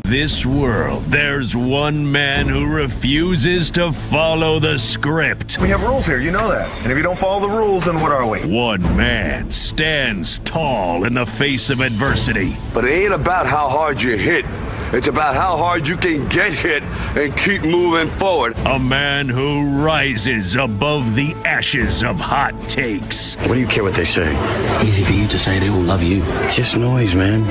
This world, there's one man who refuses to follow the script. We have rules here, you know that. And if you don't follow the rules, then what are we? One man stands tall in the face of adversity. But it ain't about how hard you hit. It's about how hard you can get hit and keep moving forward. A man who rises above the ashes of hot takes. What do you care what they say? Easy for you to say they all love you. It's just noise, man.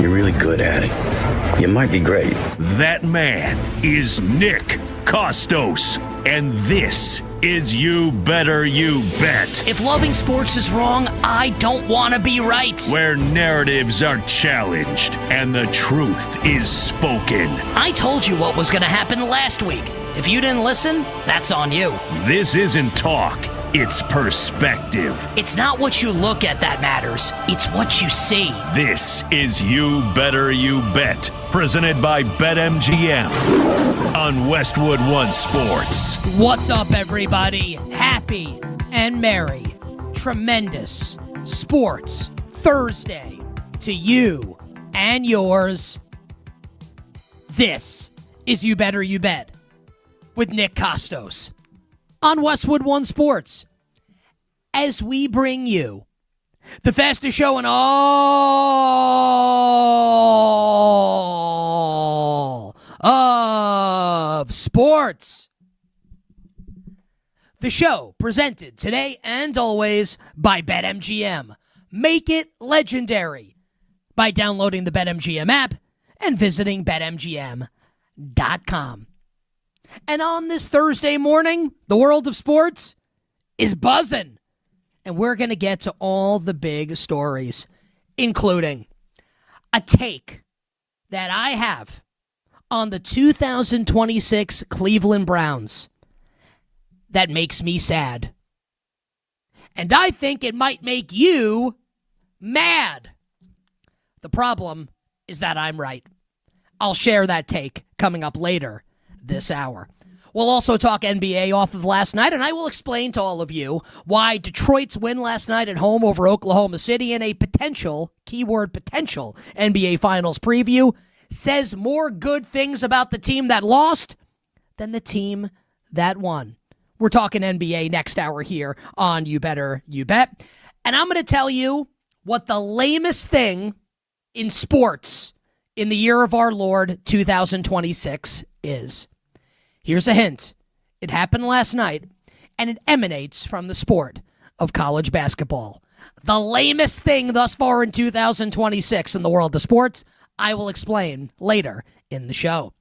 You're really good at it. You might be great. That man is Nick Kostos, and this is You Better You Bet. If loving sports is wrong, I don't want to be right. Where narratives are challenged and the truth is spoken. I told you what was going to happen last week. If you didn't listen, that's on you. This isn't talk, it's perspective. It's not what you look at that matters. It's what you see. This is You Better You Bet, presented by BetMGM on Westwood One Sports. What's up, everybody? Happy and merry, tremendous Sports Thursday to you and yours. This is You Better You Bet with Nick Kostos on Westwood One Sports, as we bring you the fastest show in all of sports. The show presented today and always by BetMGM. Make it legendary by downloading the BetMGM app and visiting BetMGM.com. And on this Thursday morning, the world of sports is buzzing. And we're going to get to all the big stories, including a take that I have on the 2026 Cleveland Browns that makes me sad. And I think it might make you mad. The problem is that I'm right. I'll share that take coming up later this hour. We'll also talk NBA off of last night, and I will explain to all of you why Detroit's win last night at home over Oklahoma City in a potential, keyword potential, NBA Finals preview says more good things about the team that lost than the team that won. We're talking NBA next hour here on You Better You Bet. And I'm going to tell you what the lamest thing in sports in the year of our Lord 2026 is. Here's a hint. It happened last night, and it emanates from the sport of college basketball. The lamest thing thus far in 2026 in the world of sports, I will explain later in the show.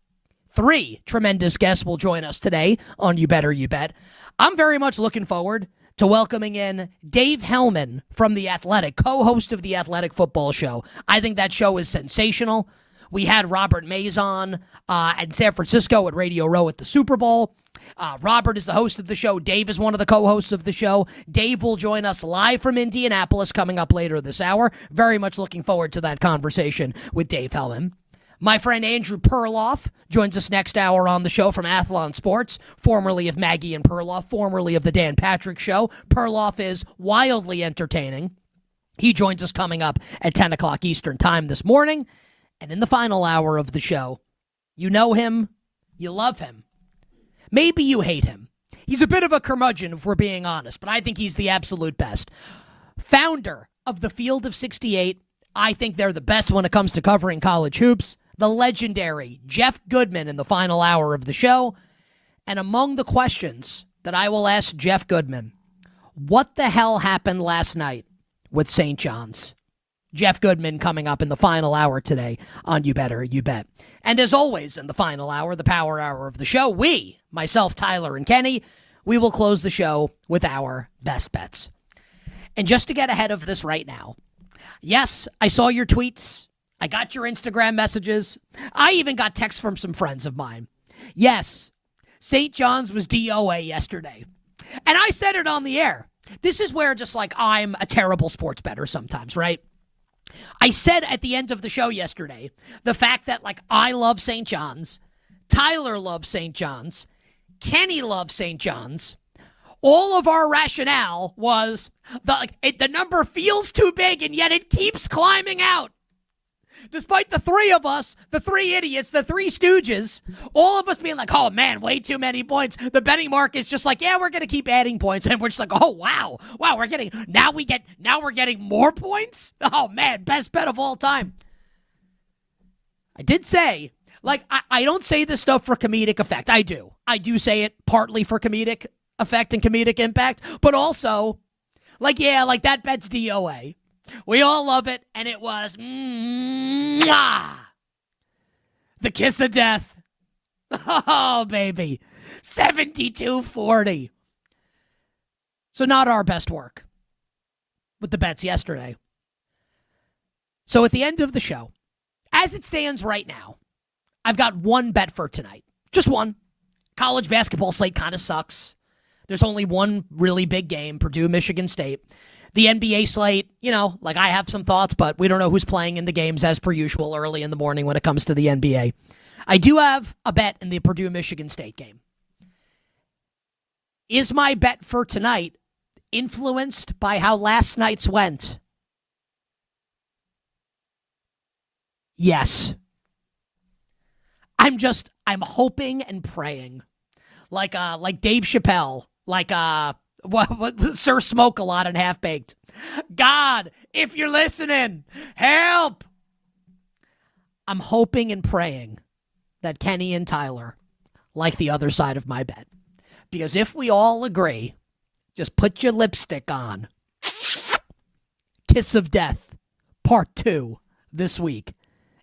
3 tremendous guests will join us today on You Better You Bet. I'm very much looking forward to welcoming in Dave Helman from The Athletic, co-host of The Athletic Football Show. I think that show is sensational. We had Robert Mays on in San Francisco at Radio Row at the Super Bowl. Robert is the host of the show. Dave is one of the co-hosts of the show. Dave will join us live from Indianapolis coming up later this hour. Very much looking forward to that conversation with Dave Helman. My friend Andrew Perloff joins us next hour on the show from Athlon Sports, formerly of Maggie and Perloff, formerly of the Dan Patrick Show. Perloff is wildly entertaining. He joins us coming up at 10 o'clock Eastern Time this morning. And in the final hour of the show, you know him, you love him. Maybe you hate him. He's a bit of a curmudgeon, if we're being honest, but I think he's the absolute best. Founder of the Field of 68. I think they're the best when it comes to covering college hoops. The legendary Jeff Goodman in the final hour of the show. And among the questions that I will ask Jeff Goodman, what the hell happened last night with St. John's? Jeff Goodman coming up in the final hour today on You Better You Bet. And as always, in the final hour, the power hour of the show, we, myself, Tyler, and Kenny, we will close the show with our best bets. And just to get ahead of this right now, yes, I saw your tweets. I got your Instagram messages. I even got texts from some friends of mine. Yes, St. John's was DOA yesterday. And I said it on the air. This is where just like I'm a terrible sports bettor sometimes, right? I said at the end of the show yesterday, the fact that like I love St. John's, Tyler loves St. John's, Kenny loves St. John's. All of our rationale was the number feels too big and yet it keeps climbing out. Despite the three of us, the 3 idiots, the 3 stooges, all of us being like, oh man, way too many points. The betting market's just like, yeah, we're going to keep adding points. And we're just like, oh, wow, we're getting more points. Oh man, best bet of all time. I did say, like, I don't say this stuff for comedic effect. I do say it partly for comedic effect and comedic impact, but also like, yeah, like that bet's DOA. We all love it, and it was the kiss of death. Oh, baby. 72-40. So not our best work with the bets yesterday. So at the end of the show, as it stands right now, I've got one bet for tonight. Just one. College basketball slate kind of sucks. There's only one really big game, Purdue, Michigan State. The NBA slate, you know, like I have some thoughts, but we don't know who's playing in the games as per usual early in the morning when it comes to the NBA. I do have a bet in the Purdue-Michigan State game. Is my bet for tonight influenced by how last night's went? Yes. I'm hoping and praying. Like Dave Chappelle, what Sir Smoke-A-Lot and Half-Baked. God, if you're listening, help! I'm hoping and praying that Kenny and Tyler like the other side of my bet. Because if we all agree, just put your lipstick on. Kiss of Death, Part 2, this week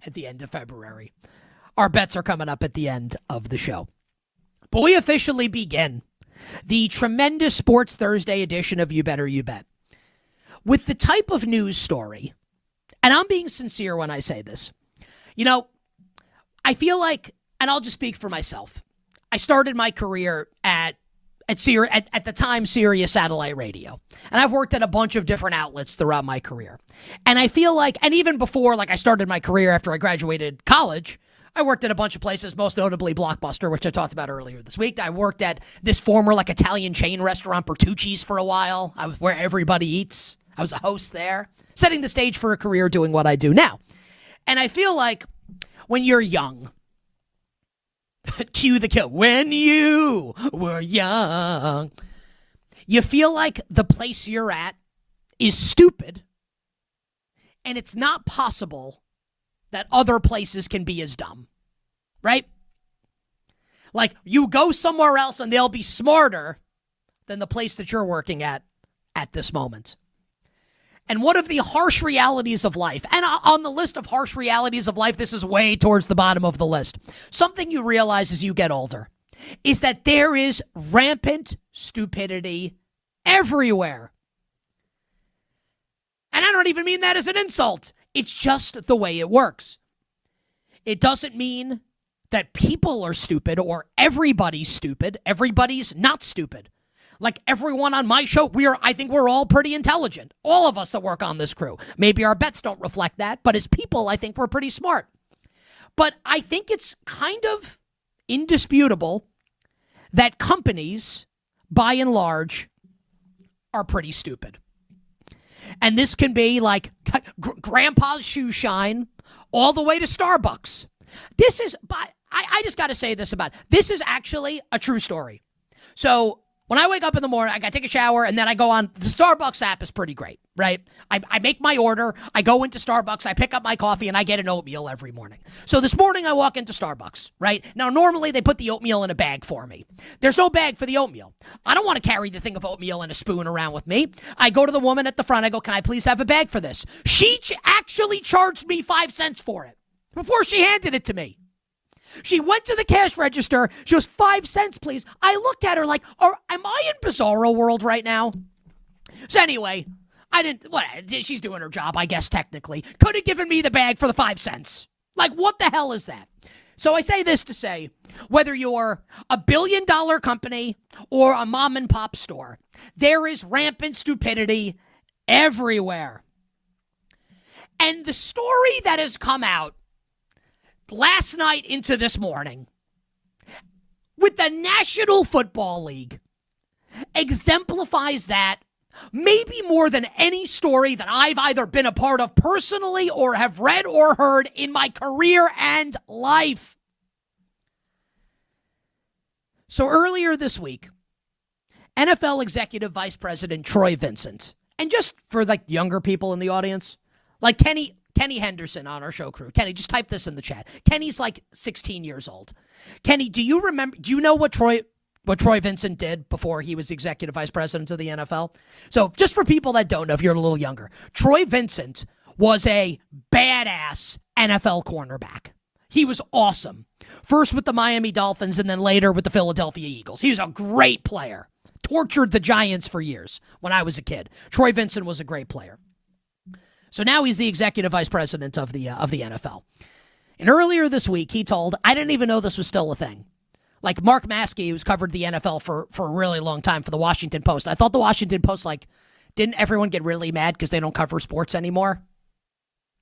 at the end of February. Our bets are coming up at the end of the show. But we officially begin the tremendous Sports Thursday edition of You Better You Bet with the type of news story, and I'm being sincere when I say this. You know, I feel like, and I'll just speak for myself, I started my career at the time Sirius Satellite Radio, and I've worked at a bunch of different outlets throughout my career. And I feel like, and even before like I started my career after I graduated college, I worked at a bunch of places, most notably Blockbuster, which I talked about earlier this week. I worked at this former like Italian chain restaurant, Bertucci's, for a while. I was where everybody eats. I was a host there, setting the stage for a career doing what I do now. And I feel like when you're young, cue the kill. When you were young, you feel like the place you're at is stupid, and it's not possible that other places can be as dumb, right? Like, you go somewhere else and they'll be smarter than the place that you're working at this moment. And one of the harsh realities of life, and on the list of harsh realities of life, this is way towards the bottom of the list. Something you realize as you get older is that there is rampant stupidity everywhere. And I don't even mean that as an insult. It's just the way it works. It doesn't mean that people are stupid or everybody's stupid. Everybody's not stupid. Like everyone on my show, I think we're all pretty intelligent. All of us that work on this crew. Maybe our bets don't reflect that, but as people, I think we're pretty smart. But I think it's kind of indisputable that companies, by and large, are pretty stupid. And this can be like grandpa's shoe shine all the way to Starbucks. This is, I just got to say this about, this is actually a true story. So when I wake up in the morning, I got to take a shower, and then I go on. The Starbucks app is pretty great, right? I make my order. I go into Starbucks. I pick up my coffee, and I get an oatmeal every morning. So this morning, I walk into Starbucks, right? Now, normally, they put the oatmeal in a bag for me. There's no bag for the oatmeal. I don't want to carry the thing of oatmeal and a spoon around with me. I go to the woman at the front. I go, can I please have a bag for this? She actually charged me 5 cents for it before she handed it to me. She went to the cash register. She was 5 cents, please. I looked at her like, am I in Bizarro World right now? So anyway, she's doing her job, I guess, technically. Could have given me the bag for the 5 cents. Like, what the hell is that? So I say this to say, whether you're a billion-dollar company or a mom-and-pop store, there is rampant stupidity everywhere. And the story that has come out last night into this morning with the National Football League exemplifies that maybe more than any story that I've either been a part of personally or have read or heard in my career and life. So earlier this week, NFL Executive Vice President Troy Vincent, and just for like younger people in the audience, like Kenny Henderson on our show crew. Kenny, just type this in the chat. Kenny's like 16 years old. Kenny, do you know what Troy Vincent did before he was executive vice president of the NFL? So just for people that don't know, if you're a little younger, Troy Vincent was a badass NFL cornerback. He was awesome. First with the Miami Dolphins and then later with the Philadelphia Eagles. He was a great player. Tortured the Giants for years when I was a kid. Troy Vincent was a great player. So now he's the executive vice president of the NFL. And earlier this week, he told, I didn't even know this was still a thing. Like Mark Maskey, who's covered the NFL for a really long time for the Washington Post. I thought the Washington Post, didn't everyone get really mad because they don't cover sports anymore?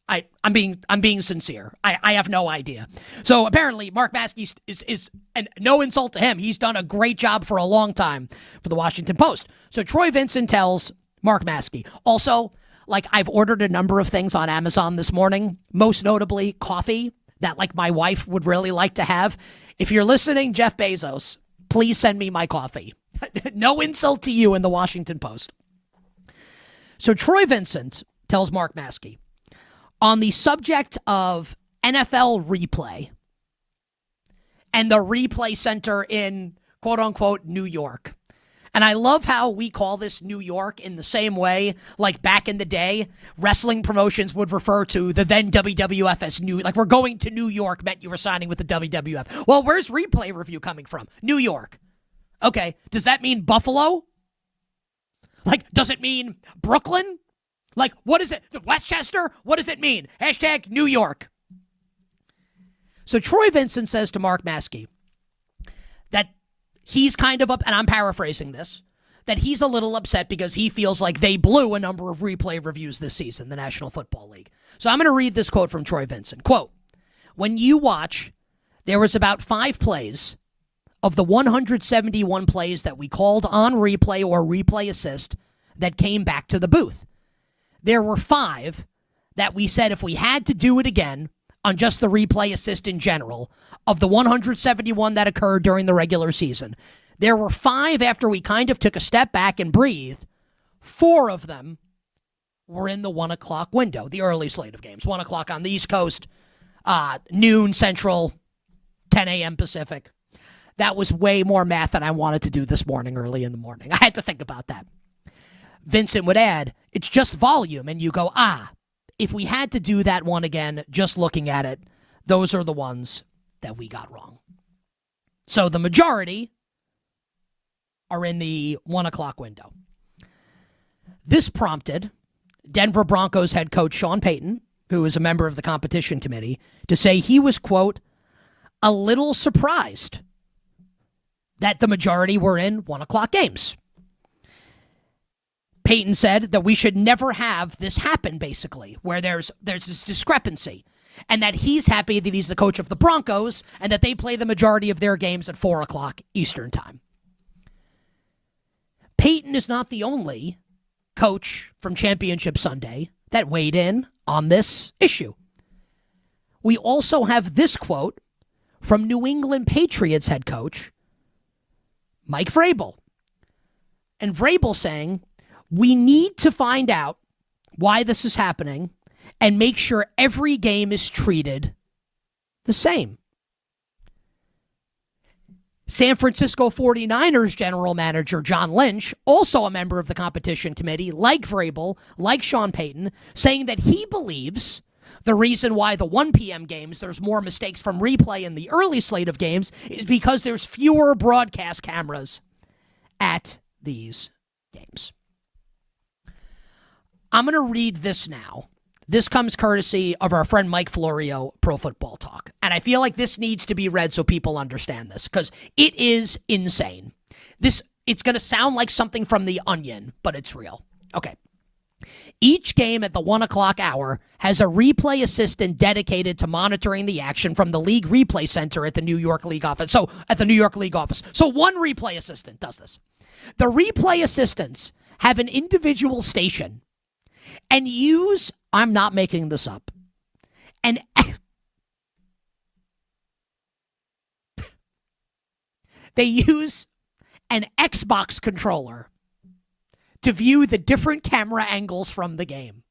I'm being sincere. I have no idea. So apparently Mark Maskey is and no insult to him. He's done a great job for a long time for the Washington Post. So Troy Vincent tells Mark Maskey. Also, I've ordered a number of things on Amazon this morning, most notably coffee that my wife would really like to have. If you're listening, Jeff Bezos, please send me my coffee. No insult to you in the Washington Post. So Troy Vincent tells Mark Maskey, on the subject of NFL replay and the replay center in quote unquote New York. And I love how we call this New York in the same way, like back in the day, wrestling promotions would refer to the then WWF as New, like we're going to New York meant you were signing with the WWF. Well, where's replay review coming from? New York. Okay, does that mean Buffalo? Does it mean Brooklyn? What is it? Westchester? What does it mean? Hashtag New York. So Troy Vincent says to Mark Maskey that he's kind of up, and I'm paraphrasing this, that he's a little upset because he feels like they blew a number of replay reviews this season, the National Football League. So I'm going to read this quote from Troy Vincent. Quote, when you watch, there was about 5 plays of the 171 plays that we called on replay or replay assist that came back to the booth. There were 5 that we said if we had to do it again on just the replay assist in general, of the 171 that occurred during the regular season, there were 5 after we kind of took a step back and breathed. 4 of them were in the 1 o'clock window, the early slate of games. 1 o'clock on the East Coast, noon Central, 10 a.m. Pacific. That was way more math than I wanted to do this morning, early in the morning. I had to think about that. Vincent would add, it's just volume. And you go, if we had to do that one again, just looking at it, those are the ones that we got wrong. So the majority are in the 1 o'clock window. This prompted Denver Broncos head coach Sean Payton, who is a member of the competition committee, to say he was, quote, a little surprised that the majority were in 1 o'clock games. Payton said that we should never have this happen, basically, where there's this discrepancy, and that he's happy that he's the coach of the Broncos and that they play the majority of their games at 4 o'clock Eastern time. Payton is not the only coach from Championship Sunday that weighed in on this issue. We also have this quote from New England Patriots head coach Mike Vrabel. And Vrabel saying, we need to find out why this is happening and make sure every game is treated the same. San Francisco 49ers general manager John Lynch, also a member of the competition committee, like Vrabel, like Sean Payton, saying that he believes the reason why the 1 p.m. games, there's more mistakes from replay in the early slate of games, is because there's fewer broadcast cameras at these games. I'm going to read this now. This comes courtesy of our friend Mike Florio, Pro Football Talk. And I feel like this needs to be read so people understand this, because it is insane. It's going to sound like something from The Onion, but it's real. Okay. Each game at the 1 o'clock hour has a replay assistant dedicated to monitoring the action from the league replay center at the New York League office. So one replay assistant does this. The replay assistants have an individual station and use, I'm not making this up, they use an Xbox controller to view the different camera angles from the game.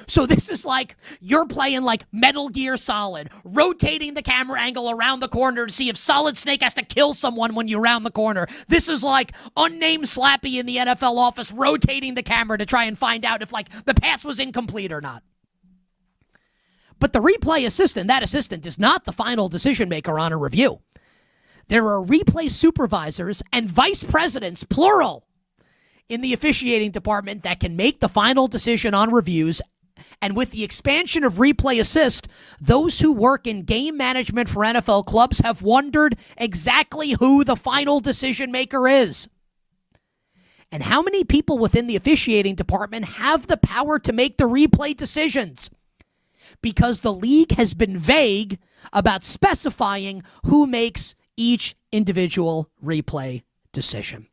So this is like you're playing like Metal Gear Solid, rotating the camera angle around the corner to see if Solid Snake has to kill someone when you round the corner. This is like unnamed Slappy in the NFL office rotating the camera to try and find out if like the pass was incomplete or not. But the replay assistant, that assistant, is not the final decision maker on a review. There are replay supervisors and vice presidents, plural, in the officiating department that can make the final decision on reviews. And with the expansion of Replay Assist, those who work in game management for NFL clubs have wondered exactly who the final decision maker is. And how many people within the officiating department have the power to make the replay decisions? Because the league has been vague about specifying who makes each individual replay decision.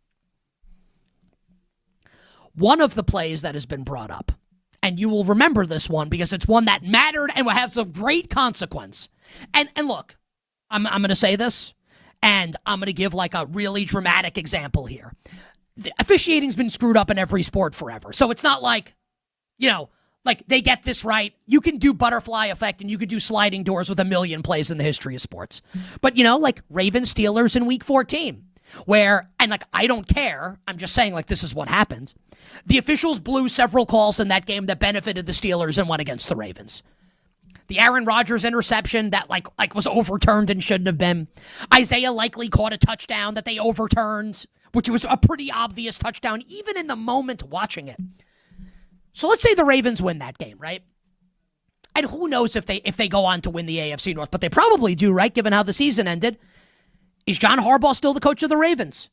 One of the plays that has been brought up, and you will remember this one because it's one that mattered and will have some great consequence. And look, I'm going to say this, and I'm going to give like a really dramatic example here. The officiating's been screwed up in every sport forever. So it's not like, like they get this right. You can do butterfly effect and you could do sliding doors with a million plays in the history of sports. But, like Ravens Steelers in week 14. Where, and like, I don't care, I'm just saying, like, this is what happened. The officials blew several calls in that game that benefited the Steelers and went against the Ravens. The Aaron Rodgers interception that, like was overturned and shouldn't have been. Isaiah likely caught a touchdown that they overturned, which was a pretty obvious touchdown, even in the moment watching it. So let's say the Ravens win that game, right? And who knows if they go on to win the AFC North, but they probably do, right, given how the season ended. Is John Harbaugh still the coach of the Ravens?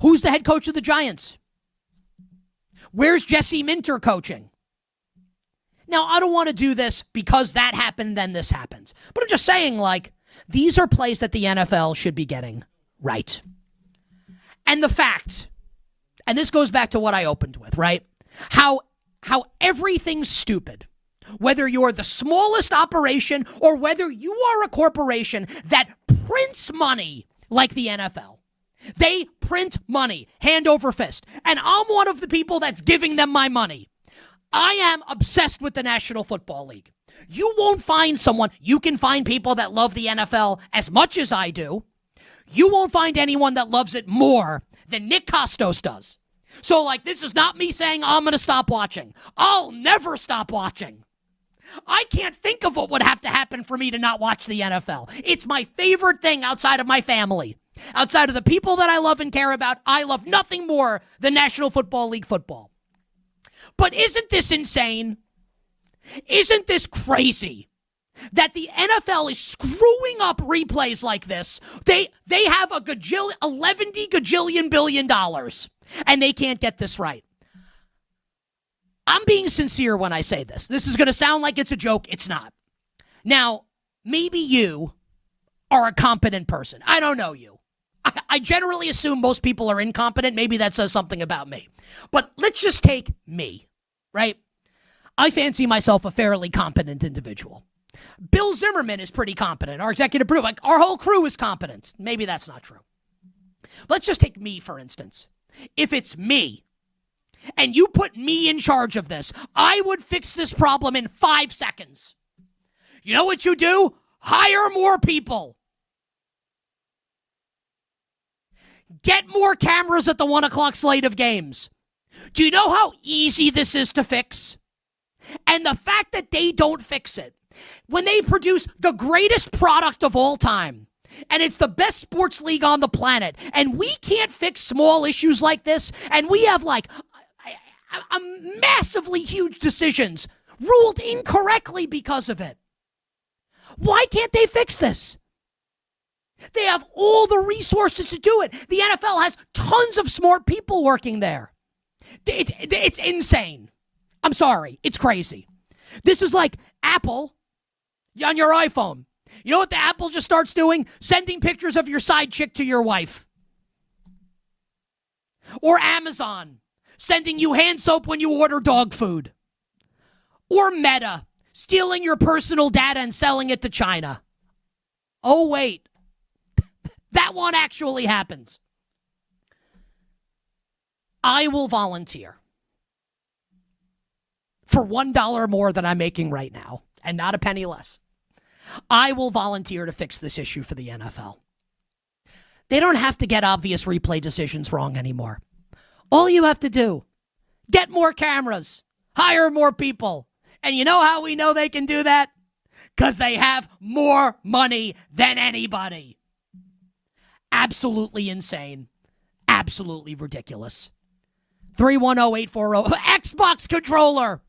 Who's the head coach of the Giants? Where's Jesse Minter coaching? Now, I don't want to do this because that happened, then this happens. But I'm just saying, like, these are plays that the NFL should be getting right. And the fact, and this goes back to what I opened with, right? How everything's stupid. Whether you're the smallest operation or whether you are a corporation that prints money like the NFL. They print money, hand over fist. And I'm one of the people that's giving them my money. I am obsessed with the National Football League. You won't find someone. You can find people that love the NFL as much as I do. You won't find anyone that loves it more than Nick Kostos does. So, like, this is not me saying I'm going to stop watching. I'll never stop watching. I can't think of what would have to happen for me to not watch the NFL. It's my favorite thing outside of my family. Outside of the people that I love and care about, I love nothing more than National Football League football. But isn't this insane? Isn't this crazy that the NFL is screwing up replays like this? They have $11 gajillion billion, and they can't get this right. I'm being sincere when I say this. This is going to sound like it's a joke. It's not. Now, maybe you are a competent person. I don't know you. I generally assume most people are incompetent. Maybe that says something about me. But let's just take me, right? I fancy myself a fairly competent individual. Bill Zimmerman is pretty competent. Our executive producer, like our whole crew is competent. Maybe that's not true. Let's just take me, for instance. If it's me, and you put me in charge of this, I would fix this problem in 5 seconds. You know what you do? Hire more people. Get more cameras at the 1 o'clock slate of games. Do you know how easy this is to fix? And the fact that they don't fix it, when they produce the greatest product of all time, and it's the best sports league on the planet, and we can't fix small issues like this, and we have like massively huge decisions ruled incorrectly because of it. Why can't they fix this? They have all the resources to do it. The NFL has tons of smart people working there. It's insane. I'm sorry. It's crazy. This is like Apple on your iPhone. You know what the Apple just starts doing? Sending pictures of your side chick to your wife. Or Amazon sending you hand soap when you order dog food. Or Meta stealing your personal data and selling it to China. Oh, wait. That one actually happens. I will volunteer for $1 more than I'm making right now, and not a penny less. I will volunteer to fix this issue for the NFL. They don't have to get obvious replay decisions wrong anymore. All you have to do, get more cameras, hire more people. And you know how we know they can do that? Because they have more money than anybody. Absolutely insane. Absolutely ridiculous. 310-840 Xbox controller.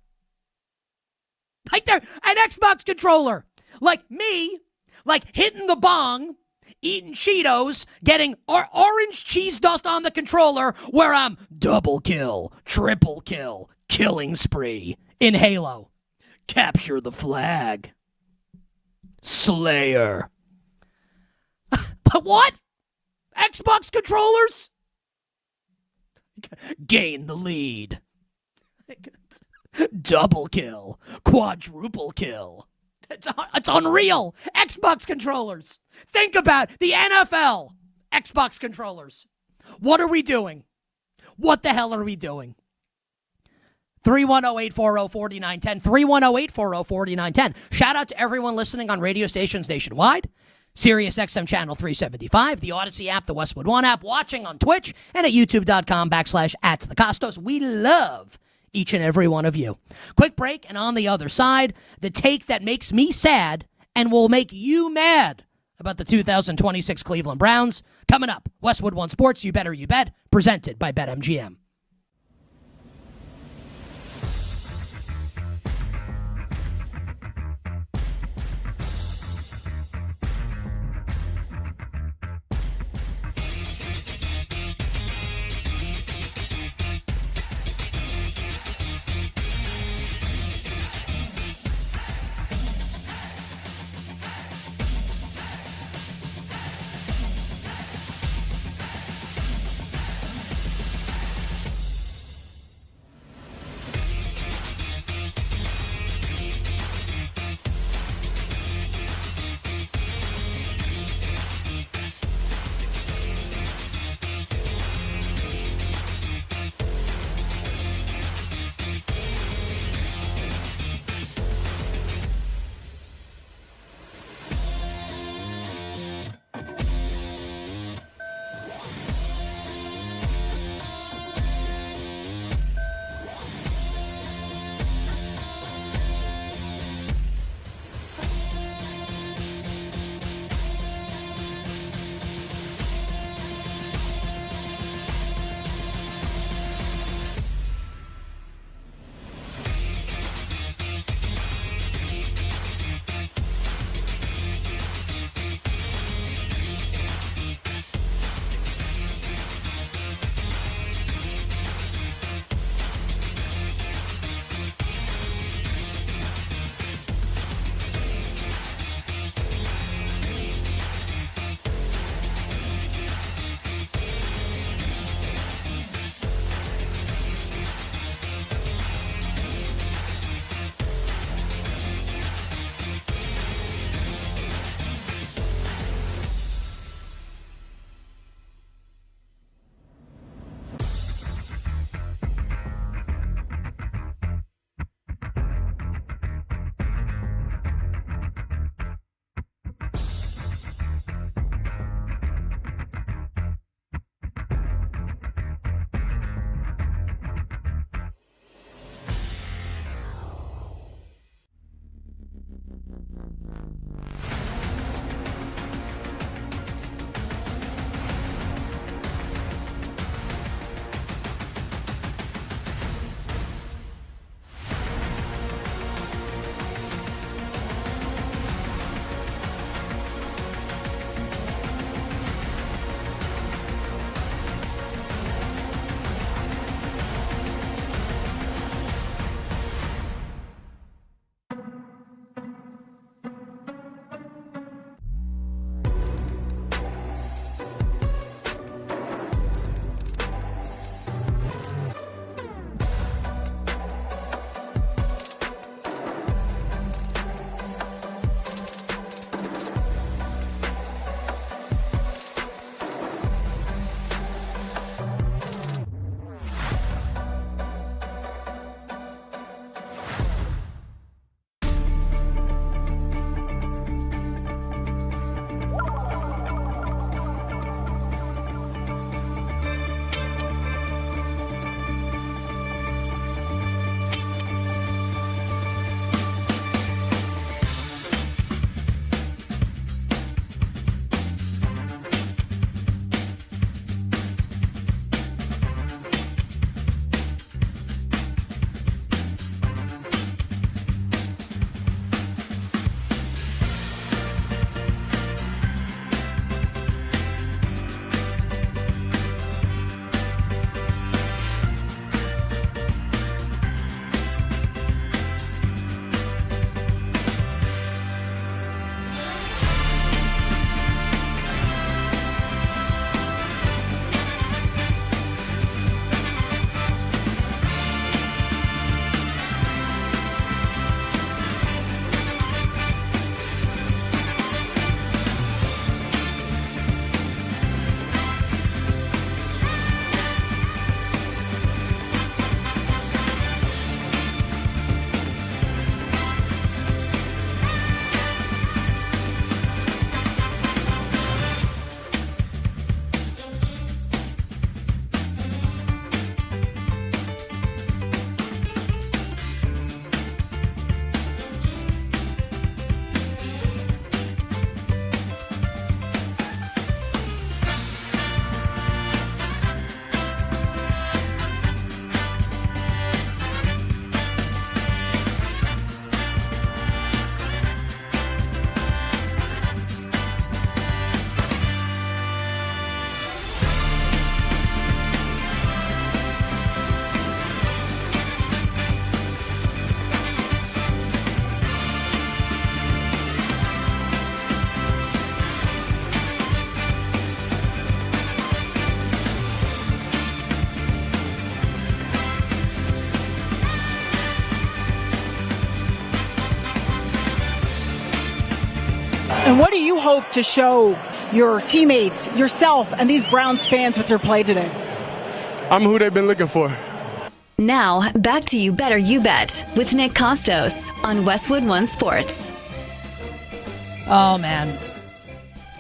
Like they're an Xbox controller. Like me, like hitting the bong, eating Cheetos, getting orange cheese dust on the controller where I'm double kill, triple kill, killing spree in Halo. Capture the flag. Slayer. But what? Xbox controllers? Gain the lead. Double kill. Quadruple kill. It's unreal. Xbox controllers. Think about the NFL. Xbox controllers. What are we doing? What the hell are we doing? 310-840-4910. 310-840-4910. Shout out to everyone listening on radio stations nationwide. Sirius XM Channel 375, the Odyssey app, the Westwood One app, watching on Twitch, and at youtube.com/@thekostos. We love each and every one of you. Quick break, and on the other side, the take that makes me sad and will make you mad about the 2026 Cleveland Browns. Coming up, Westwood One Sports, You Better You Bet, presented by BetMGM. hope to show your teammates, yourself, and these Browns fans with your play today? I'm who they've been looking for. Now, back to You Better You Bet with Nick Kostos on Westwood One Sports. Oh, man.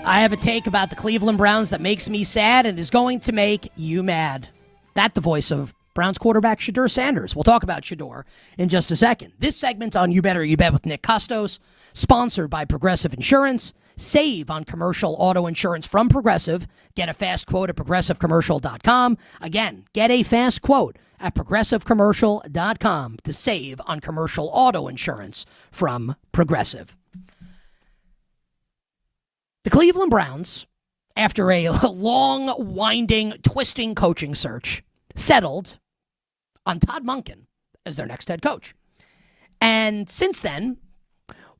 I have a take about the Cleveland Browns that makes me sad and is going to make you mad. That the voice of Browns quarterback Shedeur Sanders. We'll talk about Shedeur in just a second. This segment's on You Better You Bet with Nick Kostos, sponsored by Progressive Insurance. Save on commercial auto insurance from Progressive. Get a fast quote at progressivecommercial.com. Again, get a fast quote at progressivecommercial.com to save on commercial auto insurance from Progressive. The Cleveland Browns, after a long, winding, twisting coaching search, settled on Todd Monken as their next head coach. And since then,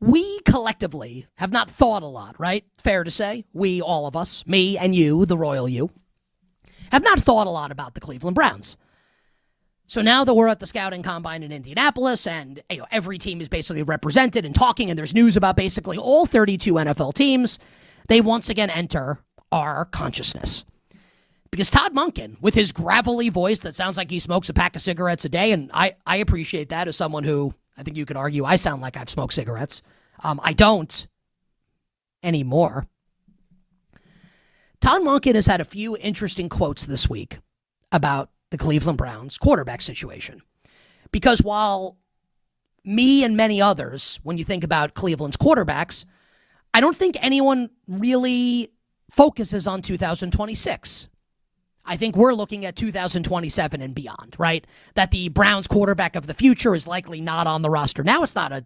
we collectively have not thought a lot, right? Fair to say. We, all of us, me and you, the royal you, have not thought a lot about the Cleveland Browns. So now that we're at the scouting combine in Indianapolis and every team is basically represented and talking, and there's news about basically all 32 NFL teams, they once again enter our consciousness. Because Todd Monken, with his gravelly voice that sounds like he smokes a pack of cigarettes a day, and I appreciate that as someone who, I think you could argue, I sound like I've smoked cigarettes. I don't anymore. Todd Monken has had a few interesting quotes this week about the Cleveland Browns quarterback situation. Because while me and many others, when you think about Cleveland's quarterbacks, I don't think anyone really focuses on 2026. I think we're looking at 2027 and beyond, right? That the Browns quarterback of the future is likely not on the roster. Now it's not a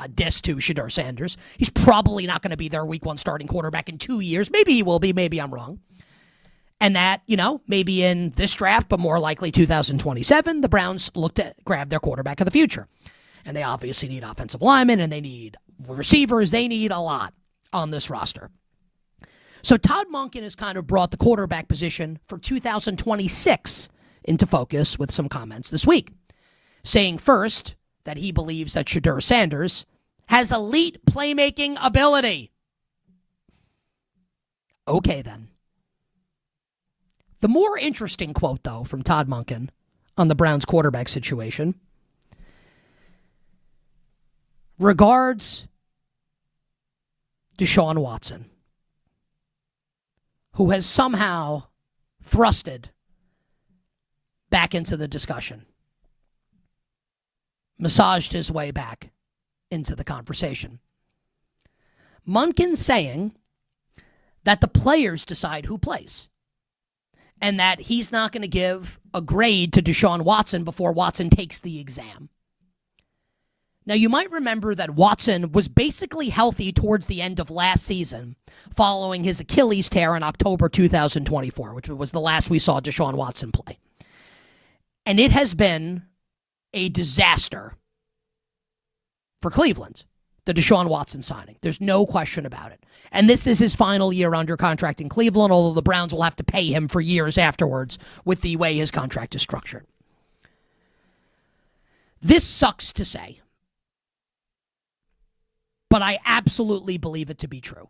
diss to Shedeur Sanders. He's probably not going to be their week one starting quarterback in 2 years. Maybe he will be. Maybe I'm wrong. And that, maybe in this draft, but more likely 2027, the Browns look to grab their quarterback of the future. And they obviously need offensive linemen, and they need receivers. They need a lot on this roster. So Todd Monken has kind of brought the quarterback position for 2026 into focus with some comments this week, saying first that he believes that Shedeur Sanders has elite playmaking ability. Okay, then. The more interesting quote, though, from Todd Monken on the Browns quarterback situation regards Deshaun Watson, who has somehow thrusted back into the discussion, massaged his way back into the conversation. Monken saying that the players decide who plays, and that he's not going to give a grade to Deshaun Watson before Watson takes the exam. Now, you might remember that Watson was basically healthy towards the end of last season following his Achilles tear in October 2024, which was the last we saw Deshaun Watson play. And it has been a disaster for Cleveland, the Deshaun Watson signing. There's no question about it. And this is his final year under contract in Cleveland, although the Browns will have to pay him for years afterwards with the way his contract is structured. This sucks to say, but I absolutely believe it to be true.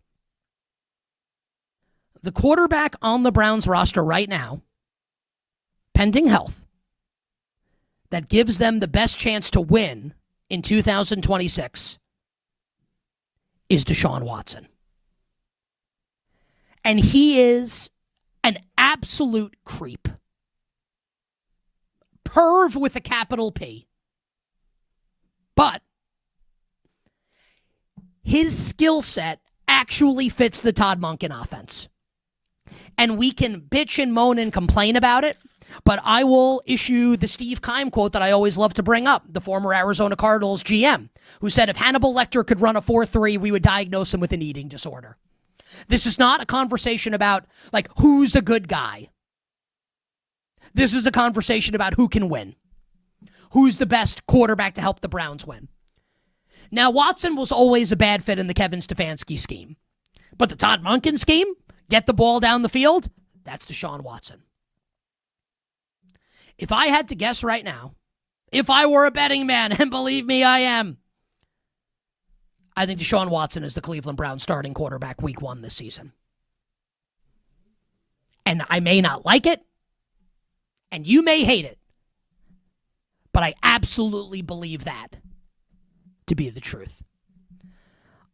The quarterback on the Browns roster right now, pending health, that gives them the best chance to win in 2026 is Deshaun Watson. And he is an absolute creep. Perv with a capital P. But his skill set actually fits the Todd Monken offense. And we can bitch and moan and complain about it, but I will issue the Steve Keim quote that I always love to bring up, the former Arizona Cardinals GM, who said if Hannibal Lecter could run a 4.3, we would diagnose him with an eating disorder. This is not a conversation about, who's a good guy. This is a conversation about who can win. Who's the best quarterback to help the Browns win. Now, Watson was always a bad fit in the Kevin Stefanski scheme. But the Todd Monken scheme, get the ball down the field, that's Deshaun Watson. If I had to guess right now, if I were a betting man, and believe me, I am, I think Deshaun Watson is the Cleveland Browns starting quarterback week 1 this season. And I may not like it, and you may hate it, but I absolutely believe that to be the truth.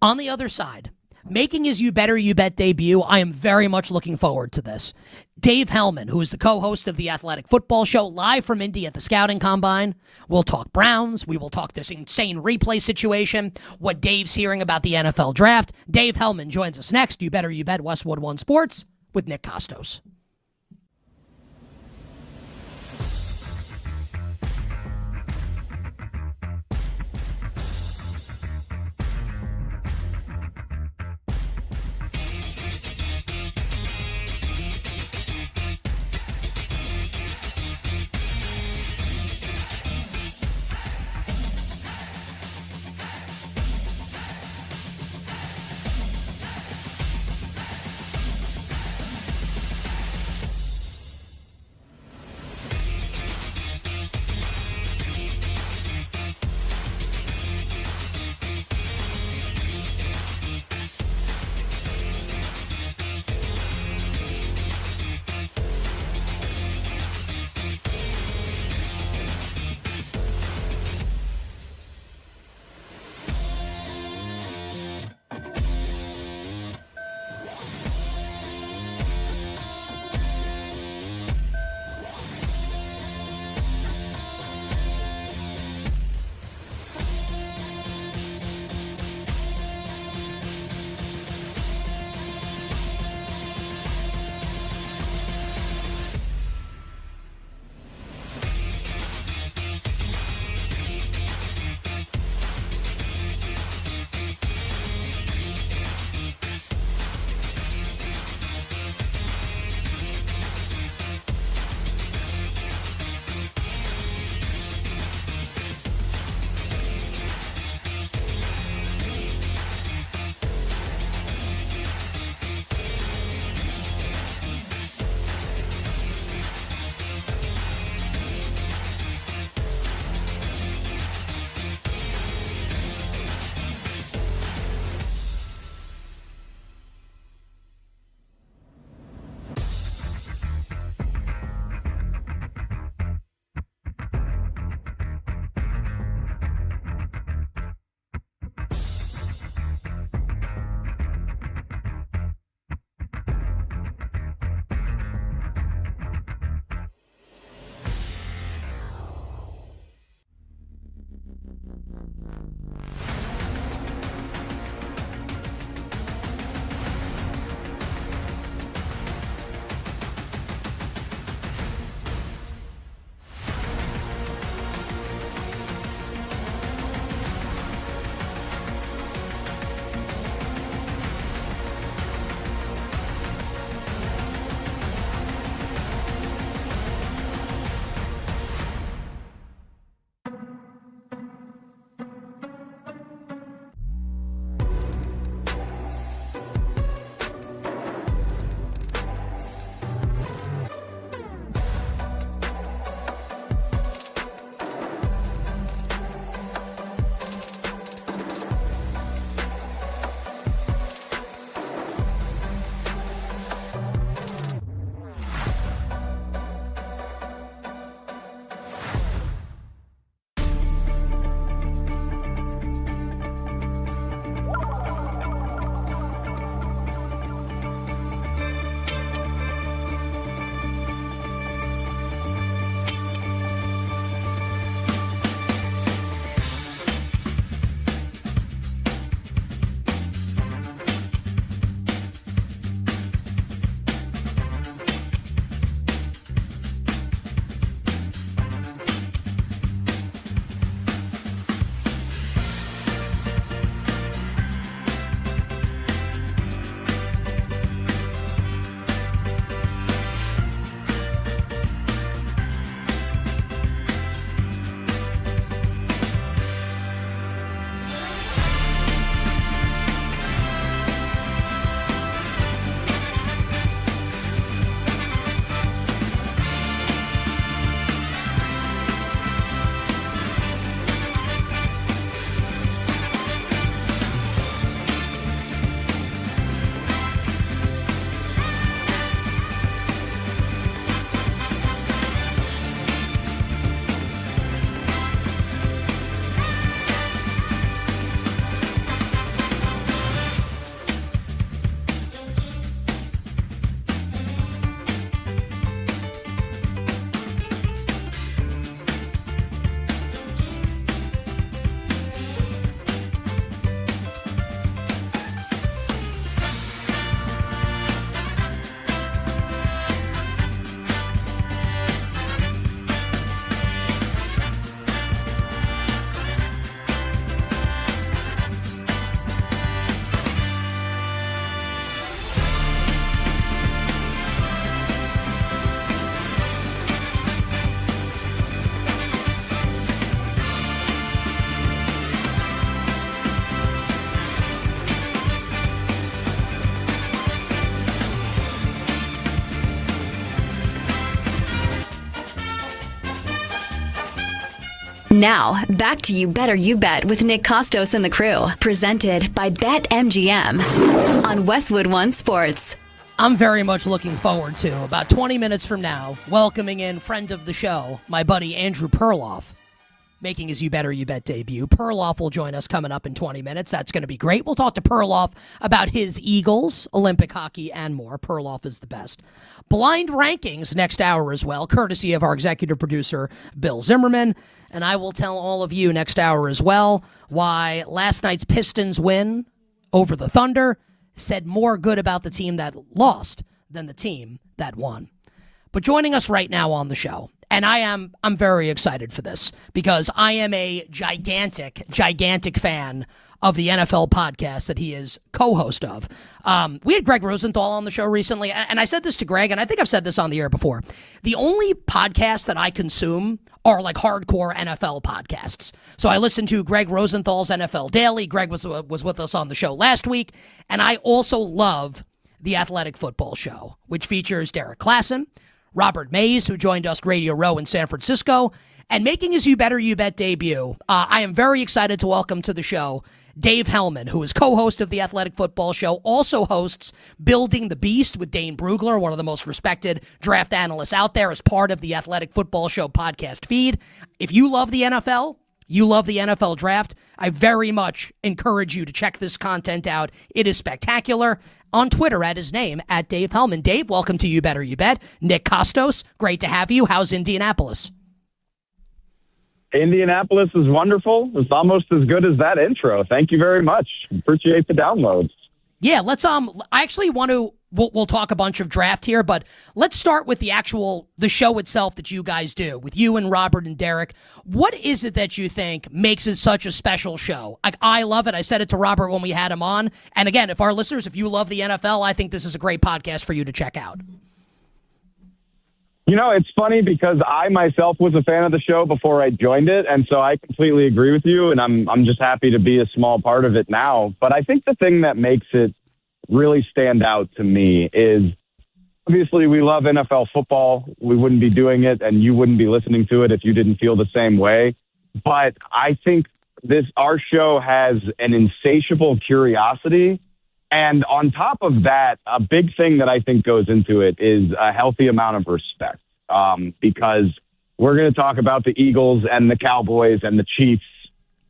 On the other side, making his You Better You Bet debut, I am very much looking forward to this. Dave Helman, who is the co-host of the Athletic Football Show, live from Indy at the Scouting Combine. We'll talk Browns. We will talk this insane replay situation, what Dave's hearing about the NFL draft. Dave Helman joins us next. You Better You Bet, Westwood One Sports, with Nick Kostos. Now, back to You Better You Bet with Nick Kostos and the crew. Presented by BetMGM on Westwood One Sports. I'm very much looking forward to, about 20 minutes from now, welcoming in friend of the show, my buddy Andrew Perloff, making his You Better You Bet debut. Perloff will join us coming up in 20 minutes. That's going to be great. We'll talk to Perloff about his Eagles, Olympic hockey, and more. Perloff is the best. Blind rankings next hour as well, courtesy of our executive producer, Bill Zimmerman. And I will tell all of you next hour as well why last night's Pistons win over the Thunder said more good about the team that lost than the team that won. But joining us right now on the show, and I'm very excited for this because I am a gigantic fan of the NFL podcast that he is co-host of. We had Greg Rosenthal on the show recently, and I said this to Greg, and I think I've said this on the air before. The only podcasts that I consume are like hardcore NFL podcasts. So I listened to Greg Rosenthal's NFL Daily. Greg was with us on the show last week, and I also love the Athletic Football Show, which features Derek Klassen, Robert Mays, who joined us Radio Row in San Francisco, and making his You Better You Bet debut. I am very excited to welcome to the show Dave Helman, who is co-host of the Athletic Football Show, also hosts Building the Beast with Dane Brugler, one of the most respected draft analysts out there, as part of the Athletic Football Show podcast feed. If you love the NFL, you love the NFL draft, I very much encourage you to check this content out. It is spectacular. On Twitter at his name, at Dave Helman. Dave, welcome to You Better You Bet. Nick Kostos, great to have you. How's Indianapolis? Indianapolis is wonderful. It's almost as good as that intro. Thank you very much. Appreciate the downloads. Yeah, let's I actually want to we'll talk a bunch of draft here, but let's start with the show itself that you guys do with you and Robert and Derek. What is it that you think makes it such a special show? I love it. I said it to Robert when we had him on. And again, if you love the NFL, I think this is a great podcast for you to check out. You know, it's funny because I myself was a fan of the show before I joined it, and so I completely agree with you, and I'm just happy to be a small part of it now. But I think the thing that makes it really stand out to me is obviously we love NFL football. We wouldn't be doing it, and you wouldn't be listening to it if you didn't feel the same way. But I think our show has an insatiable curiosity. And on top of that, a big thing that I think goes into it is a healthy amount of respect, because we're going to talk about the Eagles and the Cowboys and the Chiefs,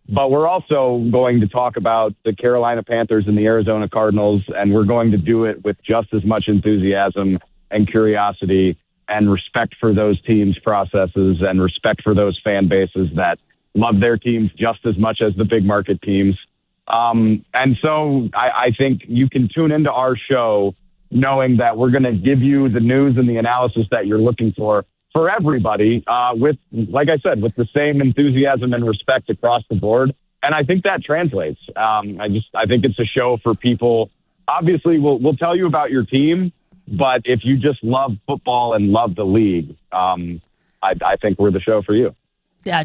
but we're also going to talk about the Carolina Panthers and the Arizona Cardinals, and we're going to do it with just as much enthusiasm and curiosity and respect for those teams' processes and respect for those fan bases that love their teams just as much as the big market teams. And so I think you can tune into our show knowing that we're going to give you the news and the analysis that you're looking for everybody, with, like I said, with the same enthusiasm and respect across the board. And I think that translates. I think it's a show for people. Obviously, we'll tell you about your team, but if you just love football and love the league, I think we're the show for you. Yeah,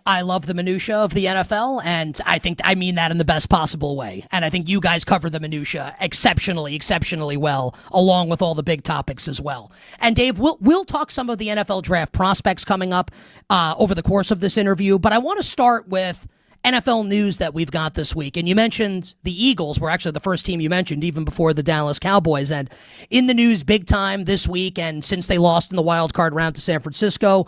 I love the minutia of the NFL, and I mean that in the best possible way. And I think you guys cover the minutia exceptionally well, along with all the big topics as well. And Dave, we'll talk some of the NFL draft prospects coming up over the course of this interview, but I want to start with NFL news that we've got this week. And you mentioned the Eagles were actually the first team you mentioned, even before the Dallas Cowboys. And in the news big time this week, and since they lost in the wild card round to San Francisco,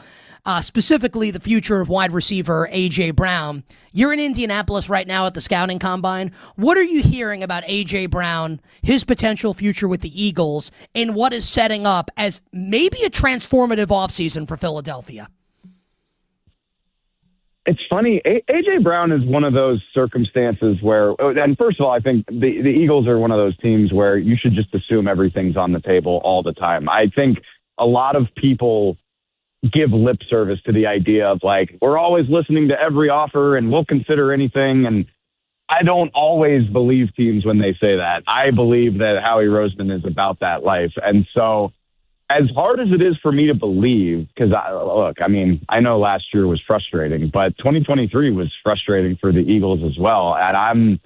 specifically the future of wide receiver A.J. Brown. You're in Indianapolis right now at the scouting combine. What are you hearing about A.J. Brown, his potential future with the Eagles, and what is setting up as maybe a transformative offseason for Philadelphia? It's funny. A.J. Brown is one of those circumstances where, and first of all, I think the Eagles are one of those teams where you should just assume everything's on the table all the time. I think a lot of people give lip service to the idea of like, we're always listening to every offer and we'll consider anything. And I don't always believe teams when they say that. I believe that Howie Roseman is about that life. And so as hard as it is for me to believe, because I know last year was frustrating, but 2023 was frustrating for the Eagles as well. And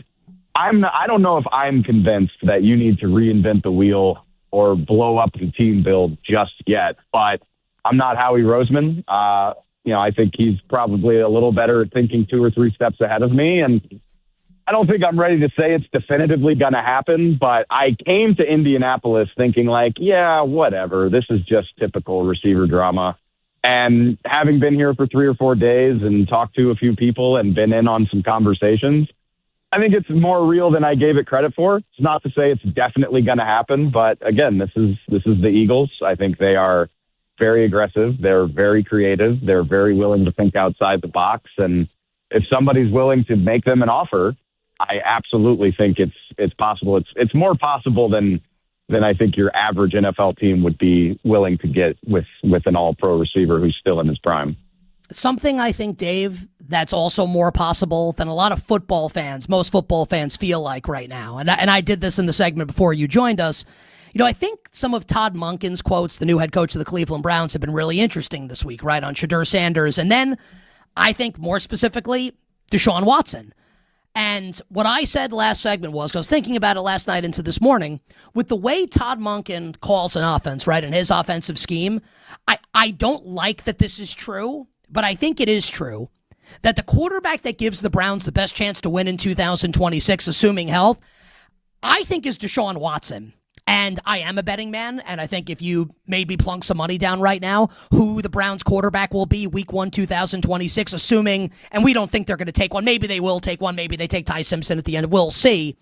I don't know if I'm convinced that you need to reinvent the wheel or blow up the team build just yet, but I'm not Howie Roseman. I think he's probably a little better at thinking 2 or 3 steps ahead of me. And I don't think I'm ready to say it's definitively going to happen, but I came to Indianapolis thinking like, yeah, whatever. This is just typical receiver drama. And having been here for 3 or 4 days and talked to a few people and been in on some conversations, I think it's more real than I gave it credit for. It's not to say it's definitely going to happen, but again, this is the Eagles. I think they are very aggressive. They're very creative. They're very willing to think outside the box. And if somebody's willing to make them an offer, I absolutely think it's possible. It's more possible than I think your average NFL team would be willing to get with an all-pro receiver who's still in his prime. Something I think, Dave, that's also more possible than a lot of most football fans feel like right now. And I did this in the segment before you joined us. I think some of Todd Monken's quotes, the new head coach of the Cleveland Browns, have been really interesting this week, right, on Shedeur Sanders. And then I think more specifically, Deshaun Watson. And what I said last segment was, 'cause I was thinking about it last night into this morning, with the way Todd Monken calls an offense, right, in his offensive scheme, I don't like that this is true, but I think it is true that the quarterback that gives the Browns the best chance to win in 2026, assuming health, I think is Deshaun Watson. And I am a betting man, and I think if you maybe plunk some money down right now, who the Browns quarterback will be week 1, 2026, assuming, and we don't think they're going to take one. Maybe they will take one. Maybe they take Ty Simpson at the end. We'll see.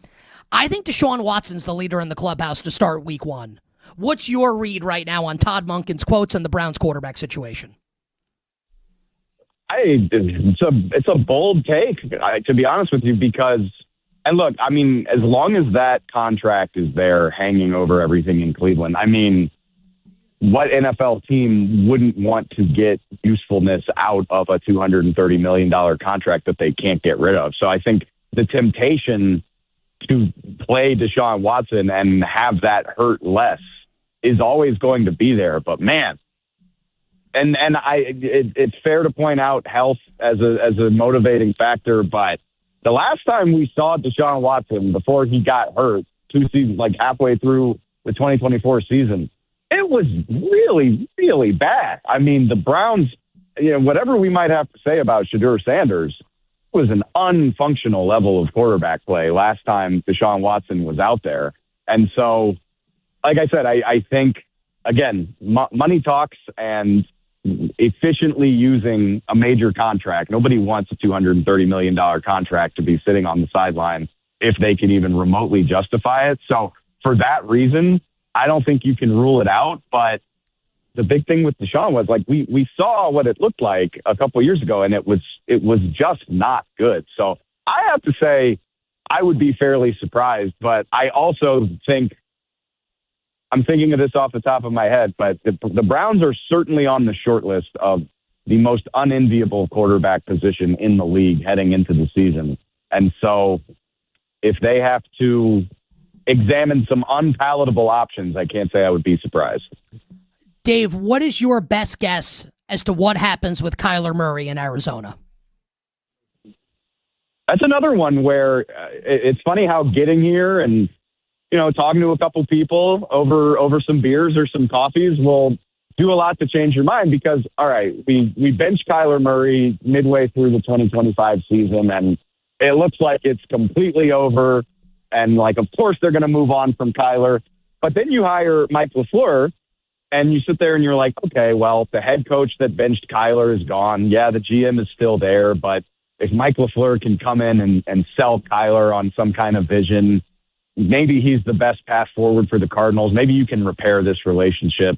I think Deshaun Watson's the leader in the clubhouse to start week 1. What's your read right now on Todd Monken's quotes and the Browns quarterback situation? It's a bold take, to be honest with you, because, and look, I mean, as long as that contract is there hanging over everything in Cleveland, I mean, what NFL team wouldn't want to get usefulness out of a $230 million contract that they can't get rid of? So I think the temptation to play Deshaun Watson and have that hurt less is always going to be there. But man, it's fair to point out health as a motivating factor, but the last time we saw Deshaun Watson before he got hurt, 2 seasons, like halfway through the 2024 season, it was really, really bad. I mean, the Browns, whatever we might have to say about Shedeur Sanders, was an unfunctional level of quarterback play last time Deshaun Watson was out there. And so, like I said, I think, again, money talks, and efficiently using a major contract. Nobody wants a $230 million contract to be sitting on the sideline if they can even remotely justify it. So for that reason, I don't think you can rule it out. But the big thing with Deshaun was, like, we saw what it looked like a couple of years ago, and it was just not good. So I have to say I would be fairly surprised, but I also think, I'm thinking of this off the top of my head, but the Browns are certainly on the short list of the most unenviable quarterback position in the league heading into the season. And so if they have to examine some unpalatable options, I can't say I would be surprised. Dave, what is your best guess as to what happens with Kyler Murray in Arizona? That's another one where it's funny how getting here and talking to a couple people over some beers or some coffees will do a lot to change your mind, because, all right, we benched Kyler Murray midway through the 2025 season, and it looks like it's completely over. And, like, of course they're going to move on from Kyler. But then you hire Mike LaFleur, and you sit there and you're like, okay, well, the head coach that benched Kyler is gone. Yeah, the GM is still there, but if Mike LaFleur can come in and sell Kyler on some kind of vision, maybe he's the best path forward for the Cardinals. Maybe you can repair this relationship.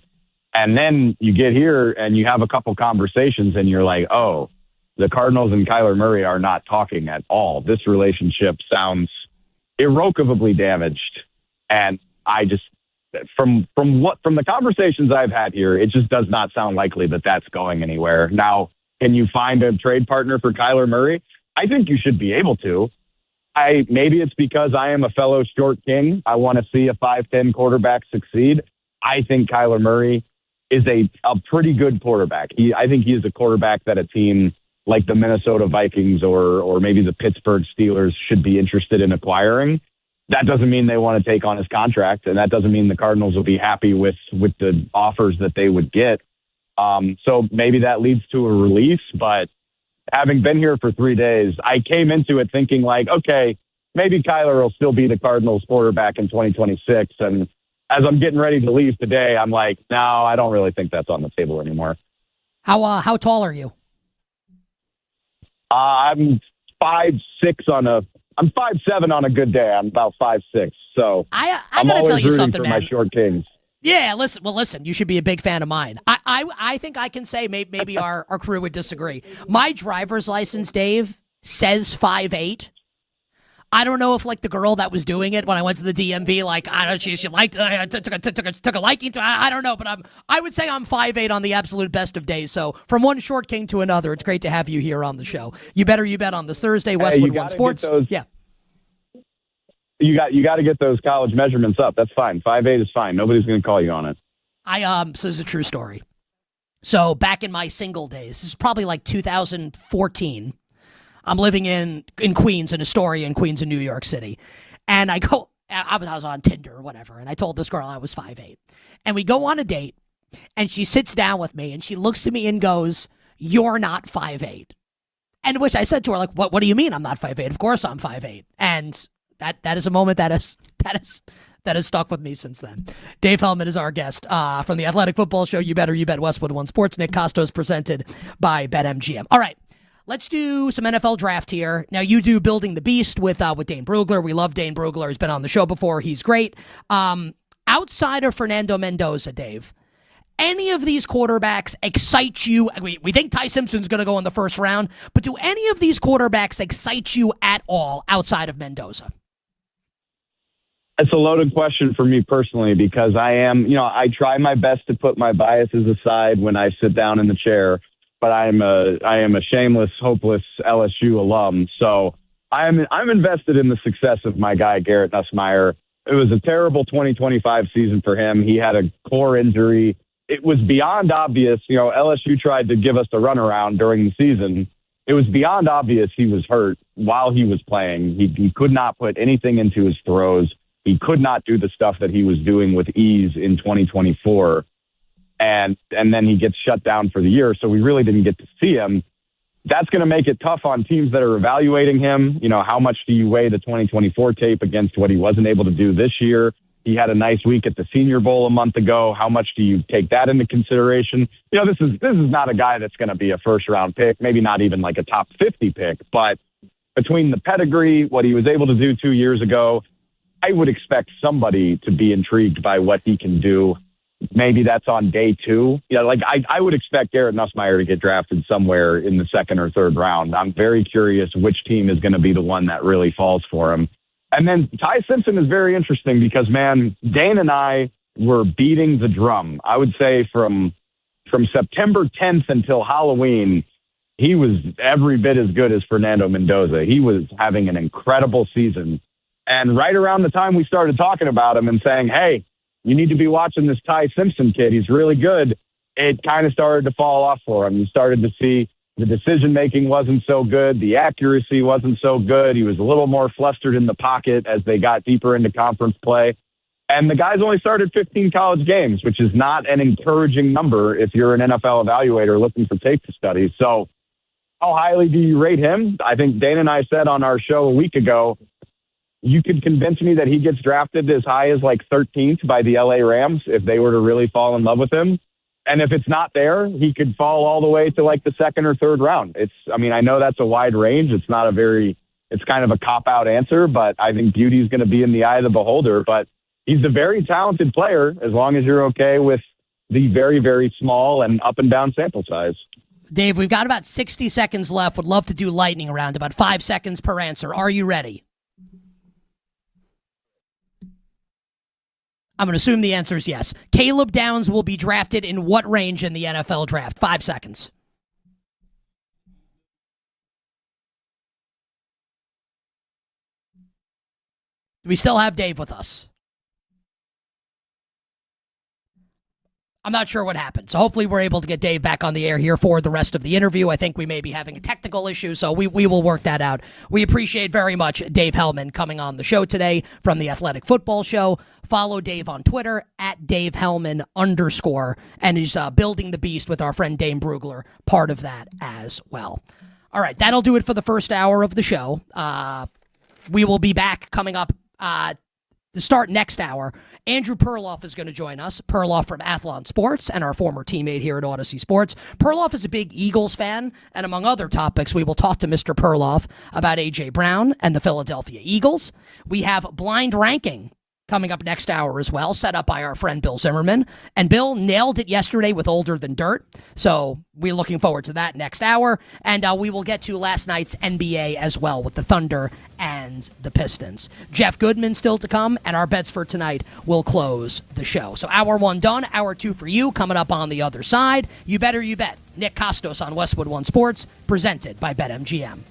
And then you get here and you have a couple conversations and you're like, oh, the Cardinals and Kyler Murray are not talking at all. This relationship sounds irrevocably damaged. And I just, from the conversations I've had here, it just does not sound likely that that's going anywhere. Now, can you find a trade partner for Kyler Murray? I think you should be able to. Maybe it's because I am a fellow short king. I want to see a 5'10" quarterback succeed. I think Kyler Murray is a pretty good quarterback. I think he is a quarterback that a team like the Minnesota Vikings or maybe the Pittsburgh Steelers should be interested in acquiring. That doesn't mean they want to take on his contract, and that doesn't mean the Cardinals will be happy with the offers that they would get. So maybe that leads to a release, but having been here for 3 days, I came into it thinking like, okay, maybe Kyler will still be the Cardinals quarterback in 2026. And as I'm getting ready to leave today, I'm like, no, I don't really think that's on the table anymore. How tall are you? I'm 5'6" I'm 5'7" on a good day. I'm about 5'6". So I I'm gotta always tell you rooting something, for man. my short kings. Yeah, listen. You should be a big fan of mine. I think I can say maybe our crew would disagree. My driver's license, Dave, says 5'8". I don't know if like the girl that was doing it when I went to the DMV, like I don't know, she liked took a liking to. I don't know, but I would say I'm 5'8" on the absolute best of days. So from one short king to another, it's great to have you here on the show. You bet on this Thursday, Westwood One Sports. Yeah. You got to get those college measurements up. That's fine. 5'8" is fine. Nobody's going to call you on it. So this is a true story. So back in my single days, this is probably like 2014. I'm living in Queens, in Astoria, in Queens, in New York City. And I was on Tinder or whatever, and I told this girl I was 5'8". And we go on a date, and she sits down with me, and she looks at me and goes, "You're not 5'8". And which I said to her, like, what do you mean I'm not 5'8"? Of course I'm 5'8". And that is a moment that has stuck with me since then. Dave Helman is our guest from the Athletic Football Show. You Bet Westwood One Sports. Nick Kostos presented by BetMGM. All right. Let's do some NFL draft here. Now, you do Building the Beast with Dane Brugler. We love Dane Brugler. He's been on the show before. He's great. Outside of Fernando Mendoza, Dave, any of these quarterbacks excite you? We think Ty Simpson's going to go in the first round, but do any of these quarterbacks excite you at all outside of Mendoza? It's a loaded question for me personally because I try my best to put my biases aside when I sit down in the chair. But I am a shameless, hopeless LSU alum. So I'm invested in the success of my guy, Garrett Nussmeier. It was a terrible 2025 season for him. He had a core injury. It was beyond obvious. LSU tried to give us a runaround during the season. It was beyond obvious he was hurt while he was playing. He could not put anything into his throws. He could not do the stuff that he was doing with ease in 2024. And then he gets shut down for the year, so we really didn't get to see him. That's going to make it tough on teams that are evaluating him. How much do you weigh the 2024 tape against what he wasn't able to do this year? He had a nice week at the Senior Bowl a month ago. How much do you take that into consideration? This is not a guy that's going to be a first-round pick, maybe not even like a top 50 pick. But between the pedigree, what he was able to do 2 years ago, I would expect somebody to be intrigued by what he can do. Maybe that's on day two. I would expect Garrett Nussmeier to get drafted somewhere in the second or third round. I'm very curious which team is going to be the one that really falls for him. And then Ty Simpson is very interesting because, man, Dane and I were beating the drum. I would say from September 10th until Halloween, he was every bit as good as Fernando Mendoza. He was having an incredible season. And right around the time we started talking about him and saying, hey, you need to be watching this Ty Simpson kid. He's really good. It kind of started to fall off for him. You started to see the decision-making wasn't so good. The accuracy wasn't so good. He was a little more flustered in the pocket as they got deeper into conference play. And the guy's only started 15 college games, which is not an encouraging number if you're an NFL evaluator looking for tape to study. So how highly do you rate him? I think Dana and I said on our show a week ago, you could convince me that he gets drafted as high as like 13th by the LA Rams if they were to really fall in love with him. And if it's not there, he could fall all the way to like the second or third round. I know that's a wide range. It's kind of a cop-out answer, but I think beauty is going to be in the eye of the beholder. But he's a very talented player as long as you're okay with the very, very small and up and down sample size. Dave, we've got about 60 seconds left. Would love to do lightning round, about 5 seconds per answer. Are you ready? I'm going to assume the answer is yes. Caleb Downs will be drafted in what range in the NFL draft? 5 seconds. Do we still have Dave with us? I'm not sure what happened. So hopefully we're able to get Dave back on the air here for the rest of the interview. I think we may be having a technical issue, so we will work that out. We appreciate very much Dave Helman coming on the show today from the Athletic Football Show. Follow Dave on Twitter at @DaveHelman_, and he's building the beast with our friend Dane Brugler, part of that as well. All right, that'll do it for the first hour of the show. We will be back coming up to start next hour. Andrew Perloff is going to join us. Perloff from Athlon Sports and our former teammate here at Odyssey Sports. Perloff is a big Eagles fan, and among other topics, we will talk to Mr. Perloff about A.J. Brown and the Philadelphia Eagles. We have Blind Ranking coming up next hour as well, set up by our friend Bill Zimmerman. And Bill nailed it yesterday with Older Than Dirt, so we're looking forward to that next hour. And we will get to last night's NBA as well with the Thunder and the Pistons. Jeff Goodman still to come, and our bets for tonight will close the show. So hour one done, hour two for you, coming up on the other side. You better you bet. Nick Kostos on Westwood One Sports, presented by BetMGM.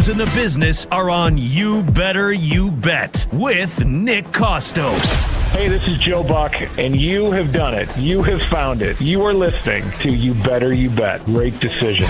news in the business are on You Better You Bet with Nick Kostos. Hey, this is Joe Buck, and you have done it. You have found it. You are listening to You Better You Bet. Great decision.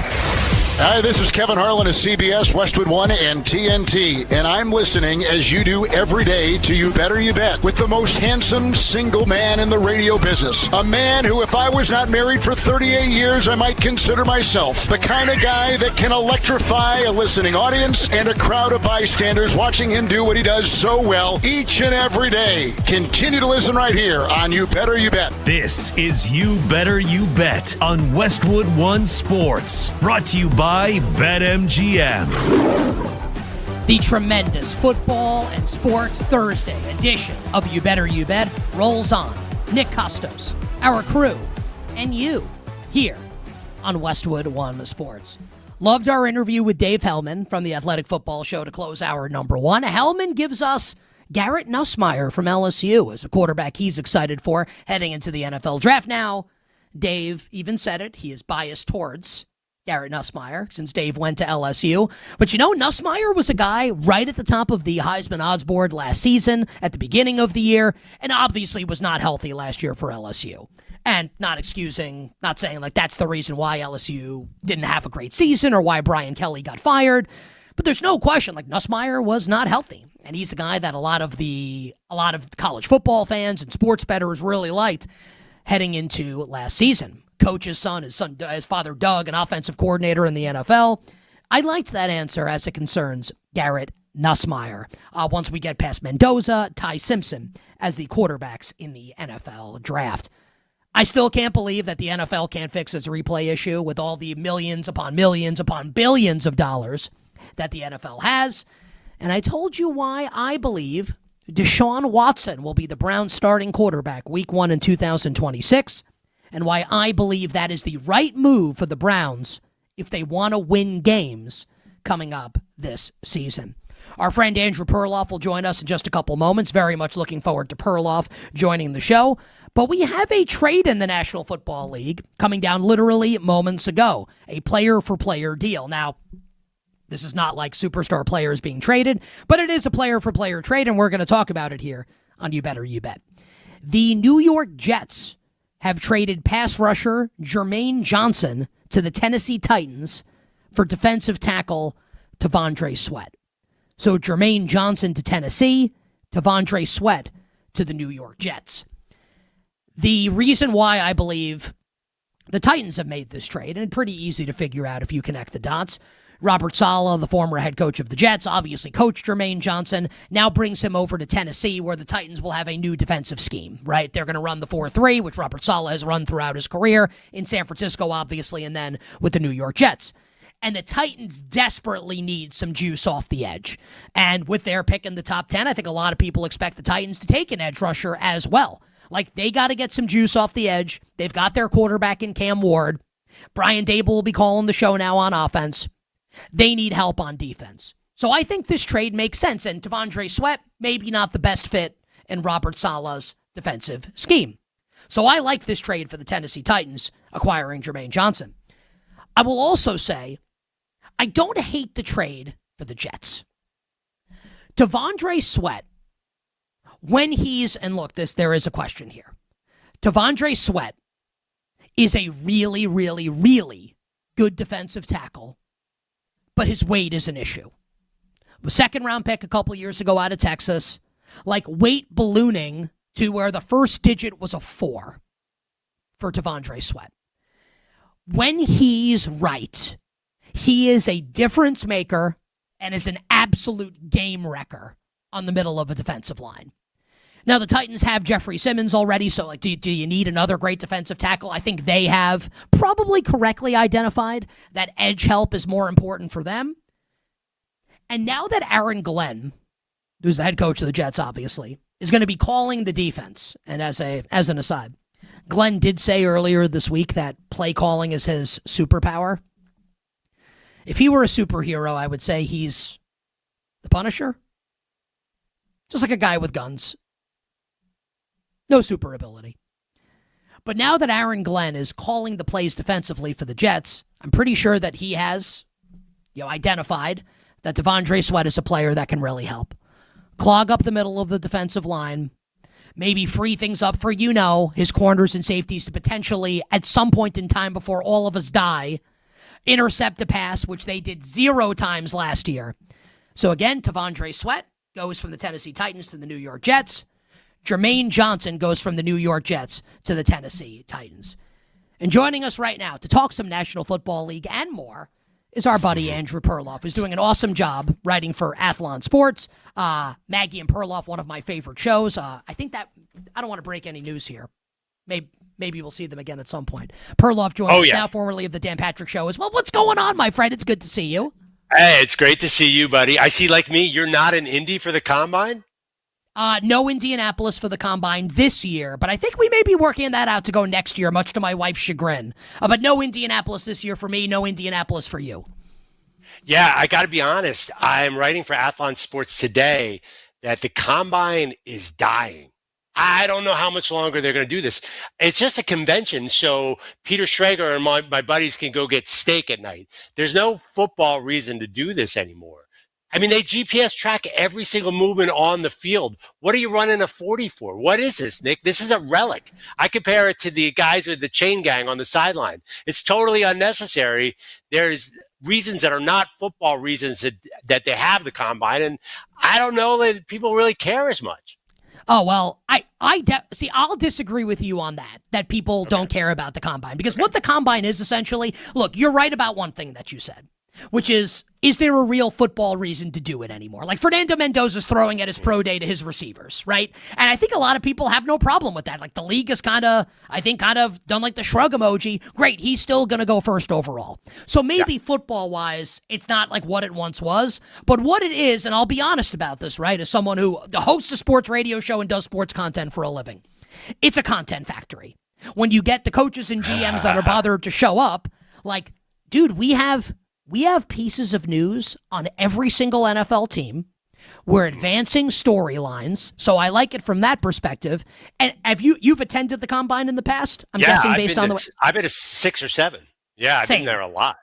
Hi, this is Kevin Harlan of CBS, Westwood One, and TNT, and I'm listening, as you do every day, to You Better You Bet with the most handsome single man in the radio business. A man who, if I was not married for 38 years, I might consider myself the kind of guy that can electrify a listening audience and a crowd of bystanders watching him do what he does so well each and every day. Continue to listen right here on You Better You Bet. This is You Better You Bet on Westwood One Sports. Brought to you by BetMGM. The tremendous football and sports Thursday edition of You Better You Bet rolls on. Nick Kostos, our crew, and you here on Westwood One Sports. Loved our interview with Dave Helman from the Athletic Football Show to close hour number one. Helman gives us Garrett Nussmeier from LSU as a quarterback he's excited for heading into the NFL draft. Now, Dave even said it. He is biased towards Garrett Nussmeier, since Dave went to LSU. But you know, Nussmeier was a guy right at the top of the Heisman odds board last season, at the beginning of the year, and obviously was not healthy last year for LSU. And not saying like that's the reason why LSU didn't have a great season or why Brian Kelly got fired. But there's no question, like, Nussmeier was not healthy. And he's a guy that a lot of college football fans and sports bettors really liked heading into last season. Coach's son, his father Doug, an offensive coordinator in the NFL. I liked that answer as it concerns Garrett Nussmeier. Once we get past Mendoza, Ty Simpson as the quarterbacks in the NFL draft. I still can't believe that the NFL can't fix this replay issue with all the millions upon billions of dollars that the NFL has. And I told you why I believe Deshaun Watson will be the Browns starting quarterback week 1 in 2026. And why I believe that is the right move for the Browns if they want to win games coming up this season. Our friend Andrew Perloff will join us in just a couple moments. Very much looking forward to Perloff joining the show. But we have a trade in the National Football League coming down literally moments ago. A player-for-player deal. Now, this is not like superstar players being traded, but it is a player-for-player trade, and we're going to talk about it here on You Better You Bet. The New York Jets have traded pass rusher Jermaine Johnson to the Tennessee Titans for defensive tackle T'Vondre Sweat. So Jermaine Johnson to Tennessee, T'Vondre Sweat to the New York Jets. The reason why I believe the Titans have made this trade, and pretty easy to figure out if you connect the dots, Robert Saleh, the former head coach of the Jets, obviously coached Jermaine Johnson, now brings him over to Tennessee where the Titans will have a new defensive scheme, right? They're going to run the 4-3, which Robert Saleh has run throughout his career in San Francisco, obviously, and then with the New York Jets. And the Titans desperately need some juice off the edge. And with their pick in the top 10, I think a lot of people expect the Titans to take an edge rusher as well. Like, they got to get some juice off the edge. They've got their quarterback in Cam Ward. Brian Dable will be calling the show now on offense. They need help on defense. So I think this trade makes sense. And T'Vondre Sweat, maybe not the best fit in Robert Saleh's defensive scheme. So I like this trade for the Tennessee Titans acquiring Jermaine Johnson. I will also say, I don't hate the trade for the Jets. T'Vondre Sweat, when he's, and look, there is a question here. T'Vondre Sweat is a really, really, really good defensive tackle, but his weight is an issue. A second-round pick a couple years ago out of Texas, like weight ballooning to where the first digit was a 4 for T'Vondre Sweat. When he's right, he is a difference maker and is an absolute game wrecker on the middle of a defensive line. Now, the Titans have Jeffrey Simmons already, so like, do you need another great defensive tackle? I think they have probably correctly identified that edge help is more important for them. And now that Aaron Glenn, who's the head coach of the Jets, obviously, is going to be calling the defense, and as an aside, Glenn did say earlier this week that play calling is his superpower. If he were a superhero, I would say he's the Punisher. Just like a guy with guns. No super ability. But now that Aaron Glenn is calling the plays defensively for the Jets, I'm pretty sure that he has, identified that Devondre Sweat is a player that can really help. Clog up the middle of the defensive line, maybe free things up for, his corners and safeties to potentially, at some point in time before all of us die, intercept a pass, which they did 0 times last year. So again, Devondre Sweat goes from the Tennessee Titans to the New York Jets. Jermaine Johnson goes from the New York Jets to the Tennessee Titans. And joining us right now to talk some National Football League and more is our buddy Andrew Perloff, who's doing an awesome job writing for Athlon Sports. Maggie and Perloff, one of my favorite shows. I don't want to break any news here. Maybe we'll see them again at some point. Perloff joins us now, formerly of the Dan Patrick Show as well. What's going on, my friend? It's good to see you. Hey, it's great to see you, buddy. I see, like me, you're not in Indy for the Combine? No Indianapolis for the Combine this year, but I think we may be working that out to go next year, much to my wife's chagrin. But no Indianapolis this year for me, no Indianapolis for you. Yeah, I got to be honest. I'm writing for Athlon Sports today that the Combine is dying. I don't know how much longer they're going to do this. It's just a convention, so Peter Schrager and my buddies can go get steak at night. There's no football reason to do this anymore. I mean, they GPS track every single movement on the field. What are you running a 40 for? What is this, Nick? This is a relic. I compare it to the guys with the chain gang on the sideline. It's totally unnecessary. There's reasons that are not football reasons that they have the Combine, and I don't know that people really care as much. Oh, well, I'll disagree with you on that people don't care about the Combine. Because what the Combine is essentially, look, you're right about one thing that you said, which is there a real football reason to do it anymore? Like Fernando Mendoza's throwing at his pro day to his receivers, right? And I think a lot of people have no problem with that. Like the league is kind of done like the shrug emoji. Great, he's still going to go first overall. So maybe football-wise, it's not like what it once was. But what it is, and I'll be honest about this, right, as someone who hosts a sports radio show and does sports content for a living, it's a content factory. When you get the coaches and GMs that are bothered to show up, like, dude, we have pieces of news on every single NFL team. We're advancing storylines, so I like it from that perspective. And you've attended the Combine in the past? I'm guessing based on I've been to 6 or 7. Yeah, I've been there a lot.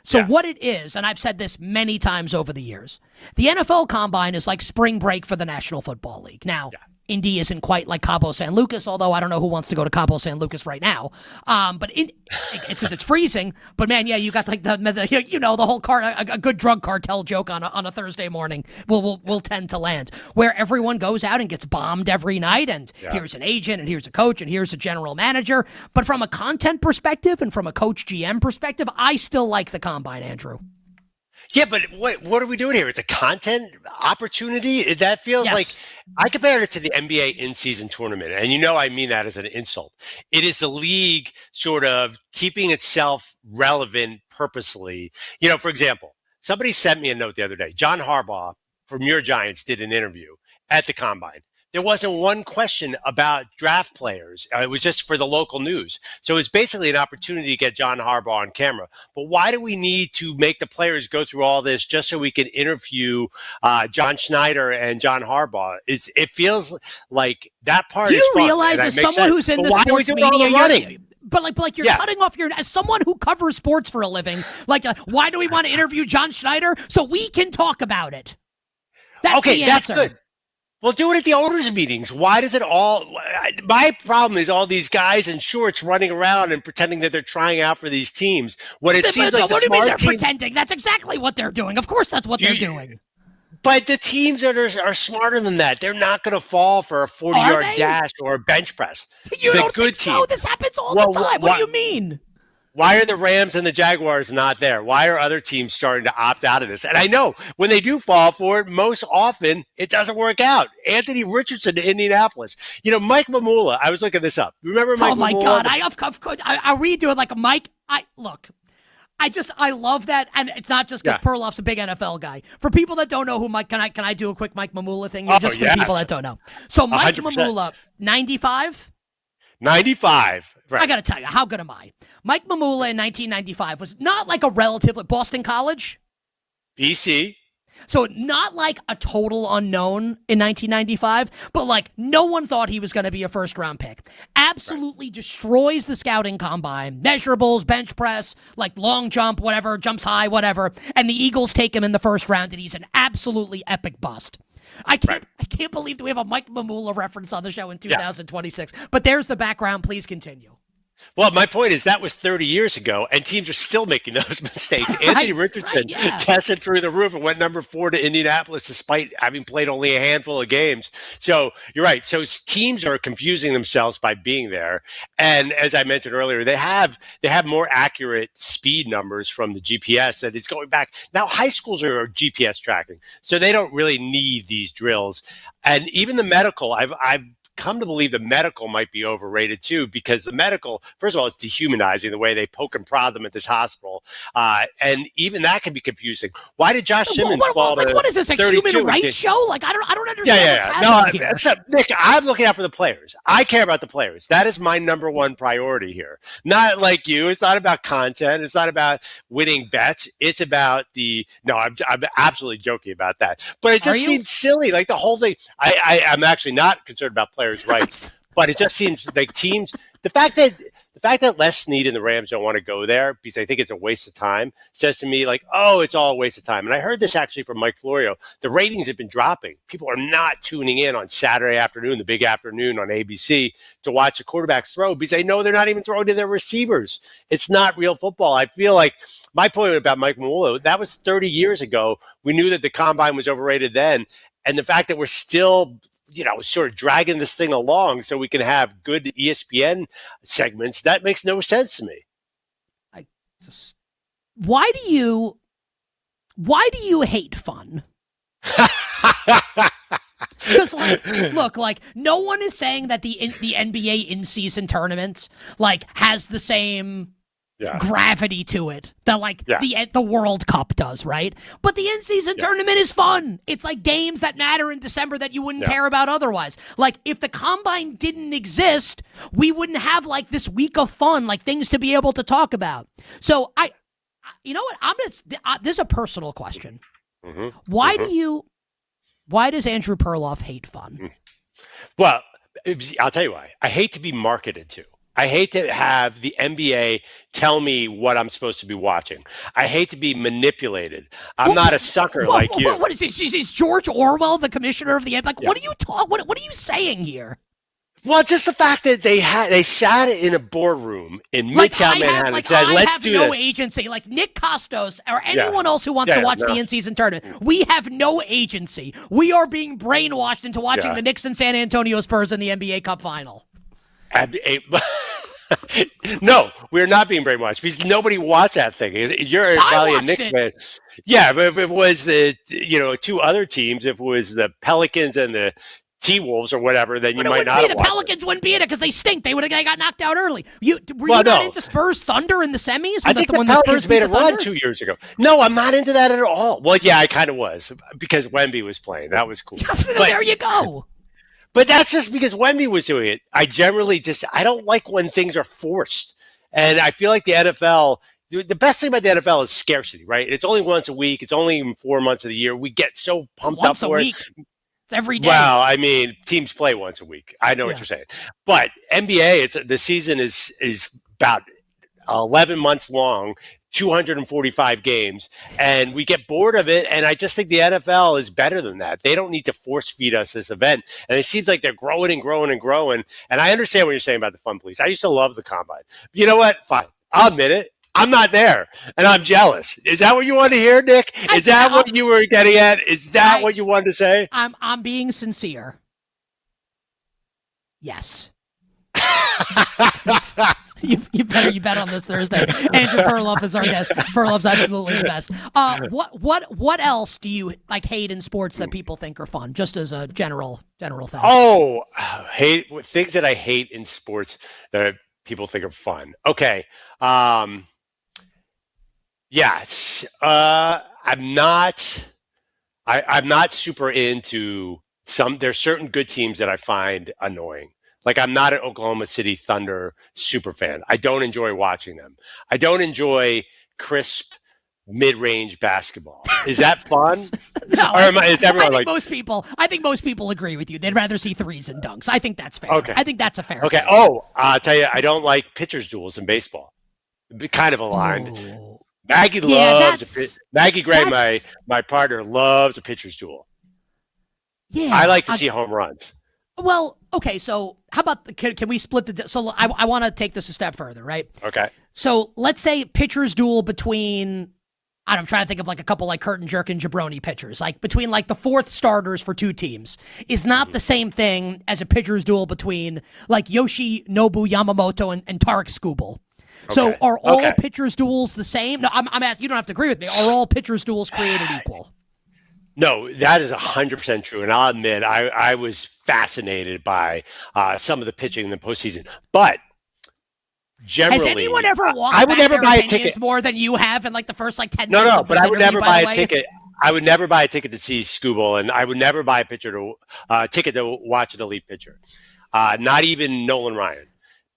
So what it is, and I've said this many times over the years, the NFL Combine is like spring break for the National Football League. Now, Indy isn't quite like Cabo San Lucas, although I don't know who wants to go to Cabo San Lucas right now. But it's because it's freezing. But man, yeah, you got like the whole a good drug cartel joke on a Thursday morning will tend to land, where everyone goes out and gets bombed every night, and here's an agent, and here's a coach, and here's a general manager. But from a content perspective and from a coach GM perspective, I still like the Combine, Andrew. Yeah, but what are we doing here? It's a content opportunity? That feels like I compared it to the NBA in-season tournament, and I mean that as an insult. It is the league sort of keeping itself relevant purposely. For example, somebody sent me a note the other day. John Harbaugh from your Giants did an interview at the Combine. There wasn't one question about draft players. It was just for the local news. So it's basically an opportunity to get John Harbaugh on camera. But why do we need to make the players go through all this just so we can interview John Schneider and John Harbaugh? It feels like that part is fun. Do you realize as someone who's in the sports media, but you're cutting off as someone who covers sports for a living, why do we want to interview John Schneider? So we can talk about it. That's the answer. That's good. Well, do it at the owners' meetings. Why does it all? My problem is all these guys in shorts running around and pretending that they're trying out for these teams. What do you mean they're pretending? That's exactly what they're doing. Of course, that's what they're doing. But the teams that are smarter than that, they're not going to fall for a 40-yard dash or a bench press. You don't think so? This happens all the time. What do you mean? Why are the Rams and the Jaguars not there? Why are other teams starting to opt out of this? And I know when they do fall for it, most often it doesn't work out. Anthony Richardson to Indianapolis. Mike Mamula. I was looking this up. Remember Mike Mamula? Oh, my God. Are we doing like a Mike? I love that. And it's not just because Perloff's a big NFL guy. For people that don't know who Mike, can I do a quick Mike Mamula thing? Just for people that don't know. So Mike 100%. Mamula, 95? 95. Right. I got to tell you, how good am I? Mike Mamula in 1995 was not like a relative at Boston College. BC. So not like a total unknown in 1995, but like no one thought he was going to be a first-round pick. Absolutely destroys the scouting combine, measurables, bench press, like long jump, whatever, jumps high, whatever. And the Eagles take him in the first round, and he's an absolutely epic bust. I can't believe that we have a Mike Mamula reference on the show in 2026. But there's the background. Please continue. Well, my point is that was 30 years ago, and teams are still making those mistakes. Anthony Richardson tested through the roof and went number 4 to Indianapolis despite having played only a handful of games. So you're right. So teams are confusing themselves by being there. And as I mentioned earlier, they have more accurate speed numbers from the GPS that is going back. Now, high schools are GPS tracking, so they don't really need these drills. And even the medical, I've come to believe the medical might be overrated too, because the medical, first of all, it's dehumanizing the way they poke and prod them at this hospital. And even that can be confusing. Why did Josh Simmons fall to what is this, a 32? human rights show? Like, I don't understand what's happening here. So, Nick, I'm looking out for the players. I care about the players. That is my number one priority here. Not like you. It's not about content. It's not about winning bets. It's about I'm absolutely joking about that. But it just seems silly. Like the whole thing, I'm actually not concerned about players' rights, but it just seems like teams. The fact that Les Snead and the Rams don't want to go there because they think it's a waste of time says to me like, oh, it's all a waste of time. And I heard this actually from Mike Florio. The ratings have been dropping. People are not tuning in on Saturday afternoon, the big afternoon on ABC to watch the quarterbacks throw because they know they're not even throwing to their receivers. It's not real football. I feel like my point about Mike Mamula, that was 30 years ago. We knew that the combine was overrated then. And the fact that we're still sort of dragging this thing along so we can have good ESPN segments, that makes no sense to me. Why do you hate fun? Because look, no one is saying that the NBA in-season tournament has the same gravity to it that the World Cup does, right? But the in-season tournament is fun. It's like games that matter in December that you wouldn't care about otherwise. Like if the combine didn't exist, we wouldn't have this week of fun, things to be able to talk about. So you know what? This is a personal question. Mm-hmm. Why does Andrew Perloff hate fun? Well, I'll tell you why. I hate to be marketed to. I hate to have the NBA tell me what I'm supposed to be watching. I hate to be manipulated. I'm not a sucker like you. What is this? Is George Orwell the commissioner of the NBA? What are you What are you saying here? Well, just the fact that they sat in a boardroom in Midtown Manhattan and said, "Let's do no agency." Like Nick Kostos or anyone else who wants to watch the in-season tournament, we have no agency. We are being brainwashed into watching the Knicks and San Antonio Spurs in the NBA Cup final. No, we're not being brainwashed because nobody watched that thing. You're probably a Knicks fan. Yeah, but if it was the two other teams, if it was the Pelicans and the T-Wolves or whatever, then you might not have watched. The Pelicans wouldn't be in it because they stink. They got knocked out early. Were you not into Spurs Thunder in the semis? I think the Pelicans made a run 2 years ago. No, I'm not into that at all. Well, yeah, I kind of was because Wemby was playing. That was cool. There you go. But that's just because Wemby was doing it. I generally I don't like when things are forced. And I feel like the NFL, the best thing about the NFL is scarcity, right? It's only once a week. It's only 4 months of the year. We get so pumped up for it. It's every day. Well, I mean, teams play once a week. I know what you're saying. But NBA, the season is about 11 months long, 245 games, and we get bored of it. And I just think the NFL is better than that. They don't need to force feed us this event. And it seems like they're growing and growing and growing. And I understand what you're saying about the fun police. I used to love the combine. You know what? Fine. I'll admit it. I'm not there, and I'm jealous. Is that what you want to hear, Nick? Is that what you were getting at? Is that what you wanted to say? I'm being sincere. Yes. you bet on this Thursday. Andrew Perloff is our guest. Perloff's absolutely the best. What else do you hate in sports that people think are fun? Just as a general thing. Oh, things that I hate in sports that people think are fun. Okay. Yes. I'm not super into there's certain good teams that I find annoying. Like I'm not an Oklahoma City Thunder super fan. I don't enjoy watching them. I don't enjoy crisp mid-range basketball. Is that fun? No, is everyone like I think most people agree with you. They'd rather see threes and dunks. I think that's fair. Okay. I think that's a fair. Okay. Take. Oh, I'll tell you, I don't like pitchers duels in baseball. Kind of aligned. Oh. Maggie loves Maggie Gray, my partner, loves a pitcher's duel. Yeah, I like to see home runs. Well, okay. So how about can we split the? So I want to take this a step further, right? Okay. So let's say pitchers duel between. I'm trying to think of like a couple like curtain jerk and jabroni pitchers, like between like the fourth starters for two teams is not the same thing as a pitcher's duel between like Yoshinobu Yamamoto and Tarek Skubal. So are all pitchers duels the same? No, I'm asking. You don't have to agree with me. Are all pitchers duels created equal? No, that is 100% true. And I'll admit, I was fascinated by some of the pitching in the postseason. But generally, has anyone ever walked I would back never their buy a opinions ticket more than you have in like the first like 10 minutes? No, but I would never buy a ticket. I would never buy a ticket to see Skubal, and I would never buy a ticket to watch an elite pitcher. Not even Nolan Ryan.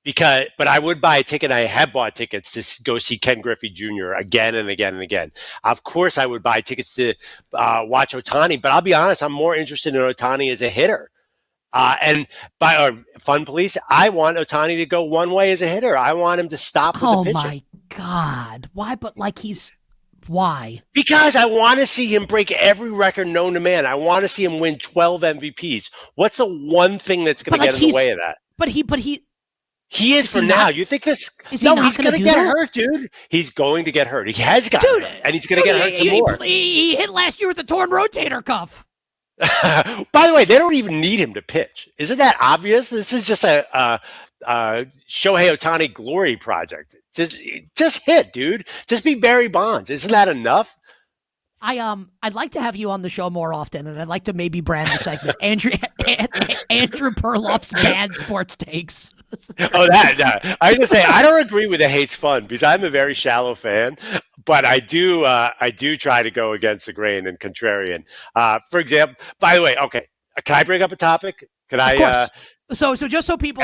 But I would buy a ticket. I have bought tickets to go see Ken Griffey Jr. again and again and again. Of course, I would buy tickets to watch Ohtani. But I'll be honest, I'm more interested in Ohtani as a hitter. And by Fun Police, I want Ohtani to go one way as a hitter. I want him to stop with the pitcher. Oh my God! Why? But like why? Because I want to see him break every record known to man. I want to see him win 12 MVPs. What's the one thing that's going to get in the way of that? But he is for now. You think this? No, he's going to get hurt, dude. He's going to get hurt. He has got hurt, and he's going to get hurt some more. He hit last year with a torn rotator cuff. By the way, they don't even need him to pitch. Isn't that obvious? This is just a Shohei Ohtani glory project. Just hit, dude. Just be Barry Bonds. Isn't that enough? I'd like to have you on the show more often, and I'd like to maybe brand the segment Andrew Perloff's bad sports takes. I was gonna say I don't agree with the hate's fun because I'm a very shallow fan, but I do try to go against the grain and contrarian. For example, by the way, okay, can I bring up a topic? Can I? Of course. So just so people,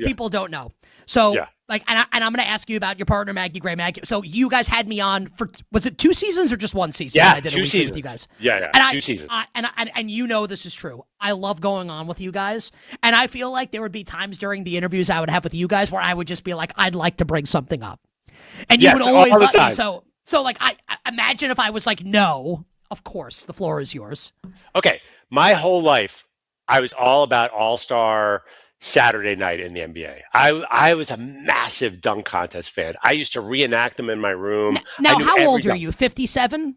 people don't know, like, and I'm going to ask you about your partner Maggie Gray. So you guys had me on for, was it 2 seasons or just 1 season? Yeah, I did 2 seasons with you guys. Yeah, and 2 seasons. And you know this is true. I love going on with you guys, and I feel like there would be times during the interviews I would have with you guys where I would just be like, I'd like to bring something up, and you would always let me. So like, I imagine if I was like, no, of course, the floor is yours. Okay, my whole life, I was all about All-Star Saturday night in the NBA. I was a massive dunk contest fan. I used to reenact them in my room. Now how old are you? 57?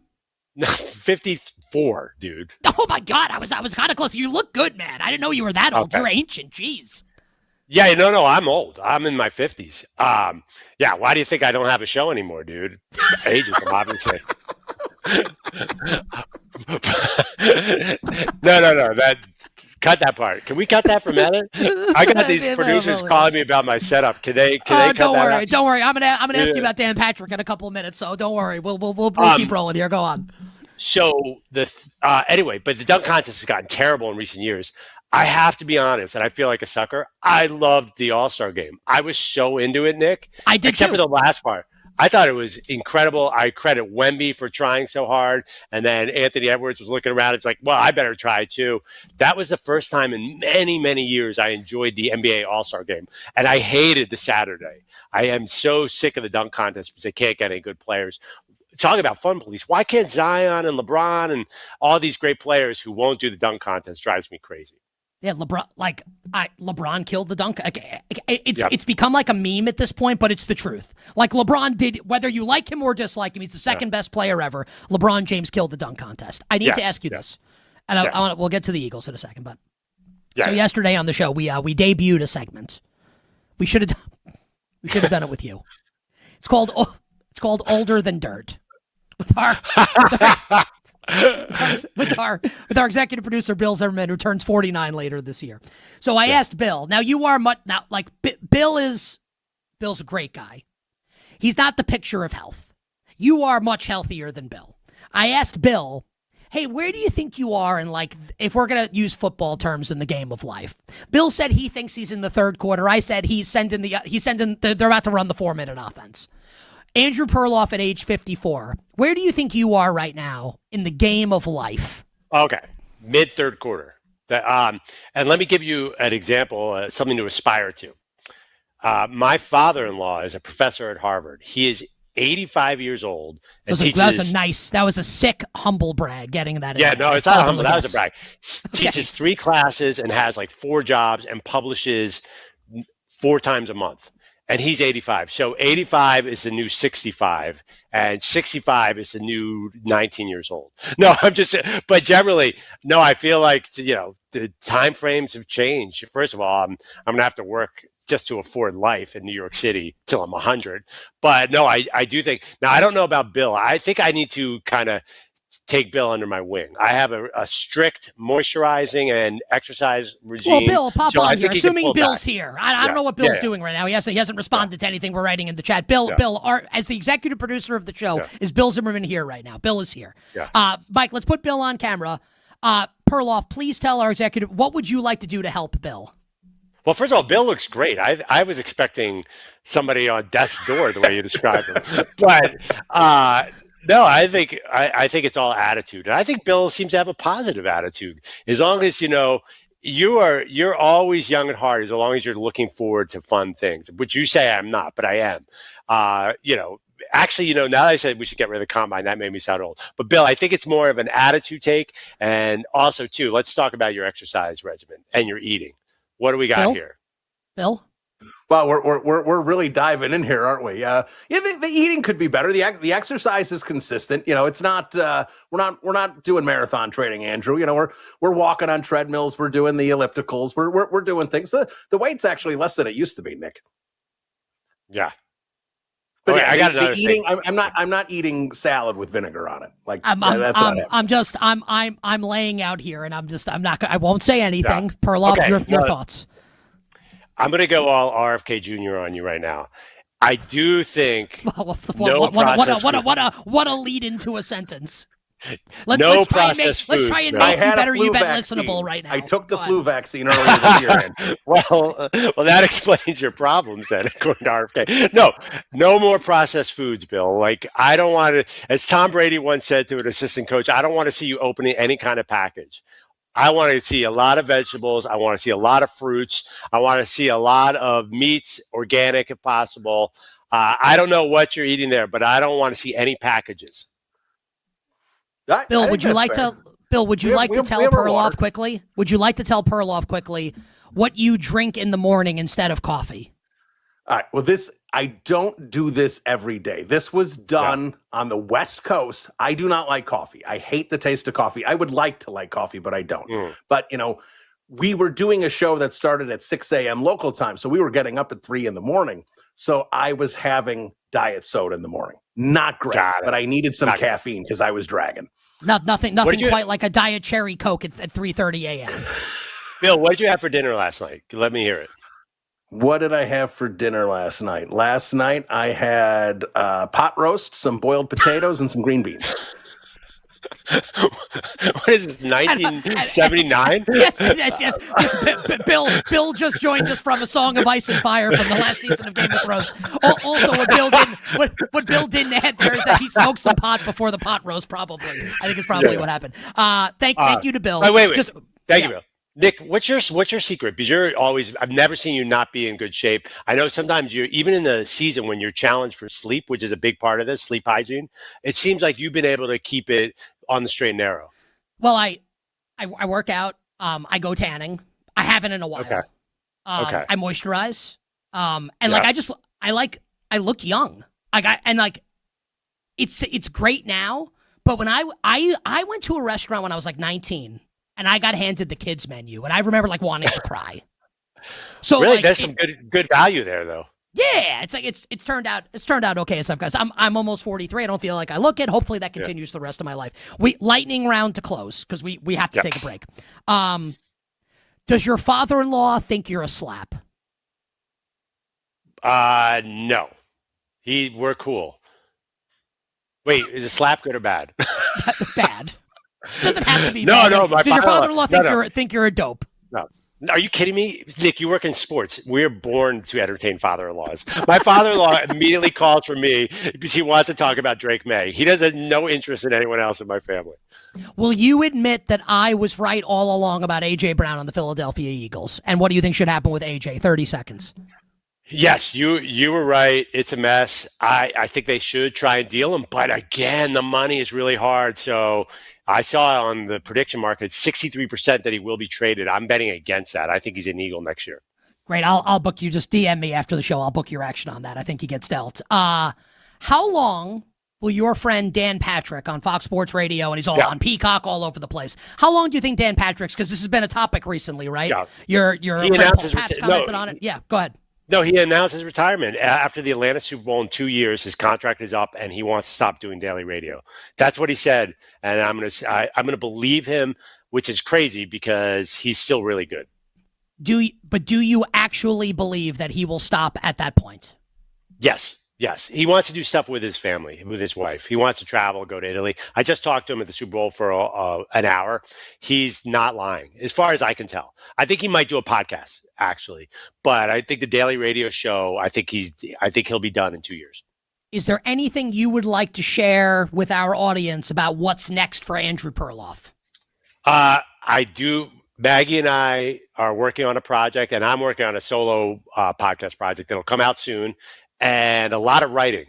54, dude. Oh my God, I was kind of close. You look good, man. I didn't know you were that old. Okay. You're ancient. Jeez. Yeah, no, I'm old. I'm in my 50s. Yeah, why do you think I don't have a show anymore, dude? Ageism, obviously. No. Cut that part. Can we cut that from edit? I got these producers calling me about my setup. Can they cut that out? Don't worry. I'm gonna ask you about Dan Patrick in a couple of minutes. So don't worry. We'll keep rolling here. Go on. So anyway, but the dunk contest has gotten terrible in recent years. I have to be honest, and I feel like a sucker. I loved the All-Star game. I was so into it, Nick. I did except too. for the last part. I thought it was incredible. I credit Wemby for trying so hard. And then Anthony Edwards was looking around. It's like, well, I better try too. That was the first time in many, many years I enjoyed the NBA All-Star game. And I hated the Saturday. I am so sick of the dunk contest because they can't get any good players. Talking about Fun Police, why can't Zion and LeBron and all these great players who won't do the dunk contest drives me crazy. Yeah, LeBron killed the dunk. It's become like a meme at this point, but it's the truth. Like LeBron did, whether you like him or dislike him, he's the second best player ever. LeBron James killed the dunk contest. I need to ask you this, and we'll get to the Eagles in a second. But so yesterday on the show, we debuted a segment. We should have done it with you. It's called Older Than Dirt. With our executive producer Bill Zimmerman, who turns 49 later this year. So I asked Bill. Now you are Bill's a great guy. He's not the picture of health. You are much healthier than Bill. I asked Bill, hey, where do you think you are in, like, if we're gonna use football terms in the game of life? Bill said he thinks he's in the third quarter. I said they're about to run the 4-minute offense. Andrew Perloff at age 54. Where do you think you are right now in the game of life? Okay, mid third quarter. And let me give you an example, something to aspire to. My father-in-law is a professor at Harvard. He is 85 years old and teaches. That was a sick humble brag. Getting that. Yeah, in no, there. it's not a humble. That was a brag. Okay. Teaches 3 classes and has like 4 jobs and publishes 4 times a month. And he's 85. So 85 is the new 65, and 65 is the new 19 years old. No, but generally, no, I feel like, the time frames have changed. First of all, I'm going to have to work just to afford life in New York City till I'm 100. But no, I do think, now I don't know about Bill. I think I need to kind of take Bill under my wing. I have a strict moisturizing and exercise regime. Well, Bill, pop on here. Assuming Bill's back. here. I don't know what Bill's doing right now. He hasn't responded to anything we're writing in the chat. Bill, as the executive producer of the show, is Bill Zimmerman here right now? Bill is here. Yeah. Mike, let's put Bill on camera. Perloff, please tell our executive, what would you like to do to help Bill? Well, first of all, Bill looks great. I was expecting somebody on death's door the way you described him. But no, I think it's all attitude. And I think Bill seems to have a positive attitude. As long as, you're always young at heart, as long as you're looking forward to fun things, which you say I'm not, but I am. Actually, now that I said we should get rid of the combine, that made me sound old. But Bill, I think it's more of an attitude take. And also, too, let's talk about your exercise regimen and your eating. What do we got here? Bill? Well, we're really diving in here, aren't we? The eating could be better. The exercise is consistent. It's not. We're not doing marathon training, Andrew. We're walking on treadmills. We're doing the ellipticals. We're doing things. The weight's actually less than it used to be, Nick. Yeah. But I got another eating. thing. I'm not eating salad with vinegar on it. Like I'm laying out here, and I won't say anything. Yeah. Perloff, okay. your thoughts. I'm going to go all RFK Jr. on you right now. I do think what a lead into a sentence. Let's try and make you better, you bet listenable right now. I took the flu vaccine earlier this year. well, that explains your problems then, according to RFK. No more processed foods, Bill. Like, I don't want to, as Tom Brady once said to an assistant coach, I don't want to see you opening any kind of package. I want to see a lot of vegetables. I want to see a lot of fruits. I want to see a lot of meats, organic if possible. I don't know what you're eating there, but I don't want to see any packages. Bill, would you like to tell Perloff quickly? Would you like to tell Perloff quickly what you drink in the morning instead of coffee? All right. Well, I don't do this every day. This was done on the West Coast. I do not like coffee. I hate the taste of coffee. I would like to like coffee, but I don't. But, we were doing a show that started at 6 a.m. local time. So we were getting up at 3 a.m. So I was having diet soda in the morning. Not great, but I needed some caffeine because I was dragging. Nothing quite like a diet cherry Coke at 3:30 a.m. Bill, what did you have for dinner last night? Let me hear it. What did I have for dinner last night? Last night I had pot roast, some boiled potatoes, and some green beans. What is this, 1979? Yes. Bill just joined us from A Song of Ice and Fire from the last season of Game of Thrones. Also, what Bill didn't add there is that he smoked some pot before the pot roast, probably. I think it's probably what happened. Thank you to Bill. Wait. Thank you, Bill. Nick, what's your secret? Because I've never seen you not be in good shape. I know sometimes even in the season when you're challenged for sleep, which is a big part of this, sleep hygiene, it seems like you've been able to keep it on the straight and narrow. Well, I work out. I go tanning. I haven't in a while. Okay. I moisturize. I look young. It's great now. But when I went to a restaurant when I was like 19. And I got handed the kids menu, and I remember wanting to cry. So really, there's some good value there, though. Yeah, it's turned out okay. So guys, I'm almost 43. I don't feel like I look it. Hopefully that continues the rest of my life. Lightning round to close because we have to take a break. Does your father-in-law think you're a slap? No. We're cool. Wait, is a slap good or bad? Bad. Doesn't have to be. No. Does your father-in-law think you're a dope? No. Are you kidding me? Nick, you work in sports. We're born to entertain father-in-laws. My father-in-law immediately calls for me because he wants to talk about Drake May. He doesn't have no interest in anyone else in my family. Will you admit that I was right all along about A.J. Brown on the Philadelphia Eagles? And what do you think should happen with A.J.? 30 seconds. Yes, you were right. It's a mess. I think they should try and deal him. But again, the money is really hard. So I saw on the prediction market 63% that he will be traded. I'm betting against that. I think he's an Eagle next year. Great. I'll book you. Just DM me after the show. I'll book your action on that. I think he gets dealt. How long will your friend Dan Patrick on Fox Sports Radio, and he's all on Peacock all over the place. How long do you think Dan Patrick's, because this has been a topic recently, right? Yeah. Your Pat's commented on it. Yeah, go ahead. No, he announced his retirement after the Atlanta Super Bowl in 2 years. His contract is up, and he wants to stop doing daily radio. That's what he said, and I'm gonna believe him, which is crazy because he's still really good. Do you actually believe that he will stop at that point? Yes. He wants to do stuff with his family, with his wife. He wants to travel, go to Italy. I just talked to him at the Super Bowl for an hour. He's not lying, as far as I can tell. I think he might do a podcast, actually, but I think the daily radio show, I think he'll be done in 2 years. Is there anything you would like to share with our audience about what's next for Andrew Perloff? I do. Maggie and I are working on a project, and I'm working on a solo podcast project that'll come out soon. And a lot of writing.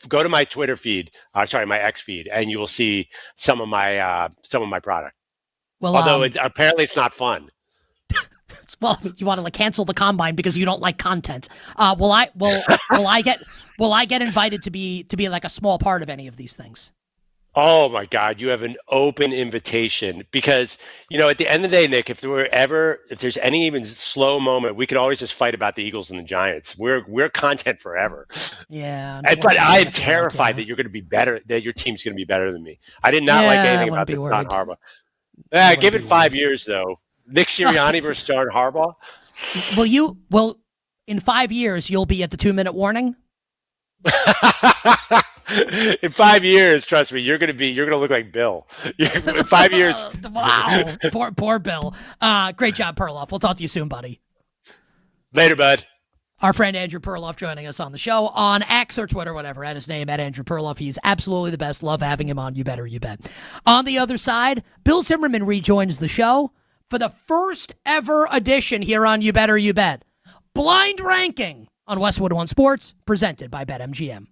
Go to my Twitter feed, my X feed, and you will see some of my product. Well, although apparently it's not fun. Well, you want to cancel the combine because you don't like content. Will I get invited to be like a small part of any of these things? Oh my God, you have an open invitation because, at the end of the day, Nick, if there's any even slow moment, we could always just fight about the Eagles and the Giants. We're content forever. Yeah. But I am terrified that you're going to be better, that your team's going to be better than me. I did not like anything about John Harbaugh. Give it 5 years though. Nick Sirianni versus John Harbaugh. Well, in 5 years, you'll be at the 2-minute warning. In 5 years, trust me, you're gonna look like Bill. In 5 years. Wow, poor Bill. Great job, Perloff. We'll talk to you soon, buddy. Later, bud. Our friend Andrew Perloff joining us on the show on X or Twitter, whatever. At his name, at Andrew Perloff. He's absolutely the best. Love having him on. You better, you bet. On the other side, Bill Zimmerman rejoins the show for the first ever edition here on You Better, You Bet. Blind ranking on Westwood One Sports, presented by BetMGM.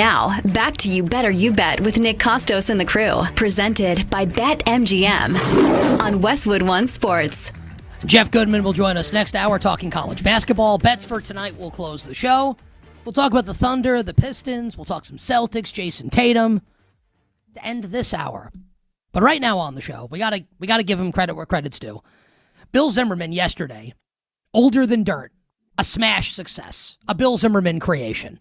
Now, back to You Better You Bet with Nick Kostos and the crew. Presented by BetMGM on Westwood One Sports. Jeff Goodman will join us next hour talking college basketball. Bets for tonight will close the show. We'll talk about the Thunder, the Pistons. We'll talk some Celtics, Jason Tatum to end this hour. But right now on the show, we gotta give him credit where credit's due. Bill Zimmerman yesterday, older than dirt, a smash success, a Bill Zimmerman creation.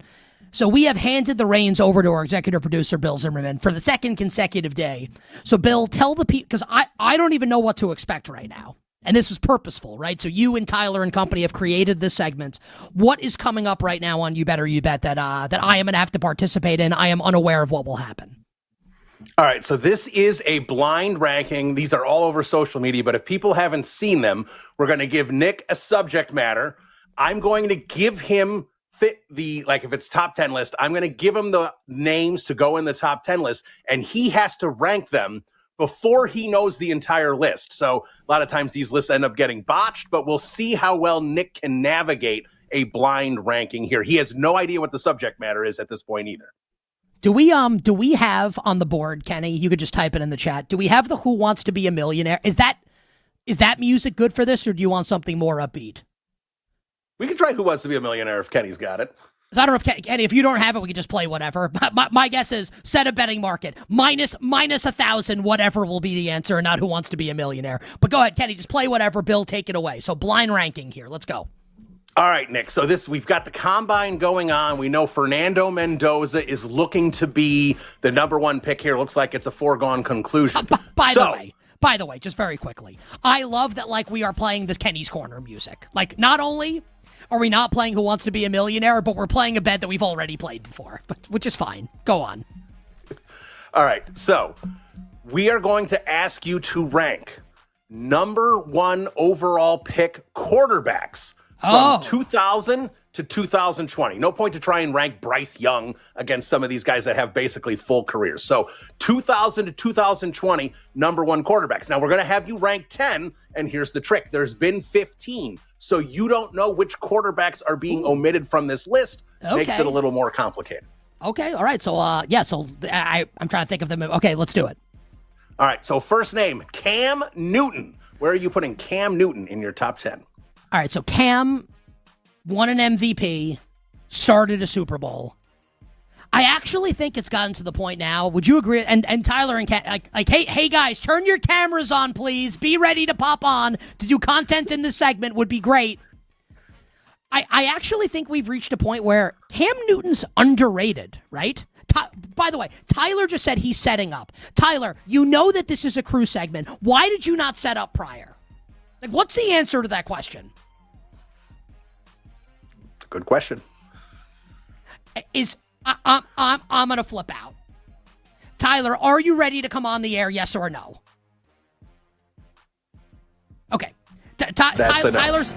So we have handed the reins over to our executive producer, Bill Zimmerman, for the second consecutive day. So Bill, tell the people, because I don't even know what to expect right now. And this was purposeful, right? So you and Tyler and company have created this segment. What is coming up right now on You Better You Bet that I am going to have to participate in? I am unaware of what will happen. All right, so this is a blind ranking. These are all over social media, but if people haven't seen them, we're going to give Nick a subject matter. I'm going to give him if it's top 10 list, I'm going to give him the names to go in the top 10 list, and he has to rank them before he knows the entire list. So a lot of times these lists end up getting botched, but we'll see how well Nick can navigate a blind ranking here. He has no idea what the subject matter is at this point either. Do we have on the board, Kenny? You could just type it in the chat. Do we have the Who Wants to Be a Millionaire? Is that music good for this, or do you want something more upbeat? We can try Who Wants to Be a Millionaire if Kenny's got it. So I don't know if Kenny, if you don't have it, we can just play whatever. My guess is set a betting market. Minus 1,000, whatever will be the answer, and not Who Wants to Be a Millionaire. But go ahead, Kenny, just play whatever. Bill, take it away. So blind ranking here. Let's go. All right, Nick. So we've got the combine going on. We know Fernando Mendoza is looking to be the number one pick here. Looks like it's a foregone conclusion. By the way, just very quickly, I love that we are playing this Kenny's Corner music. Not only are we not playing Who Wants to Be a Millionaire, but we're playing a bet that we've already played before, which is fine. Go on. All right, so we are going to ask you to rank number one overall pick quarterbacks from 2000 to 2020. No point to try and rank Bryce Young against some of these guys that have basically full careers. So 2000 to 2020, number one quarterbacks. Now, we're going to have you rank 10, and here's the trick. There's been 15, so you don't know which quarterbacks are being omitted from this list. Okay. Makes it a little more complicated. Okay, all right. So, I'm trying to think of them. Okay, let's do it. All right, so first name, Cam Newton. Where are you putting Cam Newton in your top 10? All right, so Cam won an MVP, started a Super Bowl. I actually think it's gotten to the point now. Would you agree? And Tyler and Ken, hey guys, turn your cameras on, please. Be ready to pop on to do content in this segment. Would be great. I actually think we've reached a point where Cam Newton's underrated, right? By the way, Tyler just said he's setting up. Tyler, you know that this is a crew segment. Why did you not set up prior? What's the answer to that question? It's a good question. I'm going to flip out. Tyler, are you ready to come on the air, yes or no? Okay. Tyler's...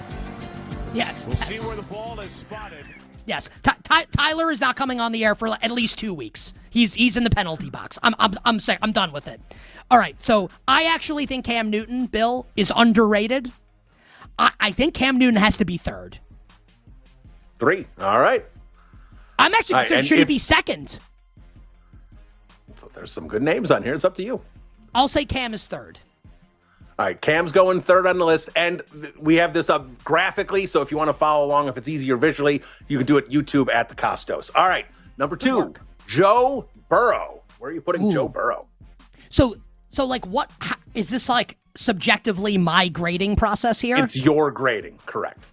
Yes. We'll see where the ball is spotted. Yes. Tyler is not coming on the air for at least 2 weeks. He's in the penalty box. I'm sick. I'm done with it. All right. So I actually think Cam Newton, Bill, is underrated. I think Cam Newton has to be third. 3. All right. I'm actually considering, should he be second? So there's some good names on here. It's up to you. I'll say Cam is third. All right, Cam's going third on the list, and we have this up graphically, so if you want to follow along, if it's easier visually, you can do it YouTube at the Kostos. All right, number 2, Joe Burrow. Where are you putting Joe Burrow? So what is this subjectively my grading process here? It's your grading, correct.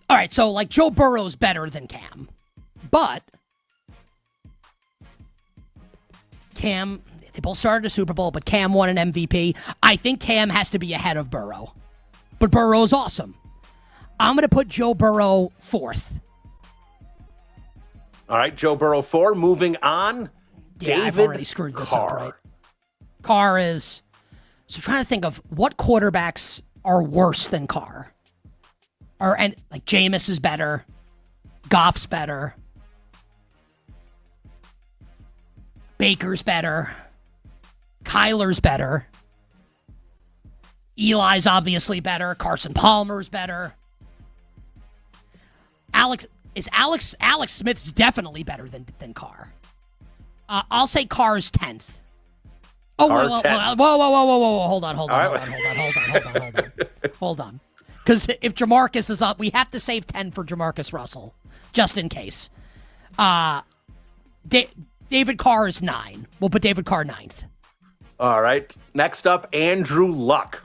All right, so Joe Burrow's better than Cam, but Cam, they both started a Super Bowl, but Cam won an MVP. I think Cam has to be ahead of Burrow, but Burrow's awesome. I'm going to put Joe Burrow 4th. All right, Joe Burrow 4. Moving on, yeah, David I've already screwed this up, right? Carr is... So trying to think of what quarterbacks are worse than Carr. Jameis is better. Goff's better. Baker's better. Kyler's better. Eli's obviously better. Carson Palmer's better. Alex, is Alex Smith's definitely better than Carr. I'll say Carr's 10th. Oh, whoa. Hold on. Because if Jamarcus is up, we have to save 10 for Jamarcus Russell, just in case. David Carr is 9. We'll put David Carr 9th. All right. Next up, Andrew Luck.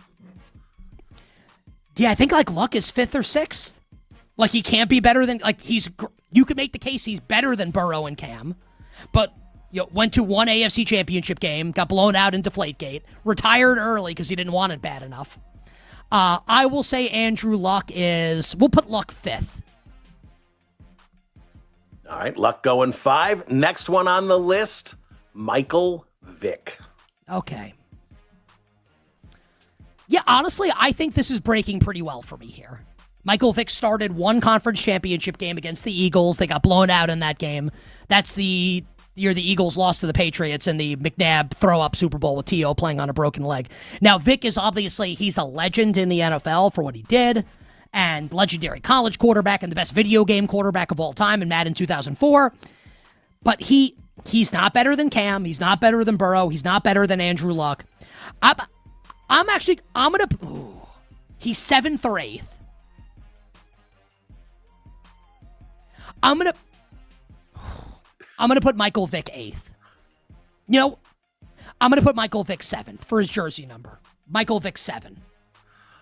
Yeah, I think Luck is 5th or 6th. He can't be better than you could make the case he's better than Burrow and Cam, but went to one AFC Championship game, got blown out in Deflategate, retired early because he didn't want it bad enough. I will say Andrew Luck we'll put Luck 5th. All right, Luck going 5. Next one on the list, Michael Vick. Okay. Yeah, honestly, I think this is breaking pretty well for me here. Michael Vick started one conference championship game against the Eagles. They got blown out in that game. That's the year the Eagles lost to the Patriots in the McNabb throw-up Super Bowl with T.O. playing on a broken leg. Now, Vick is obviously, he's a legend in the NFL for what he did, and legendary college quarterback and the best video game quarterback of all time in Madden 2004. But he's not better than Cam. He's not better than Burrow. He's not better than Andrew Luck. He's 7th or 8th. I'm gonna put Michael Vick 8th. I'm gonna put Michael Vick 7th for his jersey number. Michael Vick 7.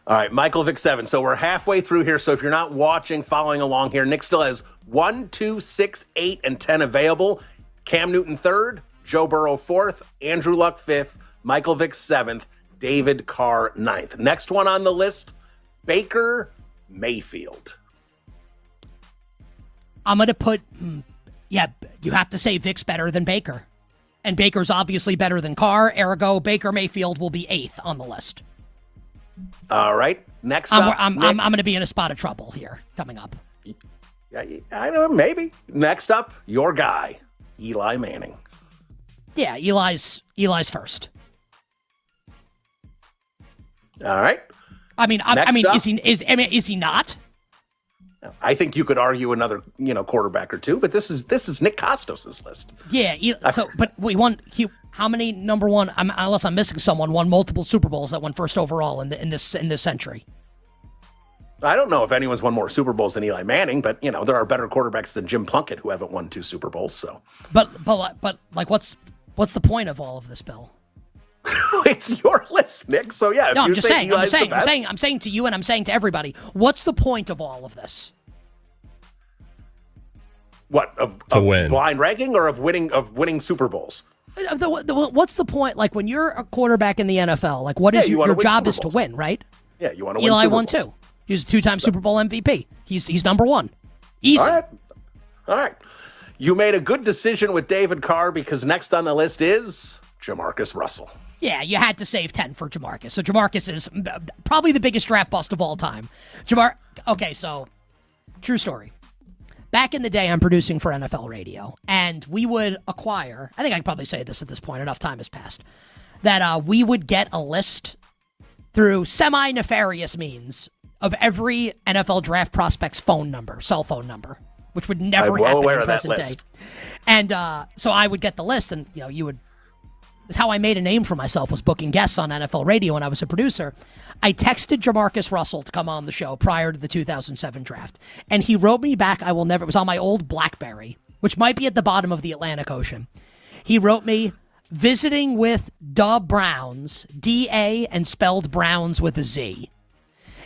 All right, Michael Vick 7. So we're halfway through here. So if you're not watching, following along here, Nick still has 1, 2, 6, 8, and 10 available. Cam Newton 3rd, Joe Burrow 4th, Andrew Luck 5th, Michael Vick 7th, David Carr 9th. Next one on the list, Baker Mayfield. I'm going to put, you have to say Vick's better than Baker. And Baker's obviously better than Carr. Ergo, Baker Mayfield will be 8th on the list. All right. Next up. I'm going to be in a spot of trouble here coming up. Yeah, I don't know, maybe. Next up, your guy, Eli Manning. Yeah, Eli's first. All right. Is he not? I think you could argue another, quarterback or two, but this is Nick Kostos' list. Yeah. But we won. How many number one? Unless I'm missing someone, won multiple Super Bowls that won first overall in this century. I don't know if anyone's won more Super Bowls than Eli Manning, but there are better quarterbacks than Jim Plunkett who haven't won 2 Super Bowls. So, but what's the point of all of this, Bill? It's your list, Nick. So yeah. No, I'm saying to you, and I'm saying to everybody, what's the point of all of this? What of win. Blind ranking or of winning Super Bowls? What's the point? When you're a quarterback in the NFL, what is your job is to win, right? Yeah, you want to win. Eli Super won Bowls. 2. He was a 2-time Super Bowl MVP. He's number 1. Easy. All right. You made a good decision with David Carr because next on the list is Jamarcus Russell. Yeah, you had to save 10 for Jamarcus. So Jamarcus is probably the biggest draft bust of all time. Okay, so true story. Back in the day, I'm producing for NFL Radio, and we would acquire, I think I can probably say this at this point, enough time has passed, that we would get a list through semi-nefarious means of every NFL draft prospect's cell phone number, which would never happen in present day. And so I would get the list, and you would. That's how I made a name for myself, was booking guests on NFL Radio when I was a producer. I texted Jamarcus Russell to come on the show prior to the 2007 draft, and he wrote me back. It was on my old BlackBerry, which might be at the bottom of the Atlantic Ocean. He wrote me, visiting with Da Browns, D-A, and spelled Browns with a Z.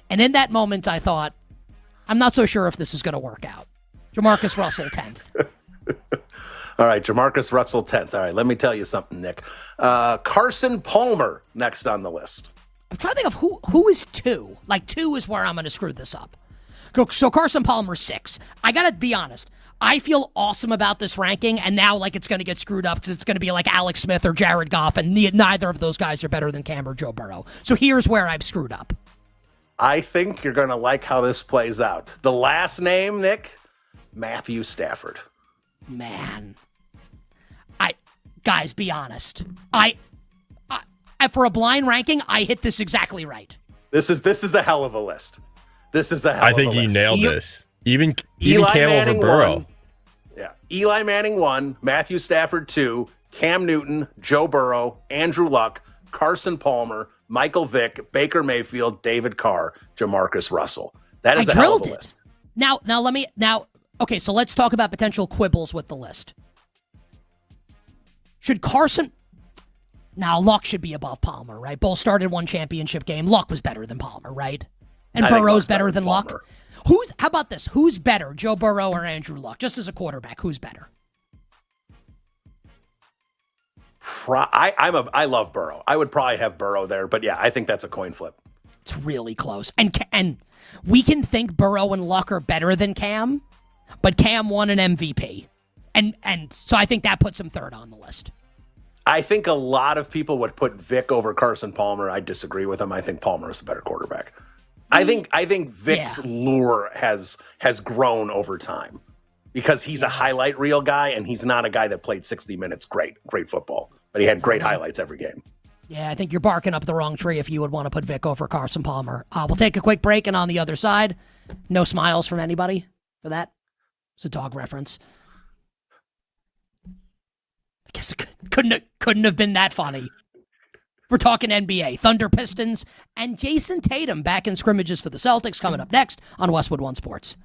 And in that moment, I thought, I'm not so sure if this is going to work out. Jamarcus Russell, 10th. All right, Jamarcus Russell, 10th. All right, let me tell you something, Nick. Carson Palmer, next on the list. I'm trying to think of who is 2. 2 is where I'm going to screw this up. So Carson Palmer, 6. I got to be honest. I feel awesome about this ranking, and now it's going to get screwed up because it's going to be like Alex Smith or Jared Goff, and neither of those guys are better than Cam or Joe Burrow. So here's where I've screwed up. I think you're going to like how this plays out. The last name, Nick, Matthew Stafford. Man. Guys, be honest. I for a blind ranking, I hit this exactly right. This is a hell of a list. I think you nailed this. Even Eli Cam Manning over Burrow. won. Yeah. Eli Manning 1, Matthew Stafford 2, Cam Newton, Joe Burrow, Andrew Luck, Carson Palmer, Michael Vick, Baker Mayfield, David Carr, Jamarcus Russell. That is a hell of a list. Now, okay, so let's talk about potential quibbles with the list. Should Carson... Now, Luck should be above Palmer, right? Both started one championship game. Luck was better than Palmer, right? And Burrow's better than Luck. How about this? Who's better, Joe Burrow or Andrew Luck? Just as a quarterback, who's better? I love Burrow. I would probably have Burrow there, but yeah, I think that's a coin flip. It's really close. And we can think Burrow and Luck are better than Cam, but Cam won an MVP. And so I think that puts him third on the list. I think a lot of people would put Vic over Carson Palmer. I disagree with him. I think Palmer is a better quarterback. I think Vic's lure has grown over time because he's a highlight reel guy and he's not a guy that played 60 minutes great football, but he had great highlights every game. Yeah, I think you're barking up the wrong tree if you would want to put Vic over Carson Palmer. We'll take a quick break, and on the other side, no smiles from anybody for that. It's a dog reference. I guess it couldn't have been that funny. We're talking NBA, Thunder, Pistons, and Jason Tatum back in scrimmages for the Celtics coming up next on Westwood One Sports.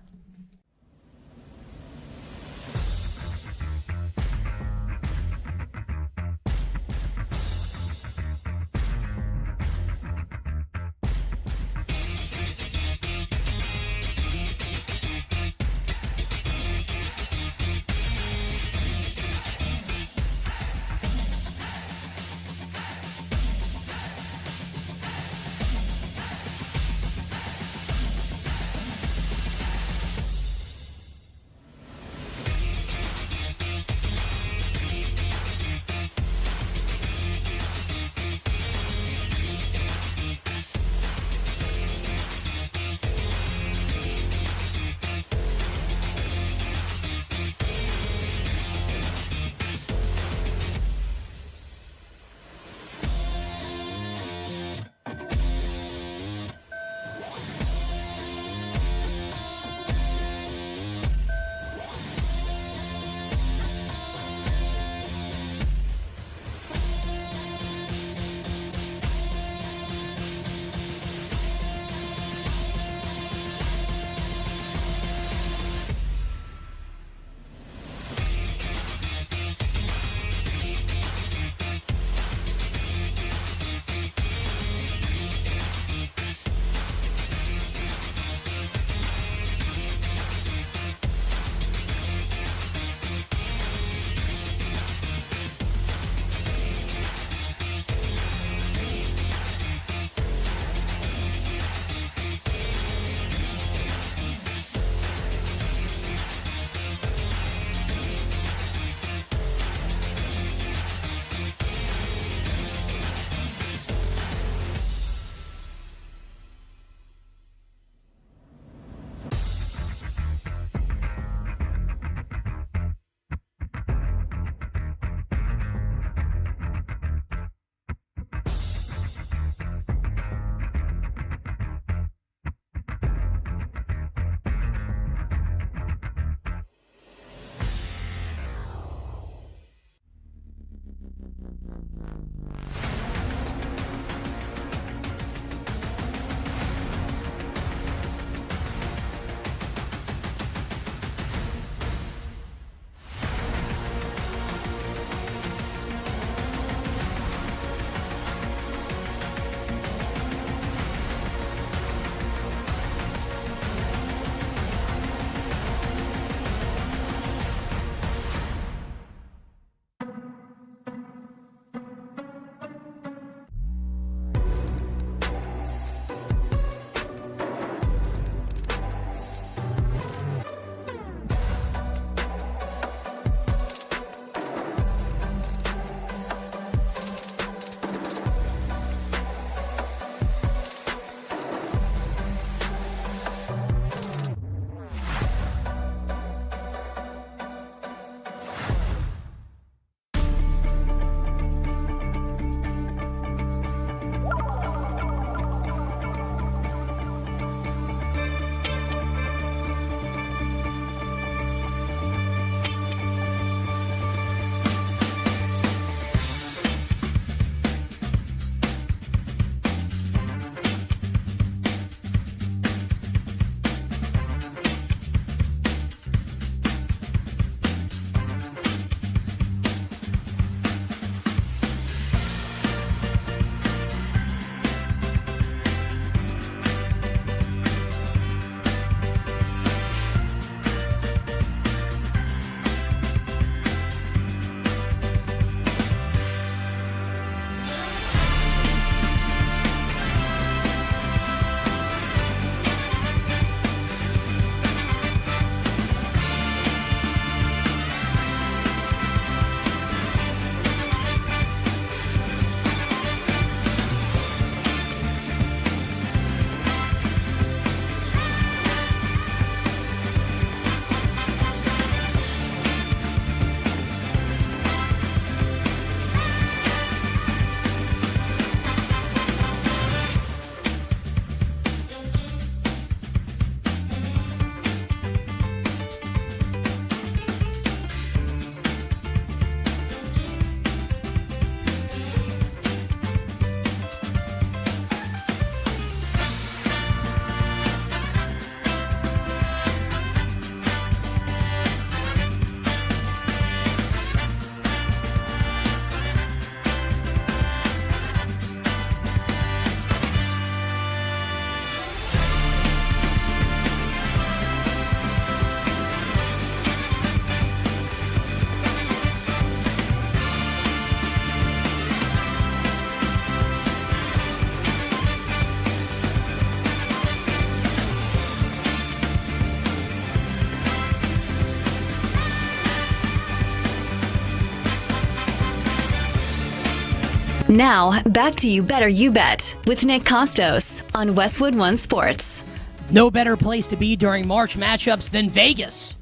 Now, back to You Better You Bet with Nick Kostos on Westwood One Sports. No better place to be during March matchups than Vegas.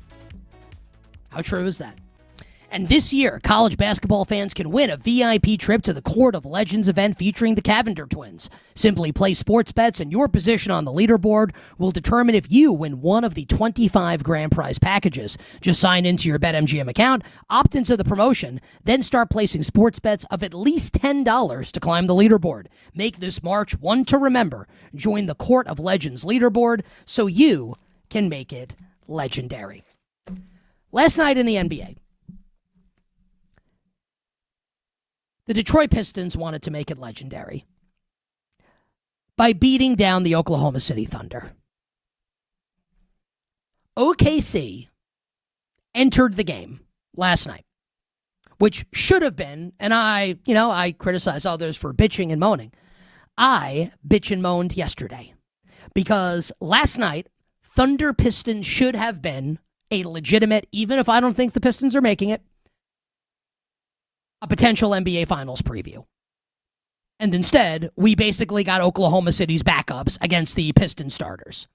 How true is that? And this year, college basketball fans can win a VIP trip to the Court of Legends event featuring the Cavender twins. Simply play sports bets, and your position on the leaderboard will determine if you win one of the 25 grand prize packages. Just sign into your BetMGM account, opt into the promotion, then start placing sports bets of at least $10 to climb the leaderboard. Make this March one to remember. Join the Court of Legends leaderboard so you can make it legendary. Last night in the NBA, the Detroit Pistons wanted to make it legendary by beating down the Oklahoma City Thunder. OKC entered the game last night, which should have been, and I criticize others for bitching and moaning. I bitch and moaned yesterday because last night, Thunder Pistons should have been a legitimate, even if I don't think the Pistons are making it, a potential NBA Finals preview. And instead, we basically got Oklahoma City's backups against the Pistons starters.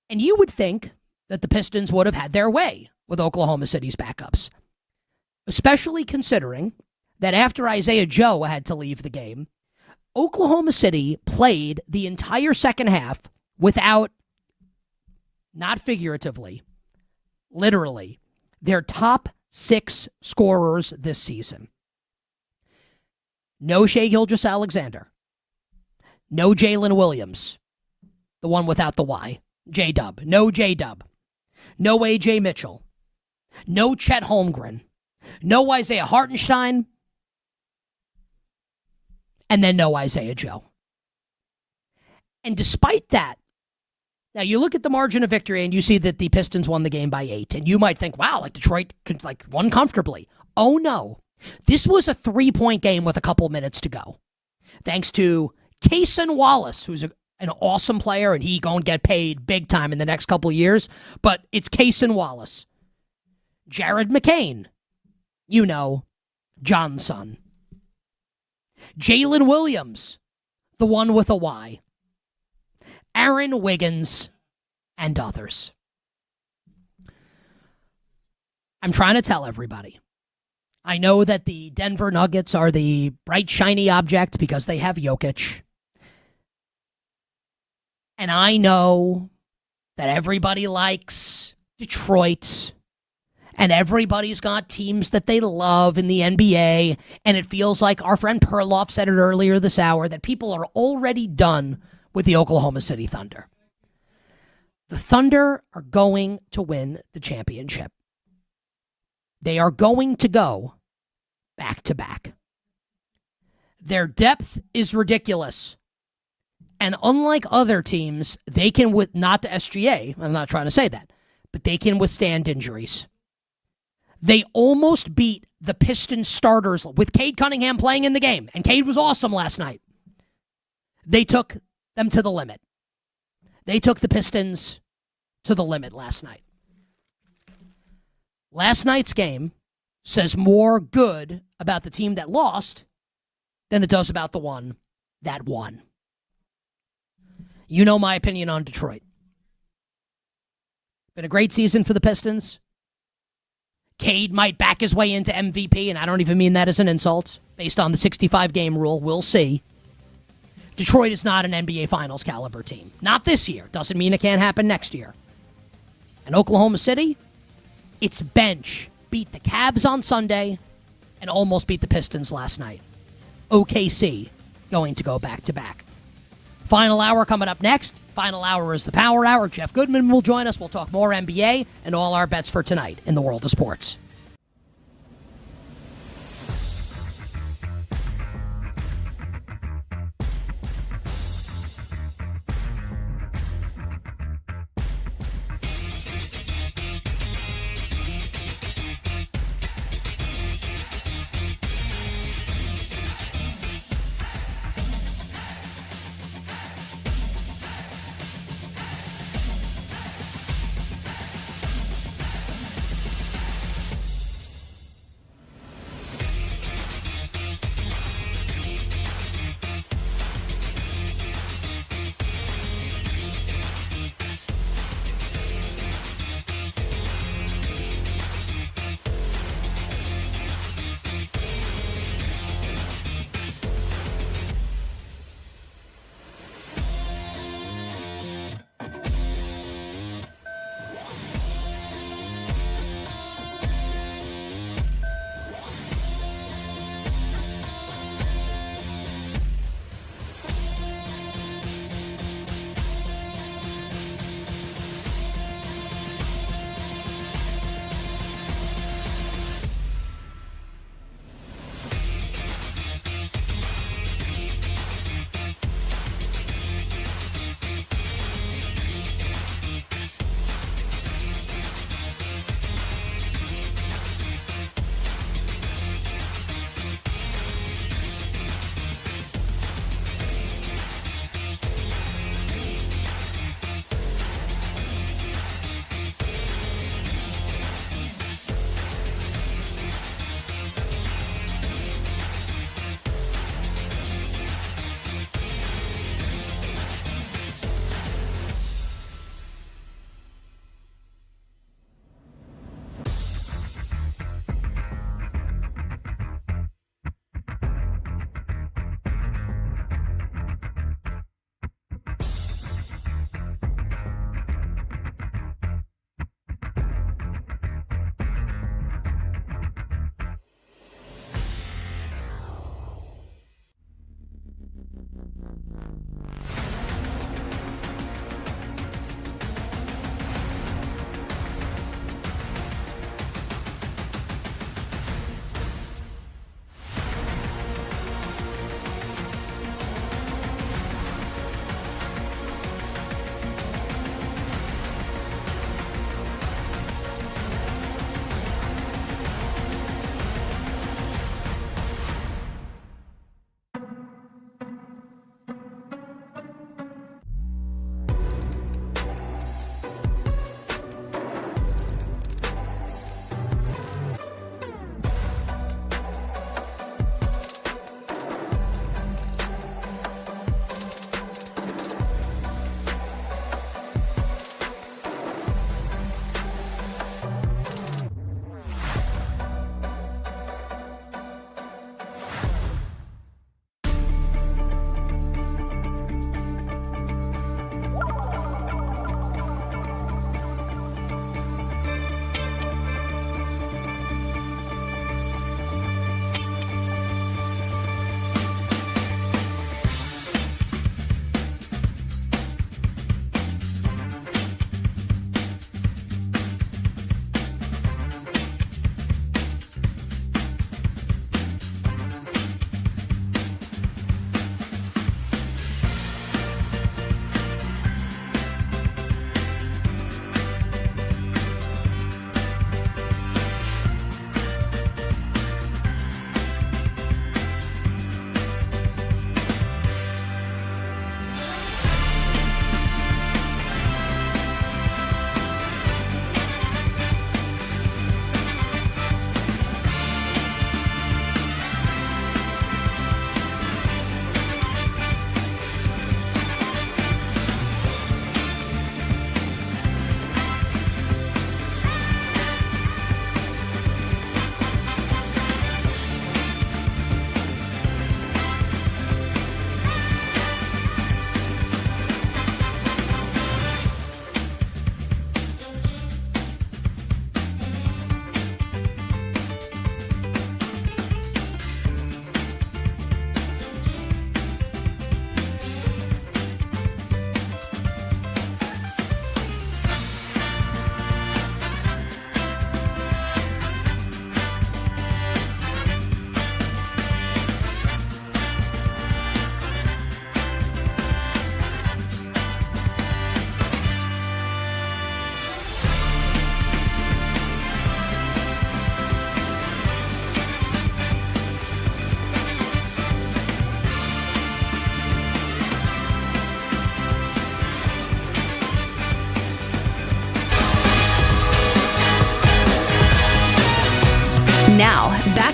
And you would think that the Pistons would have had their way with Oklahoma City's backups, especially considering that after Isaiah Joe had to leave the game, Oklahoma City played the entire second half without, not figuratively, literally, their top 6 scorers this season. No Shai Gilgeous-Alexander. No Jalen Williams, the one without the Y. J-Dub. No J-Dub. No A.J. Mitchell. No Chet Holmgren. No Isaiah Hartenstein. And then no Isaiah Joe. And despite that, now, you look at the margin of victory and you see that the Pistons won the game by 8. And you might think, wow, like Detroit won comfortably. Oh, no. This was a 3-point game with a couple minutes to go. Thanks to Cason Wallace, who's an awesome player, and he going to get paid big time in the next couple of years. But it's Cason Wallace. Jared McCain. You know, John's son. Jalen Williams, the one with a Y. Aaron Wiggins, and others. I'm trying to tell everybody. I know that the Denver Nuggets are the bright, shiny object because they have Jokic. And I know that everybody likes Detroit. And everybody's got teams that they love in the NBA. And it feels like our friend Perloff said it earlier this hour that people are already done with the Oklahoma City Thunder. The Thunder are going to win the championship. They are going to go back-to-back. Their depth is ridiculous. And unlike other teams, they can, not the SGA, I'm not trying to say that, but they can withstand injuries. They almost beat the Pistons starters with Cade Cunningham playing in the game, and Cade was awesome last night. They took them to the limit. They took the Pistons to the limit last night. Last night's game says more good about the team that lost than it does about the one that won. You know my opinion on Detroit. Been a great season for the Pistons. Cade might back his way into MVP, and I don't even mean that as an insult, based on the 65-game rule. We'll see. Detroit is not an NBA Finals caliber team. Not this year. Doesn't mean it can't happen next year. And Oklahoma City, its bench beat the Cavs on Sunday and almost beat the Pistons last night. OKC going to go back-to-back. Final hour coming up next. Final hour is the Power Hour. Jeff Goodman will join us. We'll talk more NBA and all our bets for tonight in the world of sports.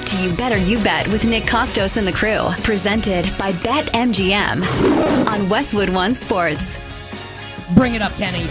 to You Better You Bet with Nick Kostos and the crew. Presented by BetMGM on Westwood One Sports. Bring it up, Kenny.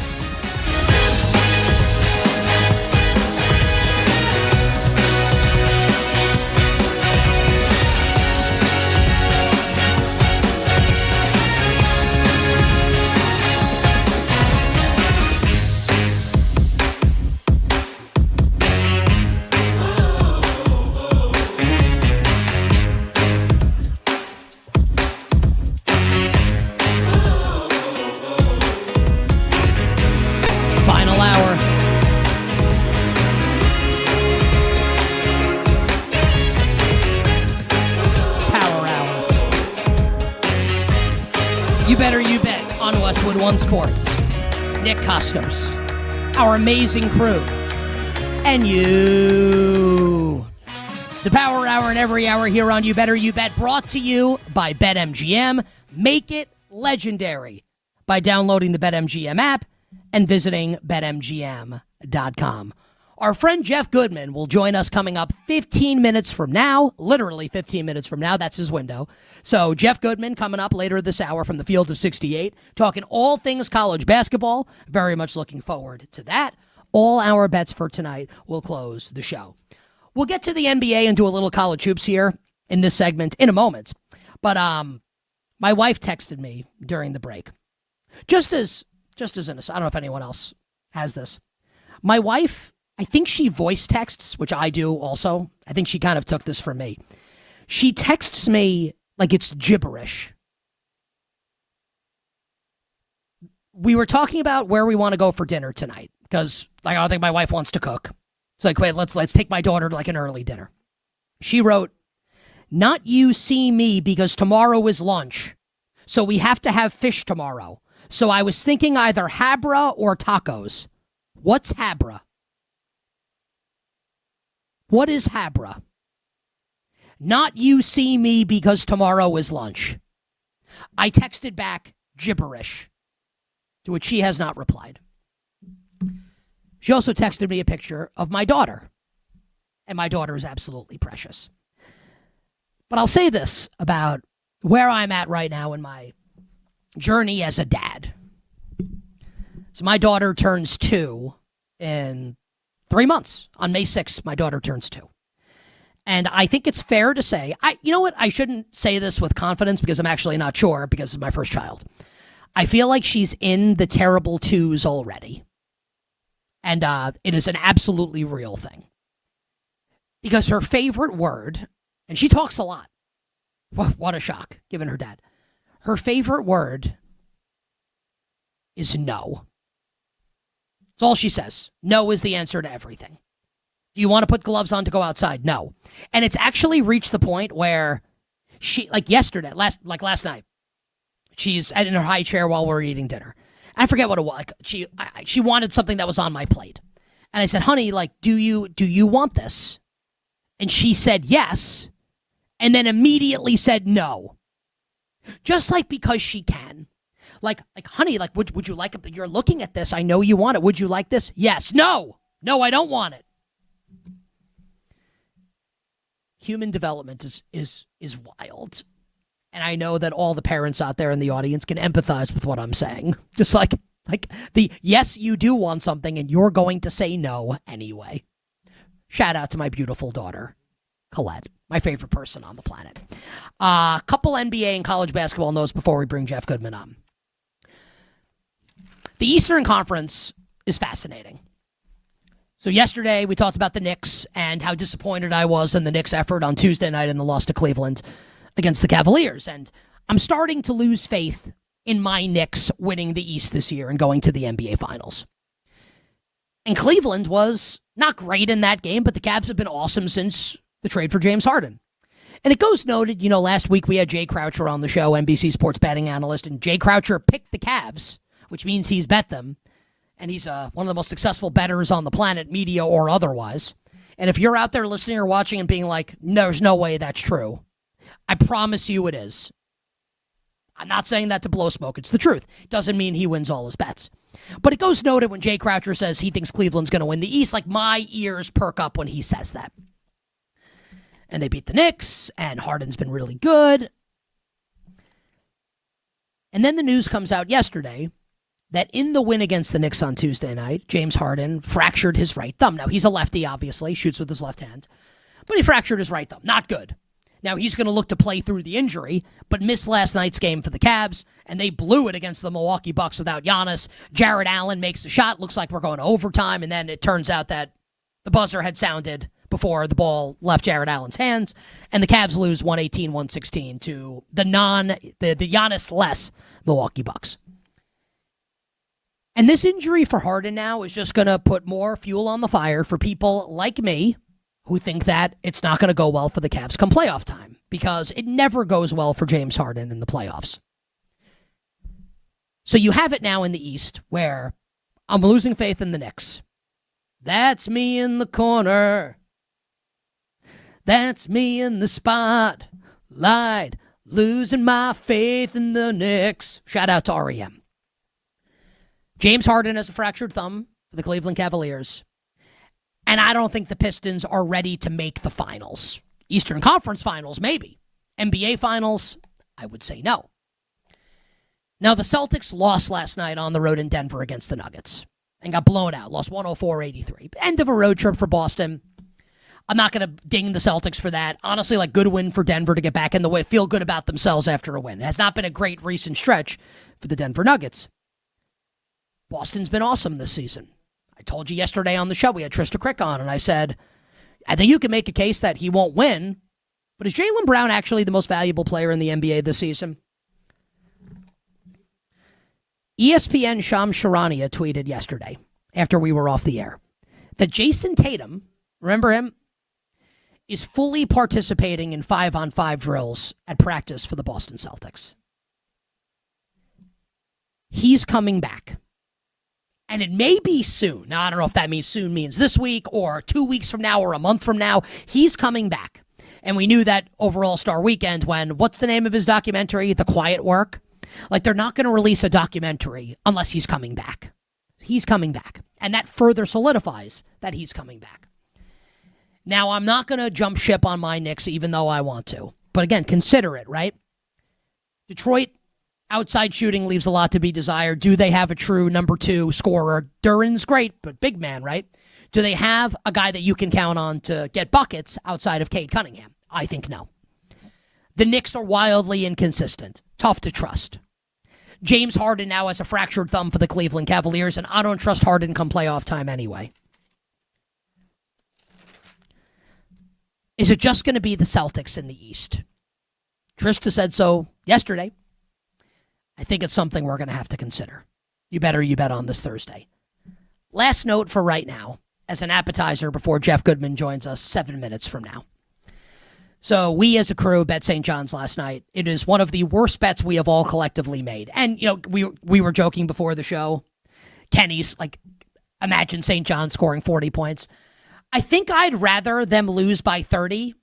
Westwood One Sports, Nick Kostos, our amazing crew, and you. The Power Hour and every hour here on You Better You Bet, brought to you by BetMGM. Make it legendary by downloading the BetMGM app and visiting BetMGM.com. Our friend Jeff Goodman will join us coming up 15 minutes from now, literally 15 minutes from now. That's his window. So Jeff Goodman coming up later this hour from the Field of 68, talking all things college basketball. Very much looking forward to that. All our bets for tonight will close the show. We'll get to the NBA and do a little college hoops here in this segment in a moment. But my wife texted me during the break. Just as an aside, I don't know if anyone else has this. My wife, I think she voice texts, which I do also. I think she kind of took this from me. She texts me like it's gibberish. We were talking about where we want to go for dinner tonight because I don't think my wife wants to cook. It's like, wait, let's take my daughter to like an early dinner. She wrote, "Not you see me because tomorrow is lunch. So we have to have fish tomorrow. So I was thinking either Habra or tacos. What's Habra? What is Habra? Not you see me because tomorrow is lunch." I texted back gibberish, to which she has not replied. She also texted me a picture of my daughter, and my daughter is absolutely precious. But I'll say this about where I'm at right now in my journey as a dad. So my daughter turns 2 in 3 months. On May 6th, my daughter turns 2. And I think it's fair to say, you know what? I shouldn't say this with confidence because I'm actually not sure because it's my first child. I feel like she's in the terrible 2s already. And it is an absolutely real thing. Because her favorite word, and she talks a lot. What a shock, given her dad. Her favorite word is no. That's all she says. No is the answer to everything. Do you want to put gloves on to go outside? No. And it's actually reached the point where she, like yesterday, last night, she's in her high chair while we're eating dinner. I forget what it was. Like she wanted something that was on my plate. And I said, "Honey, like, do you want this?" And she said yes, and then immediately said no. Just like because she can. Like, honey, like, would you like it? You're looking at this. I know you want it. Would you like this? Yes. No, I don't want it. Human development is wild. And I know that all the parents out there in the audience can empathize with what I'm saying. Just like the yes, you do want something and you're going to say no anyway. Shout out to my beautiful daughter, Colette, my favorite person on the planet. A couple NBA and college basketball notes before we bring Jeff Goodman on. The Eastern Conference is fascinating. So yesterday we talked about the Knicks and how disappointed I was in the Knicks' effort on Tuesday night in the loss to Cleveland against the Cavaliers. And I'm starting to lose faith in my Knicks winning the East this year and going to the NBA Finals. And Cleveland was not great in that game, but the Cavs have been awesome since the trade for James Harden. And it goes noted, last week we had Jay Croucher on the show, NBC sports betting analyst, and Jay Croucher picked the Cavs, which means he's bet them. And he's one of the most successful bettors on the planet, media or otherwise. And if you're out there listening or watching and being like, "No, there's no way that's true," I promise you it is. I'm not saying that to blow smoke. It's the truth. It doesn't mean he wins all his bets. But it goes noted when Jay Croucher says he thinks Cleveland's going to win the East, like my ears perk up when he says that. And they beat the Knicks, and Harden's been really good. And then the news comes out yesterday that in the win against the Knicks on Tuesday night, James Harden fractured his right thumb. Now, he's a lefty, obviously, shoots with his left hand, but he fractured his right thumb. Not good. Now, he's going to look to play through the injury, but missed last night's game for the Cavs, and they blew it against the Milwaukee Bucks without Giannis. Jared Allen makes a shot, looks like we're going to overtime, and then it turns out that the buzzer had sounded before the ball left Jared Allen's hands, and the Cavs lose 118-116 to the Giannis-less Milwaukee Bucks. And this injury for Harden now is just going to put more fuel on the fire for people like me who think that it's not going to go well for the Cavs come playoff time, because it never goes well for James Harden in the playoffs. So you have it now in the East where I'm losing faith in the Knicks. That's me in the corner. That's me in the spotlight. Losing my faith in the Knicks. Shout out to REM. James Harden has a fractured thumb for the Cleveland Cavaliers. And I don't think the Pistons are ready to make the finals. Eastern Conference finals, maybe. NBA finals, I would say no. Now, the Celtics lost last night on the road in Denver against the Nuggets and got blown out, lost 104-83. End of a road trip for Boston. I'm not going to ding the Celtics for that. Honestly, good win for Denver to get back in the way, feel good about themselves after a win. It has not been a great recent stretch for the Denver Nuggets. Boston's been awesome this season. I told you yesterday on the show, we had Trista Crick on, and I said, I think you can make a case that he won't win, but is Jaylen Brown actually the most valuable player in the NBA this season? ESPN Shams Charania tweeted yesterday, after we were off the air, that Jason Tatum, remember him, is fully participating in 5-on-5 drills at practice for the Boston Celtics. He's coming back. And it may be soon. Now, I don't know if that means soon means this week or 2 weeks from now or a month from now. He's coming back. And we knew that over All-Star Weekend when, what's the name of his documentary? The Quiet Work? They're not going to release a documentary unless he's coming back. He's coming back. And that further solidifies that he's coming back. Now, I'm not going to jump ship on my Knicks even though I want to. But again, consider it, right? Detroit, outside shooting leaves a lot to be desired. Do they have a true number 2 scorer? Duran's great, but big man, right? Do they have a guy that you can count on to get buckets outside of Cade Cunningham? I think no. The Knicks are wildly inconsistent. Tough to trust. James Harden now has a fractured thumb for the Cleveland Cavaliers, and I don't trust Harden come playoff time anyway. Is it just going to be the Celtics in the East? Trista said so yesterday. I think it's something we're going to have to consider. You bet on this Thursday. Last note for right now, as an appetizer before Jeff Goodman joins us 7 minutes from now. So we as a crew bet St. John's last night. It is one of the worst bets we have all collectively made. And, we were joking before the show. Kenny's imagine St. John's scoring 40 points. I think I'd rather them lose by 30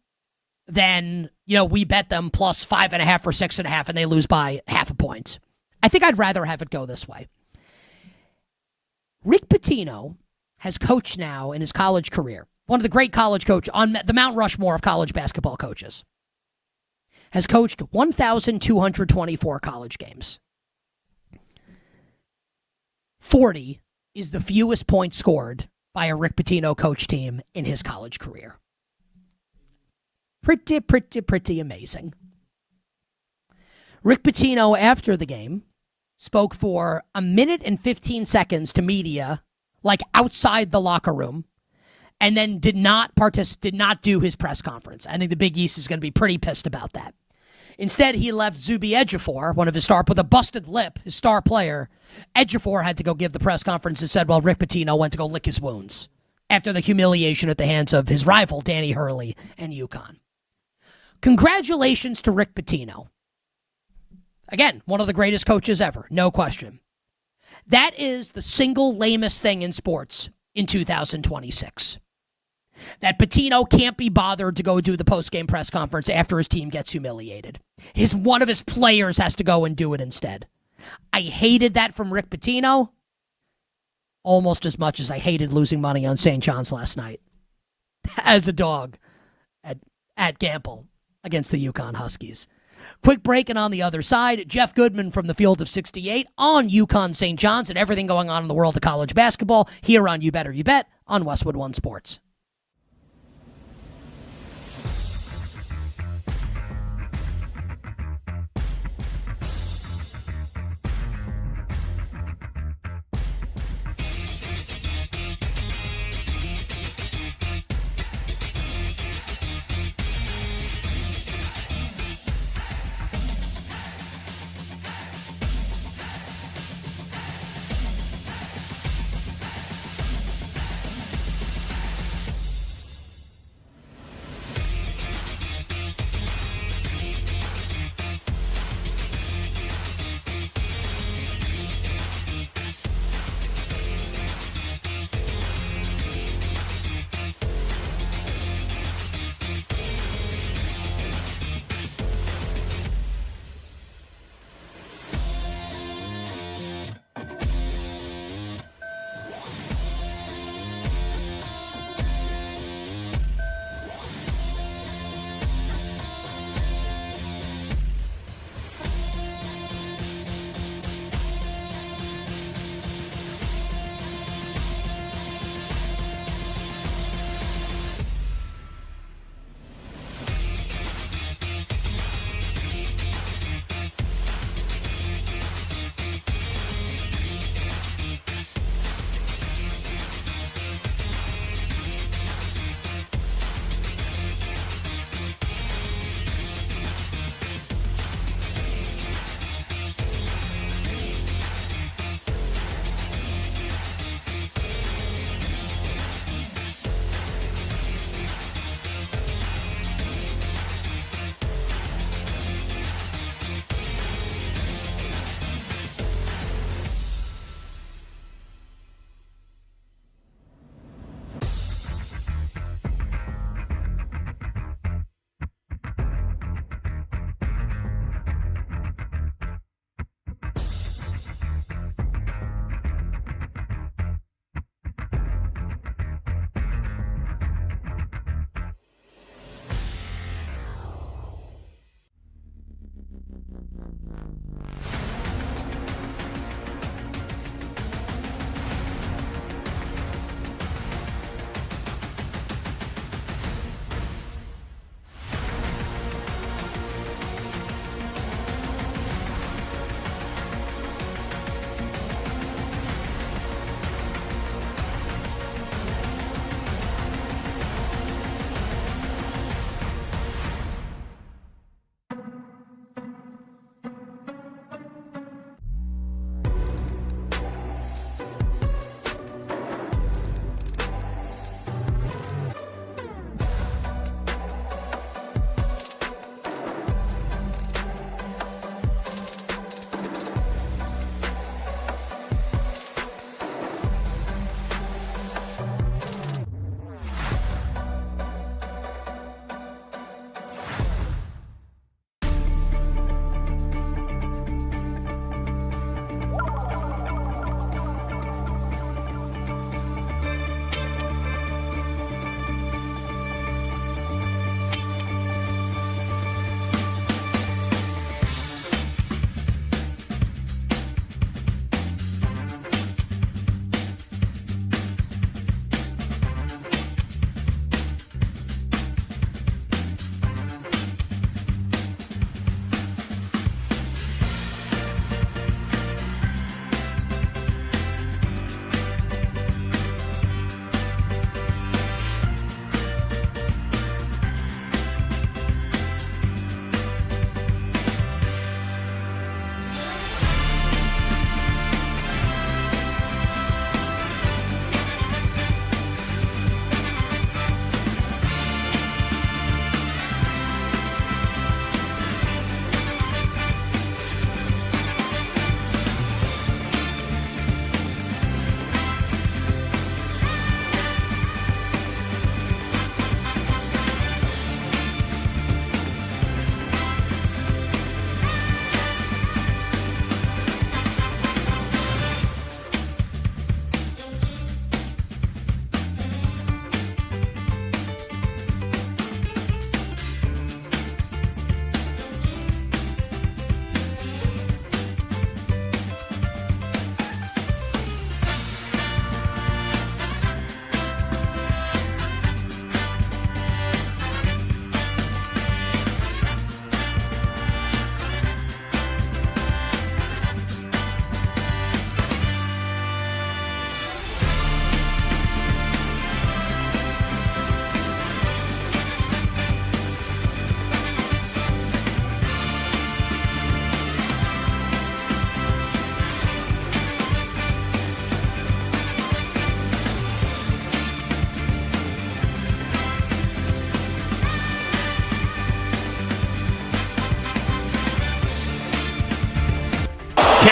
than, we bet them plus 5.5 or 6.5 and they lose by half a point. I think I'd rather have it go this way. Rick Pitino has coached now in his college career. One of the great college coaches on the Mount Rushmore of college basketball coaches. Has coached 1,224 college games. 40 is the fewest points scored by a Rick Pitino coach team in his college career. Pretty amazing. Rick Pitino, after the game, spoke for 1 minute and 15 seconds to media, outside the locker room, and then did not do his press conference. I think the Big East is going to be pretty pissed about that. Instead, he left Zuby Ejiofor, one of his with a busted lip, his star player. Ejiofor had to go give the press conference and said, Rick Pitino went to go lick his wounds after the humiliation at the hands of his rival, Danny Hurley, and UConn. Congratulations to Rick Pitino. Again, one of the greatest coaches ever, no question. That is the single lamest thing in sports in 2026. That Pitino can't be bothered to go do the post-game press conference after his team gets humiliated. One of his players has to go and do it instead. I hated that from Rick Pitino almost as much as I hated losing money on St. John's last night. As a dog, at Gamble against the UConn Huskies. Quick break, and on the other side, Jeff Goodman from the Field of 68 on UConn St. John's and everything going on in the world of college basketball here on You Better You Bet on Westwood One Sports.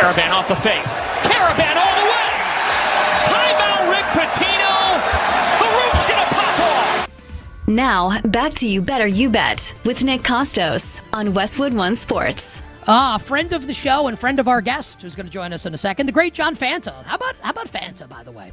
Caravan off the fake. Caravan all the way. Timeout, Rick Pitino. The roof's going to pop off. Now, back to You Better You Bet with Nick Kostos on Westwood One Sports. Friend of the show and friend of our guest who's going to join us in a second, the great John Fanta. How about Fanta, by the way?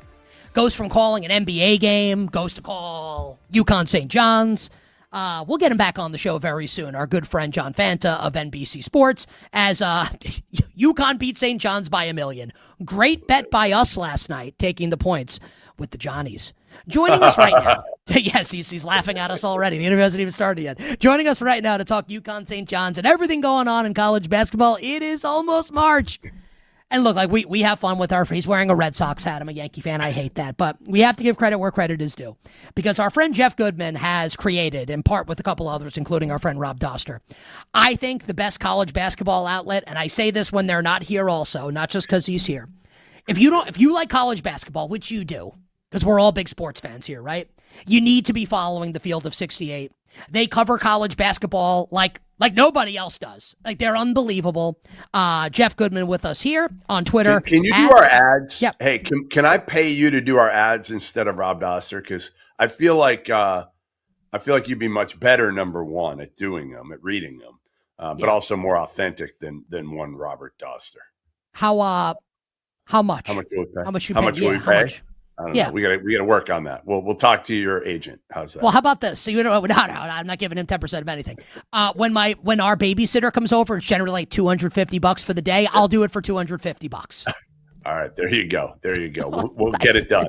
Goes from calling an NBA game, goes to call UConn St. John's. We'll get him back on the show very soon. Our good friend John Fanta of NBC Sports, as UConn beat St. John's by 1 million. Great bet by us last night, taking the points with the Johnnies. Joining us right now. Yes, he's laughing at us already. The interview hasn't even started yet. Joining us right now to talk UConn St. John's and everything going on in college basketball. It is almost March. And look, like we have fun with he's wearing a Red Sox hat. I'm a Yankee fan. I hate that. But we have to give credit where credit is due. Because our friend Jeff Goodman has created, in part with a couple others, including our friend Rob Doster, I think the best college basketball outlet, and I say this when they're not here also, not just because he's here. If you like college basketball, which you do, because we're all big sports fans here, right? You need to be following the Field of 68. They cover college basketball like nobody else does. Like, they're unbelievable. Jeff Goodman with us here on Twitter. Can you do our ads? Yep. Hey, can I pay you to do our ads instead of Rob Doster? Because I feel like you'd be much better, number one, at doing them, at reading them, but also more authentic than one Robert Doster. How much? How much will we pay? How much you How pay? much will we pay? I don't know. We gotta work on that. We'll talk to your agent. How's that? Well, how about this? So no, I'm not giving him 10% of anything. When our babysitter comes over, it's generally like $250 for the day. I'll do it for $250. All right, there you go. We'll get it done.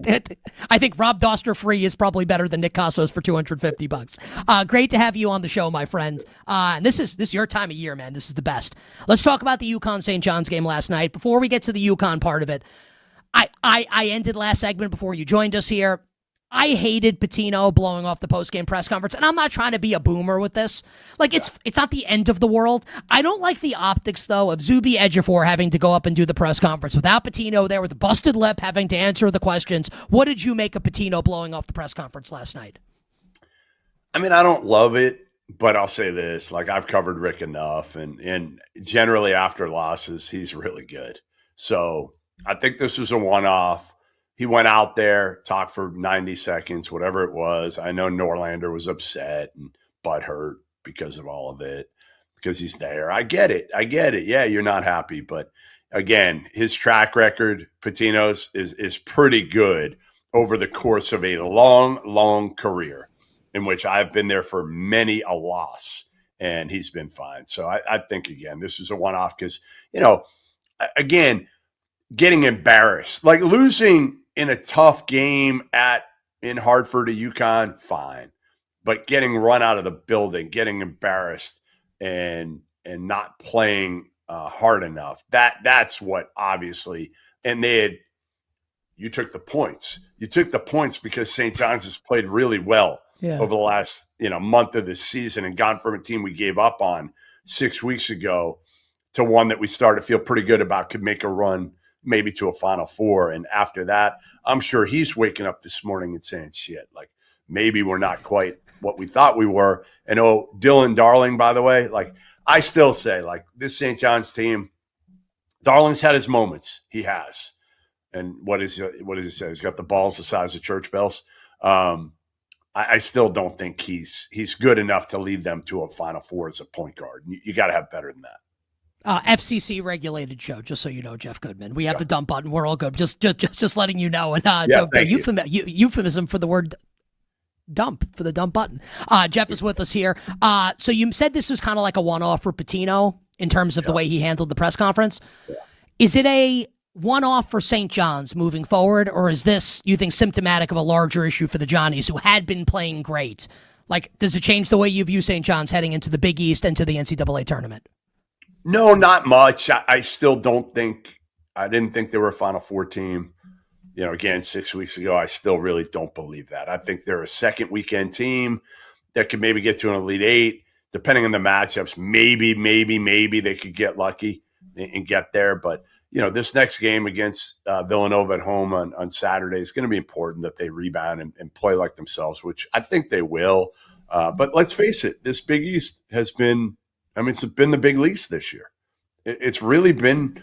I think Rob Doster free is probably better than Nick Kostos for $250. Great to have you on the show, my friend. And this is your time of year, man. This is the best. Let's talk about the UConn St. John's game last night. Before we get to the UConn part of it, I ended last segment before you joined us here. I hated Pitino blowing off the post-game press conference, and I'm not trying to be a boomer with this. Like, it's not the end of the world. I don't like the optics, though, of Zuby Ejiofor having to go up and do the press conference without Pitino there with a busted lip having to answer the questions. What did you make of Pitino blowing off the press conference last night? I mean, I don't love it, but I'll say this. Like, I've covered Rick enough, and generally after losses, he's really good. So I think this was a one-off. He went out there, talked for 90 seconds, whatever it was. I know Norlander was upset and butthurt because of all of it, because he's there. I get it. Yeah, you're not happy. But again, his track record, Pitino's, is pretty good over the course of a long, long career in which I've been there for many a loss, and he's been fine. So I think, again, this is a one-off because, again, getting embarrassed, like losing in a tough game in Hartford to UConn, fine. But getting run out of the building, getting embarrassed, and not playing hard enough, that's what obviously. And you took the points. You took the points because St. John's has played really well over the last month of the season and gone from a team we gave up on 6 weeks ago to one that we started to feel pretty good about, could make a run maybe to a Final Four. And after that, I'm sure he's waking up this morning and saying, shit, like maybe we're not quite what we thought we were. And Dylan Darling, by the way, like I still say, like this St. John's team, Darling's had his moments. He has. And what does he say? He's got the balls the size of church bells. I still don't think he's good enough to lead them to a Final Four as a point guard. You got to have better than that. FCC regulated show, just so you know, Jeff Goodman. We have the dump button. We're all good. Just letting you know. And euphemism for the word dump, for the dump button. Jeff is with us here. So you said this was kind of like a one-off for Pitino in terms of the way he handled the press conference. Yeah. Is it a one-off for St. John's moving forward, or is this, you think, symptomatic of a larger issue for the Johnnies who had been playing great? Like, does it change the way you view St. John's heading into the Big East and to the NCAA tournament? No, not much. I still don't think – I didn't think they were a Final Four team. Again, 6 weeks ago, I still really don't believe that. I think they're a second weekend team that could maybe get to an Elite Eight. Depending on the matchups, maybe they could get lucky and get there. But, this next game against Villanova at home on Saturday is going to be important that they rebound and play like themselves, which I think they will. But let's face it, this Big East has been – it's been the Big Least this year. It's really been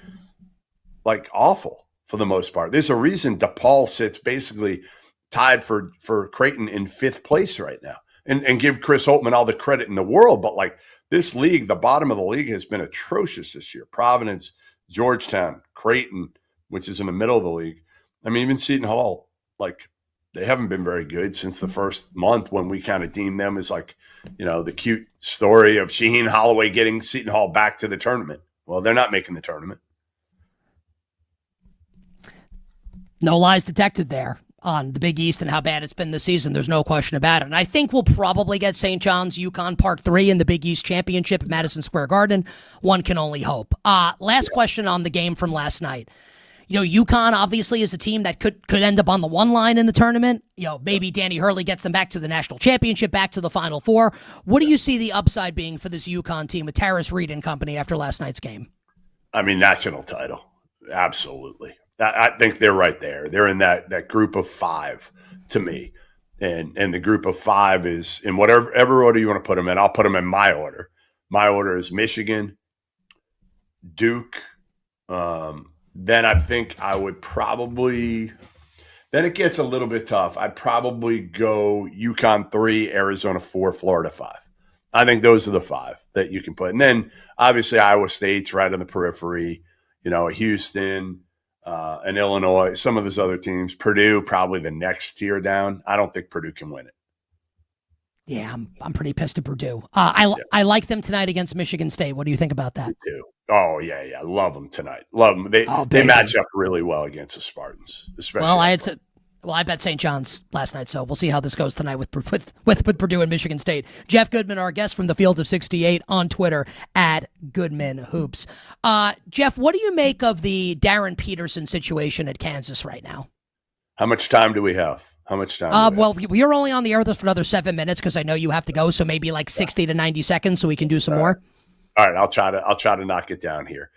like awful for the most part. There's a reason DePaul sits basically tied for Creighton in 5th place right now. And give Chris Holtman all the credit in the world, but like this league, the bottom of the league has been atrocious this year. Providence, Georgetown, Creighton, which is in the middle of the league. I mean, even Seton Hall, like they haven't been very good since the first month when we kind of deemed them as like, you know, the cute story of Shaheen Holloway getting Seton Hall back to the tournament. Well, they're not making the tournament. No lies detected there on the Big East and how bad it's been this season. There's no question about it. And I think we'll probably get St. John's UConn Part 3 in the Big East Championship at Madison Square Garden. One can only hope. Last question on the game from last night. You know, UConn obviously is a team that could end up on the 1 line in the tournament. You know, maybe Danny Hurley gets them back to the national championship, back to the Final Four. What do you see the upside being for this UConn team with Taris Reed and company after last night's game? I mean, national title. Absolutely. I think they're right there. They're in that group of 5 to me. And the group of 5 is in whatever order you want to put them in. I'll put them in my order. My order is Michigan, Duke. Then I think I would probably – then it gets a little bit tough. I'd probably go UConn 3, Arizona 4, Florida 5. I think those are the 5 that you can put. And then obviously Iowa State's right on the periphery, you know, Houston – and Illinois, some of those other teams. Purdue, probably the next tier down. I don't think Purdue can win it. Yeah, I'm pretty pissed at Purdue. I like them tonight against Michigan State. What do you think about that? Me too. Oh, yeah. Love them tonight. Love them. They match up really well against the Spartans, especially. Well, I bet St. John's last night, so we'll see how this goes tonight with Purdue and Michigan State. Jeff Goodman, our guest from the Field of 68 on Twitter at Goodman Hoops. Jeff, what do you make of the Darren Peterson situation at Kansas right now? How much time do we have? Well, we're only on the air with us for another 7 minutes because I know you have to go, so maybe like 60 to 90 seconds so we can do some more. All right, I'll try to knock it down here.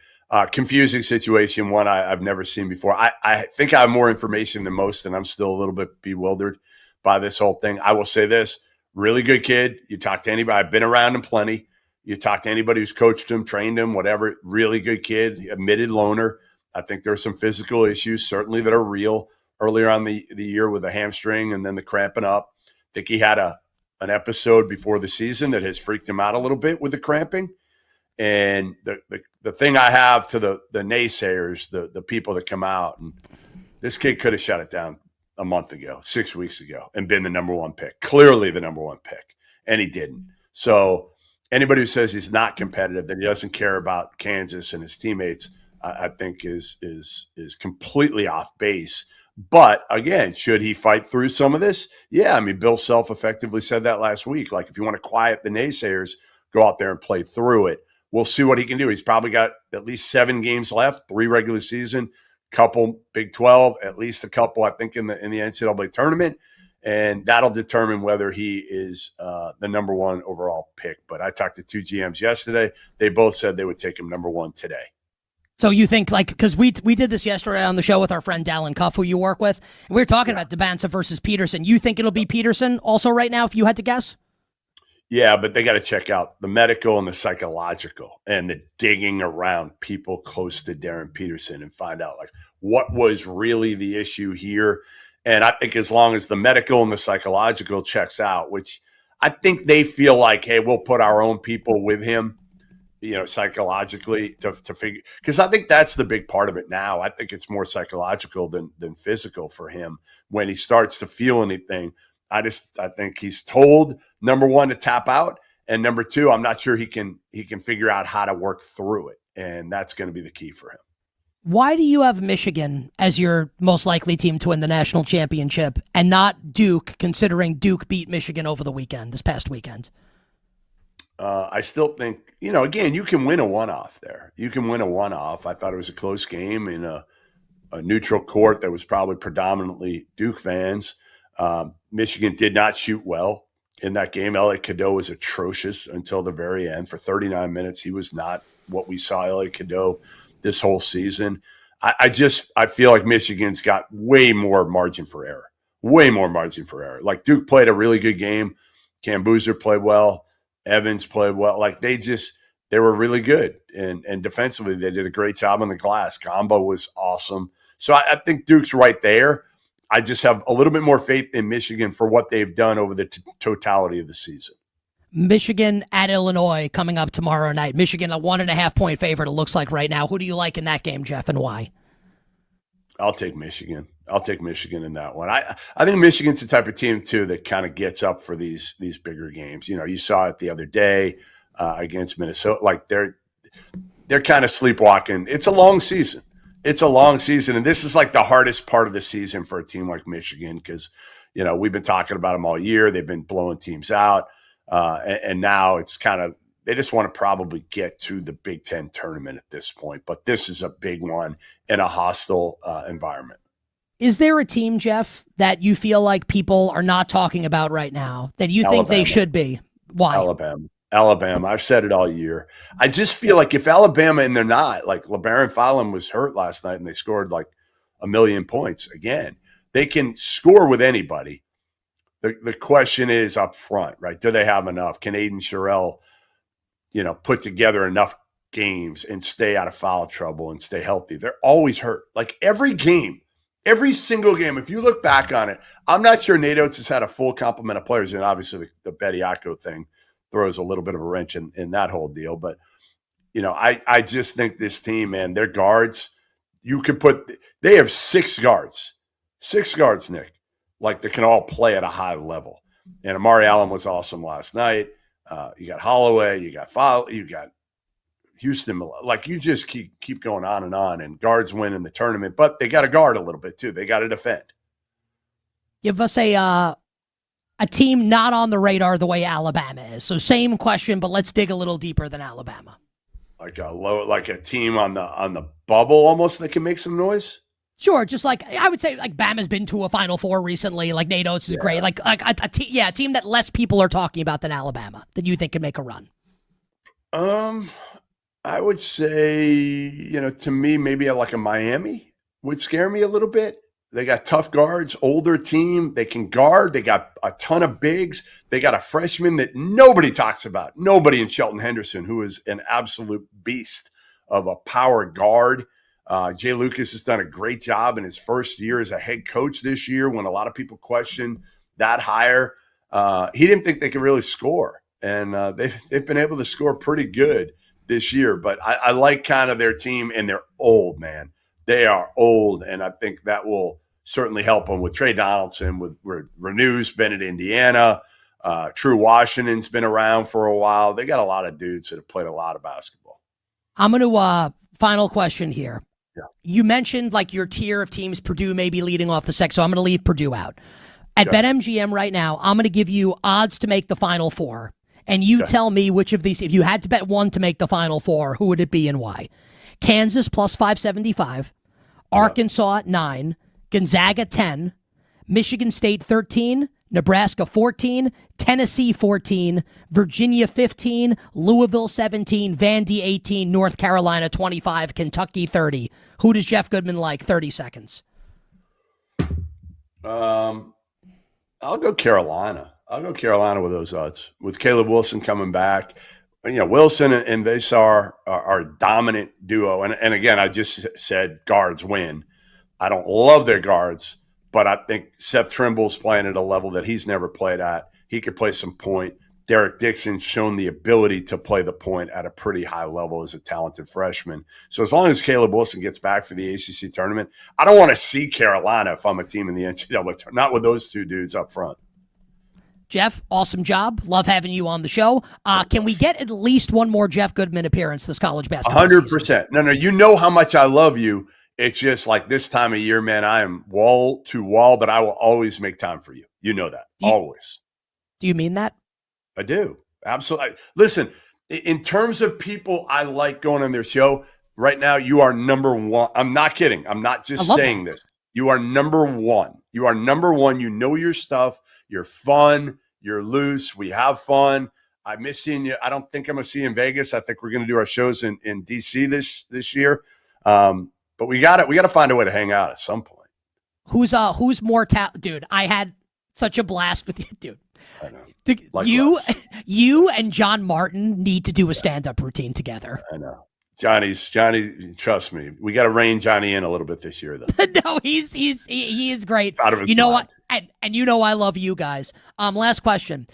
Confusing situation, one I've never seen before. I think I have more information than most, and I'm still a little bit bewildered by this whole thing. I will say this, really good kid. You talk to anybody, I've been around him plenty. You talk to anybody who's coached him, trained him, whatever, really good kid, admitted loner. I think there are some physical issues, certainly that are real earlier on the year with the hamstring and then the cramping up. I think he had an episode before the season that has freaked him out a little bit with the cramping. And the thing I have to the naysayers, the people that come out, and this kid could have shut it down a month ago, 6 weeks ago, and been the number 1 pick, clearly the number 1 pick, and he didn't. So anybody who says he's not competitive, that he doesn't care about Kansas and his teammates, I think is completely off base. But again, should he fight through some of this? Yeah, I mean, Bill Self effectively said that last week. Like, if you want to quiet the naysayers, go out there and play through it. We'll see what he can do. He's probably got at least 7 games left, 3 regular season, couple Big 12, at least a couple, I think, in the NCAA tournament. And that'll determine whether he is the number 1 overall pick. But I talked to 2 GMs yesterday. They both said they would take him number 1 today. So you think, like, because we did this yesterday on the show with our friend Dallin Cuff, who you work with, and we were talking about Debanza versus Peterson. You think it'll be Peterson also right now, if you had to guess? Yeah, but they got to check out the medical and the psychological and the digging around people close to Darren Peterson and find out, like, what was really the issue here. And I think as long as the medical and the psychological checks out, which I think they feel like, hey, we'll put our own people with him, you know, psychologically to figure, because I think that's the big part of it now. I think it's more psychological than physical for him when he starts to feel anything. I think he's told, number 1, to tap out, and number 2, I'm not sure he can figure out how to work through it, and that's going to be the key for him. Why do you have Michigan as your most likely team to win the national championship and not Duke, considering Duke beat Michigan over the weekend, this past weekend? I still think, you know, again, you can win a one-off there. You can win a one-off. I thought it was a close game in a neutral court that was probably predominantly Duke fans. Michigan did not shoot well in that game. Elliot Cadeau was atrocious until the very end. For 39 minutes, he was not what we saw Elliot Cadeau this whole season. I feel like Michigan's got way more margin for error. Like, Duke played a really good game. Cam Boozer played well. Evans played well. Like, they they were really good. And defensively, they did a great job on the glass. Gamba was awesome. So I think Duke's right there. I just have a little bit more faith in Michigan for what they've done over the totality of the season. Michigan at Illinois coming up tomorrow night. Michigan, a 1.5-point favorite, it looks like right now. Who do you like in that game, Jeff, and why? I'll take Michigan. I'll take Michigan in that one. I think Michigan's the type of team, too, that kind of gets up for these bigger games. You know, you saw it the other day against Minnesota. Like, they're kind of sleepwalking. It's a long season. It's a long season, and this is like the hardest part of the season for a team like Michigan because, you know, we've been talking about them all year. They've been blowing teams out, and now it's kind of they just want to probably get to the Big Ten tournament at this point. But this is a big one in a hostile environment. Is there a team, Jeff, that you feel like people are not talking about right now that you think they should be? Why? Alabama. I've said it all year. I just feel like if Alabama, and they're not, like LeBaron Fallon was hurt last night and they scored like 1 million points again. They can score with anybody. The question is up front, right? Do they have enough? Can Aiden Sherrill, you know, put together enough games and stay out of foul trouble and stay healthy? They're always hurt. Like every game, every single game, if you look back on it, I'm not sure Nate Oates has had a full complement of players. And obviously the Bediako thing throws a little bit of a wrench in that whole deal. But, you know, I just think this team, man, their guards, they have 6 guards. 6 guards, Nick, like they can all play at a high level. And Amari Allen was awesome last night. You got Holloway, you got Houston. Like you just keep going on, and guards win in the tournament. But they got to guard a little bit, too. They got to defend. Give us a team not on the radar the way Alabama is. So same question, but let's dig a little deeper than Alabama. Like a team on the bubble almost that can make some noise? Sure, just like I would say like Bama's been to a Final Four recently, like Nate Oates is great. Like a team that less people are talking about than Alabama that you think can make a run. I would say, you know, to me, maybe like a Miami would scare me a little bit. They got tough guards, older team. They can guard. They got a ton of bigs. They got a freshman that nobody talks about. Nobody in Shelton Henderson, who is an absolute beast of a power guard. Jay Lucas has done a great job in his first year as a head coach this year when a lot of people question that hire. He didn't think they could really score, and they've been able to score pretty good this year. But I like kind of their team, and they're old, man. They are old, and I think that will certainly help them with Trey Donaldson, with Renew's been at Indiana. True Washington's been around for a while. They got a lot of dudes that have played a lot of basketball. I'm going to final question here. Yeah. You mentioned like your tier of teams, Purdue may be leading off the second, so I'm going to leave Purdue out. At BetMGM right now, I'm going to give you odds to make the Final Four, and you tell me which of these, if you had to bet one to make the Final Four, who would it be and why? Kansas plus 575, Arkansas at 9, Gonzaga 10, Michigan State 13, Nebraska 14, Tennessee 14, Virginia 15, Louisville 17, Vandy 18, North Carolina 25, Kentucky 30. Who does Jeff Goodman like? 30 seconds. I'll go Carolina. I'll go Carolina with those odds. With Caleb Wilson coming back, you know, Wilson and Vesar are a dominant duo. And again, I just said guards win. I don't love their guards, but I think Seth Trimble's playing at a level that he's never played at. He could play some point. Derek Dixon's shown the ability to play the point at a pretty high level as a talented freshman. So as long as Caleb Wilson gets back for the ACC tournament, I don't want to see Carolina if I'm a team in the NCAA tournament, not with those two dudes up front. Jeff, awesome job. Love having you on the show. Can we get at least one more Jeff Goodman appearance this college basketball 100%. season? No, you know how much I love you. It's just like this time of year, man, I am wall to wall, but I will always make time for you. You know that. Always. Do you mean that? I do. Absolutely. Listen, in terms of people I like going on their show, right now you are number one. I'm not kidding. I'm not just saying this. You are number one. You are number one. You know your stuff. You're fun. You're loose. We have fun. I miss seeing you. I don't think I'm going to see you in Vegas. I think we're going to do our shows in DC this year. But we got to find a way to hang out at some point. Who's more dude, I had such a blast with you, dude. You and John Martin need to do a stand-up routine together. I know. Johnny, trust me. We got to rein Johnny in a little bit this year, though. No, he is great. Out of his you know mind. what? And you know I love you guys. Last question.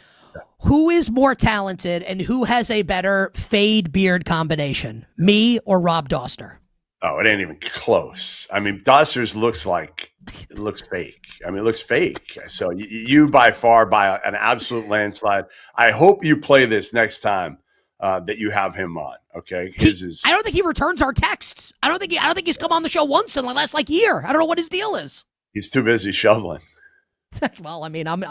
Who is more talented and who has a better fade beard combination? Me or Rob Doster? Oh, it ain't even close. I mean, Doster's looks fake. I mean, it looks fake. So you by far by an absolute landslide. I hope you play this next time that you have him on. Okay, I don't think he returns our texts. I don't think he's come on the show once in the last year. I don't know what his deal is. He's too busy shoveling. Well, I mean, I'm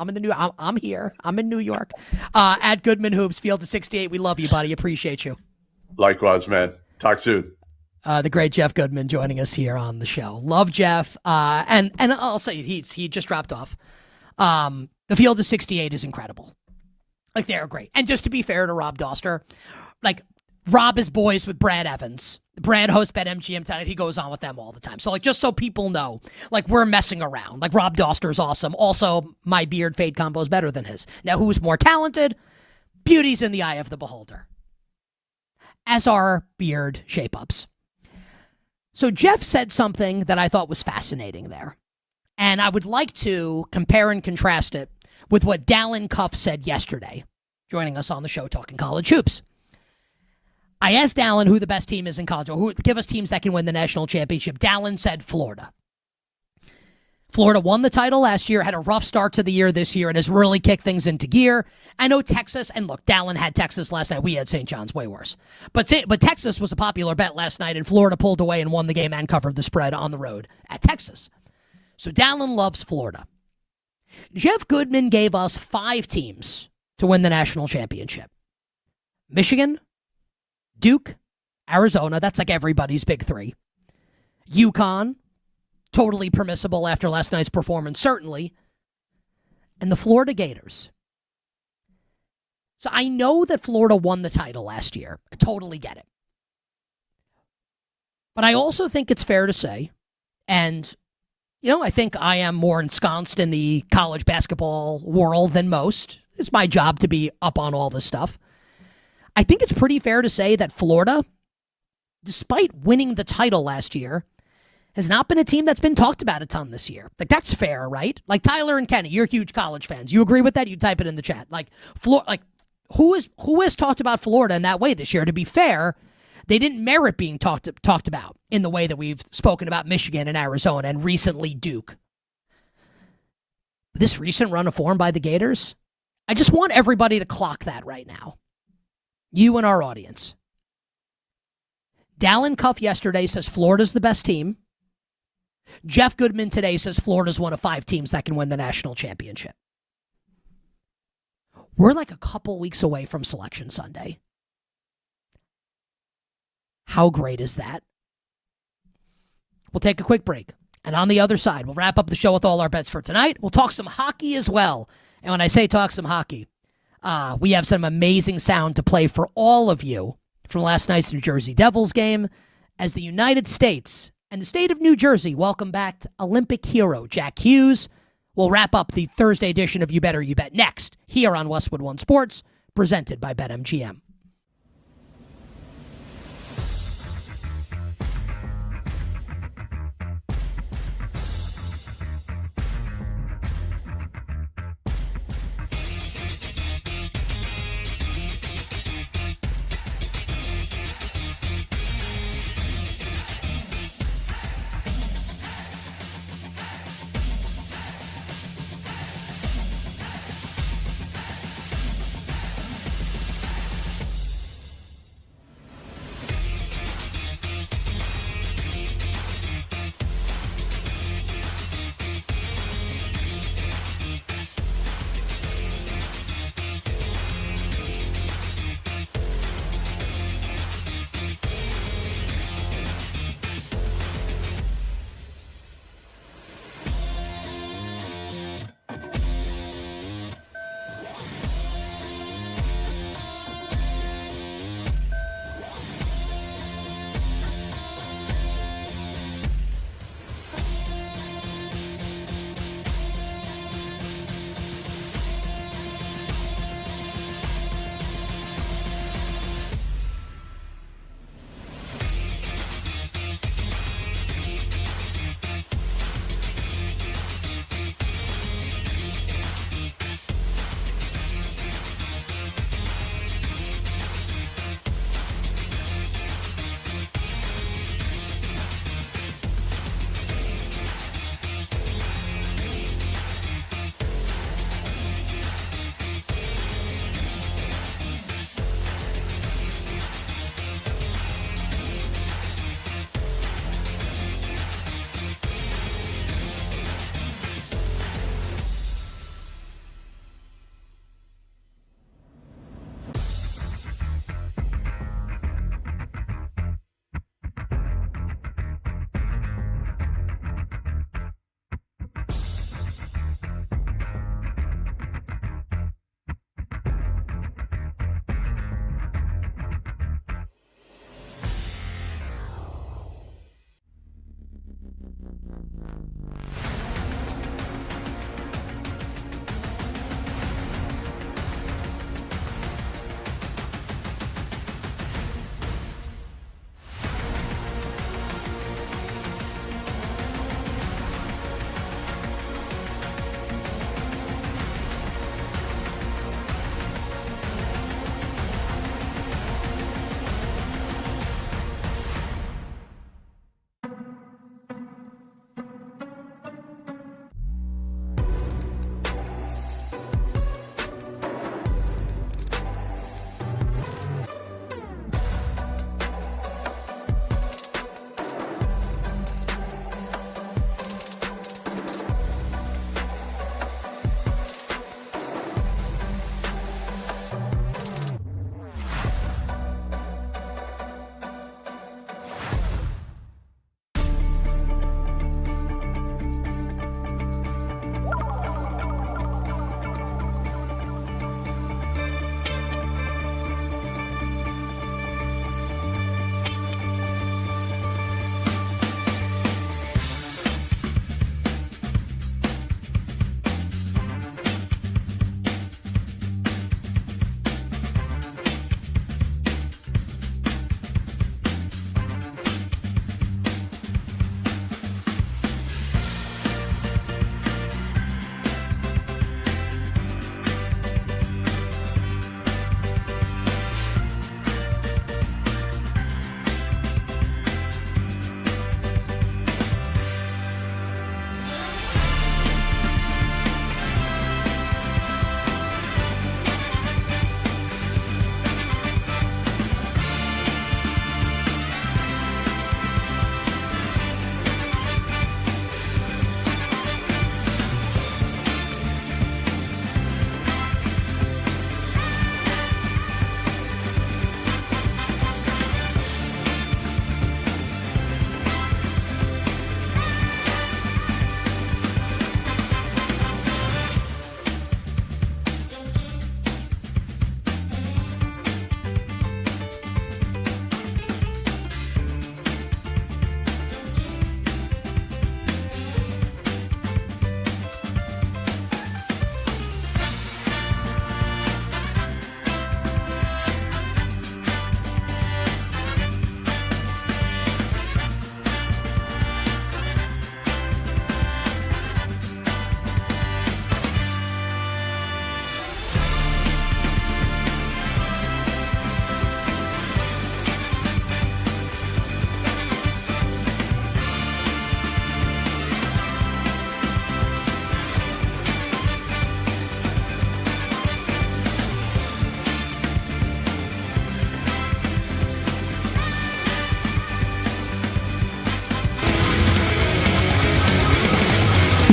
here. I'm in New York. At Goodman Hoops, Field to 68. We love you, buddy. Appreciate you. Likewise, man. Talk soon. The great Jeff Goodman joining us here on the show. Love Jeff. And I'll say he just dropped off. The Field to 68 is incredible. Like, they're great. And just to be fair to Rob Doster, like, Rob is boys with Brad Evans. Brad hosts BetMGM tonight. He goes on with them all the time. So, like, just so people know, like, we're messing around. Like, Rob Doster is awesome. Also, my beard fade combo is better than his. Now, who's more talented? Beauty's in the eye of the beholder. As are beard shape-ups. So, Jeff said something that I thought was fascinating there. And I would like to compare and contrast it with what Dallin Cuff said yesterday, joining us on the show talking college hoops. I asked Dallin who the best team is in college, or give us teams that can win the national championship. Dallin said Florida. Florida won the title last year, had a rough start to the year this year, and has really kicked things into gear. I know Texas, and look, Dallin had Texas last night. We had St. John's, way worse. But Texas was a popular bet last night, and Florida pulled away and won the game and covered the spread on the road at Texas. So Dallin loves Florida. Jeff Goodman gave us 5 teams to win the national championship. Michigan, Duke, Arizona, that's like everybody's big 3. UConn, totally permissible after last night's performance, certainly. And the Florida Gators. So I know that Florida won the title last year. I totally get it. But I also think it's fair to say, and I think I am more ensconced in the college basketball world than most. It's my job to be up on all this stuff. I think it's pretty fair to say that Florida, despite winning the title last year, has not been a team that's been talked about a ton this year. Like, that's fair, right? Like, Tyler and Kenny, you're huge college fans. You agree with that? You type it in the chat. Like, who has talked about Florida in that way this year? To be fair, they didn't merit being talked about in the way that we've spoken about Michigan and Arizona and recently Duke. This recent run of form by the Gators, I just want everybody to clock that right now. You and our audience. Dallin Cuff yesterday says Florida's the best team. Jeff Goodman today says Florida's one of 5 teams that can win the national championship. We're like a couple weeks away from Selection Sunday. How great is that? We'll take a quick break. And on the other side, we'll wrap up the show with all our bets for tonight. We'll talk some hockey as well. And when I say talk some hockey, we have some amazing sound to play for all of you from last night's New Jersey Devils game as the United States and the state of New Jersey welcome back to Olympic hero Jack Hughes. We'll wrap up the Thursday edition of You Better You Bet next here on Westwood One Sports, presented by BetMGM.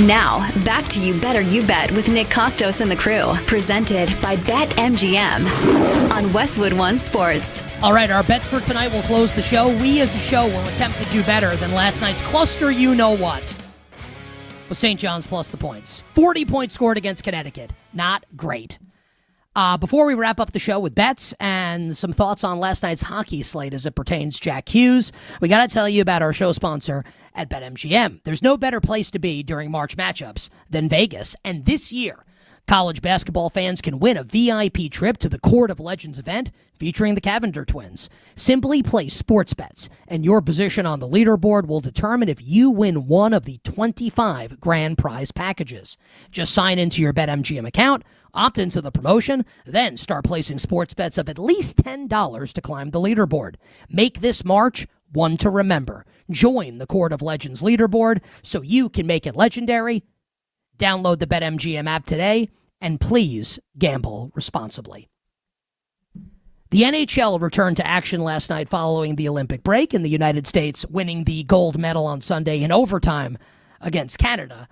Now, back to You Better You Bet with Nick Kostos and the crew, presented by BetMGM on Westwood One Sports. All right, our bets for tonight will close the show. We as a show will attempt to do better than last night's cluster you-know-what with St. John's plus the points. 40 points scored against Connecticut. Not great. Before we wrap up the show with bets and some thoughts on last night's hockey slate as it pertains to Jack Hughes, we got to tell you about our show sponsor at BetMGM. There's no better place to be during March matchups than Vegas. And this year, college basketball fans can win a VIP trip to the Court of Legends event featuring the Cavender twins. Simply place sports bets, and your position on the leaderboard will determine if you win one of the 25 grand prize packages. Just sign into your BetMGM account, opt into the promotion, then start placing sports bets of at least $10 to climb the leaderboard. Make this March one to remember. Join the Court of Legends leaderboard so you can make it legendary. Download the BetMGM app today, and please gamble responsibly. The NHL returned to action last night following the Olympic break, and the United States winning the gold medal on Sunday in overtime against Canada.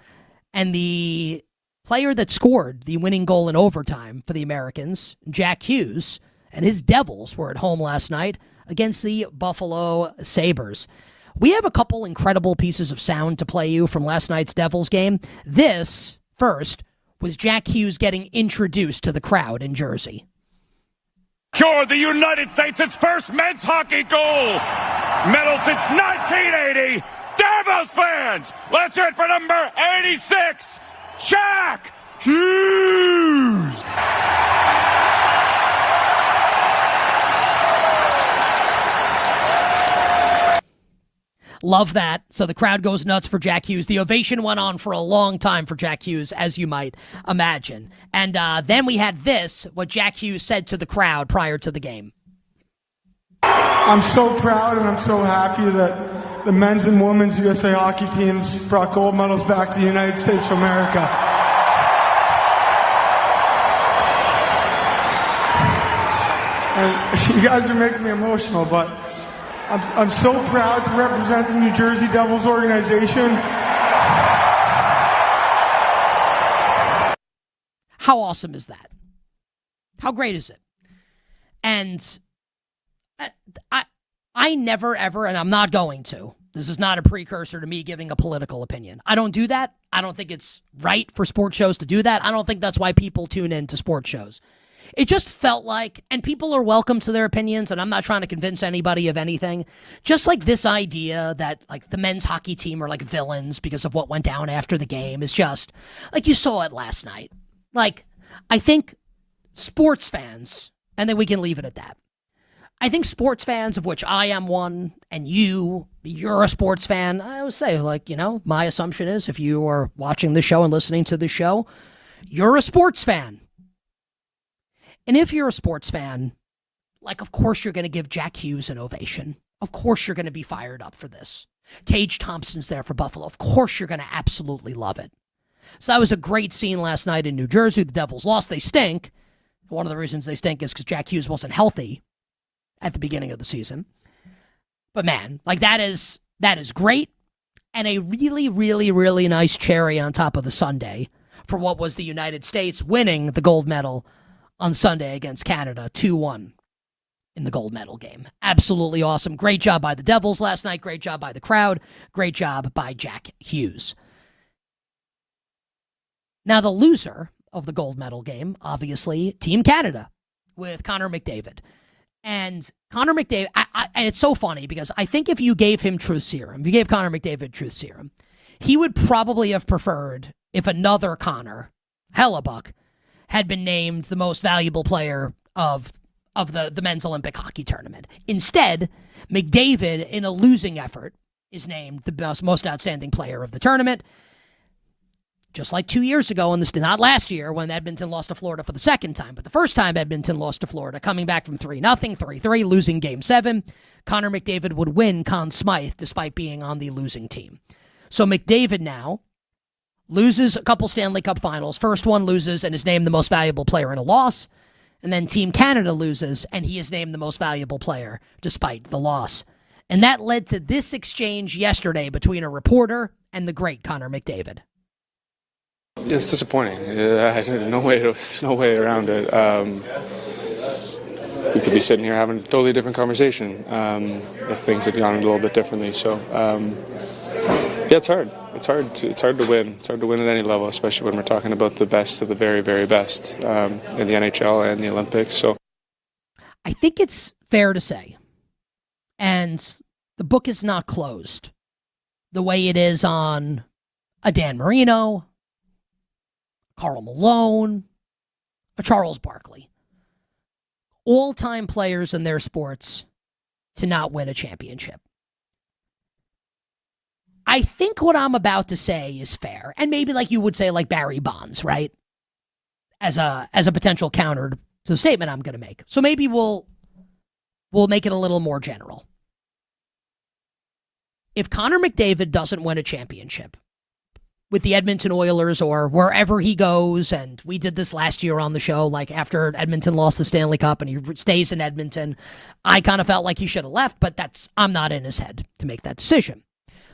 And the player that scored the winning goal in overtime for the Americans, Jack Hughes, and his Devils were at home last night against the Buffalo Sabres. We have a couple incredible pieces of sound to play you from last night's Devils game. This, first, was Jack Hughes getting introduced to the crowd in Jersey. Secured the United States its first men's hockey goal. Medal since 1980. Devils fans, let's hear it for number 86, Jack Hughes. Love that. So the crowd goes nuts for Jack Hughes. The ovation went on for a long time for Jack Hughes, as you might imagine. And then we had this, what Jack Hughes said to the crowd prior to the game. I'm so proud and I'm so happy that the men's and women's USA hockey teams brought gold medals back to the United States of America. And you guys are making me emotional, but I'm so proud to represent the New Jersey Devils organization. How awesome is that? How great is it? And I never, ever, and I'm not going to, this is not a precursor to me giving a political opinion. I don't do that. I don't think it's right for sports shows to do that. I don't think that's why people tune in to sports shows. It just felt like, and people are welcome to their opinions, and I'm not trying to convince anybody of anything, just like this idea that like the men's hockey team are like villains because of what went down after the game is just, like you saw it last night. Like, I think sports fans, and then we can leave it at that. I think sports fans, of which I am one, and you're a sports fan, I would say, like, you know, my assumption is if you are watching the show and listening to the show, you're a sports fan. And if you're a sports fan, like, of course you're going to give Jack Hughes an ovation. Of course you're going to be fired up for this. Tage Thompson's there for Buffalo. Of course you're going to absolutely love it. So that was a great scene last night in New Jersey. The Devils lost. They stink. One of the reasons they stink is because Jack Hughes wasn't healthy at the beginning of the season. But man, like that is great. And a really, really, really nice cherry on top of the sundae for what was the United States winning the gold medal on Sunday against Canada, 2-1 in the gold medal game. Absolutely awesome. Great job by the Devils last night. Great job by the crowd. Great job by Jack Hughes. Now, the loser of the gold medal game, obviously, Team Canada with Connor McDavid. And Connor McDavid, and it's so funny because I think if you gave him truth serum, if you gave Connor McDavid truth serum, he would probably have preferred if another Connor, Hellebuck, had been named the most valuable player of the men's Olympic hockey tournament. Instead, McDavid, in a losing effort, is named the most outstanding player of the tournament. Just like 2 years ago, and this not last year, when Edmonton lost to Florida for the second time, but the first time Edmonton lost to Florida, coming back from 3-0, 3-3, losing Game 7, Connor McDavid would win Conn Smythe despite being on the losing team. So McDavid now loses a couple Stanley Cup finals. First one loses and is named the most valuable player in a loss. And then Team Canada loses and he is named the most valuable player despite the loss. And that led to this exchange yesterday between a reporter and the great Connor McDavid. It's disappointing. No way around it. We could be sitting here having a totally different conversation if things had gone a little bit differently. So, yeah, it's hard. It's hard to win. It's hard to win at any level, especially when we're talking about the best of the very, very best in the NHL and the Olympics. So, I think it's fair to say, and the book is not closed the way it is on a Dan Marino, Karl Malone, a Charles Barkley. All-time players in their sports to not win a championship. I think what I'm about to say is fair. And maybe like you would say like Barry Bonds, right? As a potential counter to the statement I'm going to make. So maybe we'll make it a little more general. If Connor McDavid doesn't win a championship with the Edmonton Oilers or wherever he goes, and we did this last year on the show, like after Edmonton lost the Stanley Cup and he stays in Edmonton, I kind of felt like he should have left, but I'm not in his head to make that decision.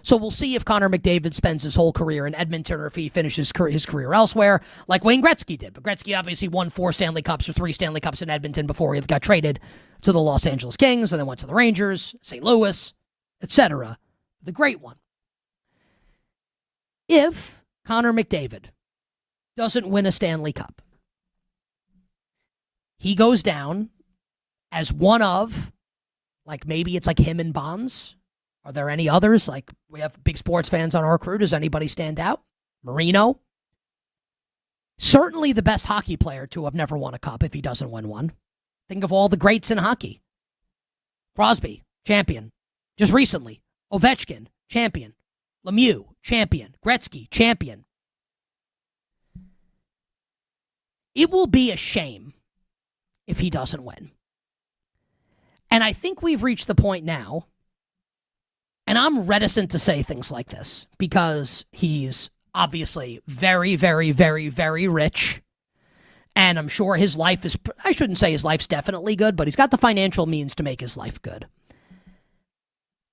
So we'll see if Connor McDavid spends his whole career in Edmonton or if he finishes his career elsewhere, like Wayne Gretzky did. But Gretzky obviously won 4 Stanley Cups or 3 Stanley Cups in Edmonton before he got traded to the Los Angeles Kings and then went to the Rangers, St. Louis, etc. The great one. If Connor McDavid doesn't win a Stanley Cup, he goes down as one of, like maybe it's like him and Bonds. Are there any others? Like we have big sports fans on our crew. Does anybody stand out? Marino. Certainly the best hockey player to have never won a cup if he doesn't win one. Think of all the greats in hockey. Crosby, champion. Just recently. Ovechkin, champion. Lemieux, champion. Gretzky, champion. It will be a shame if he doesn't win. And I think we've reached the point now, and I'm reticent to say things like this because he's obviously very, very, very, very rich. And I'm sure his life is, I shouldn't say his life's definitely good, but he's got the financial means to make his life good.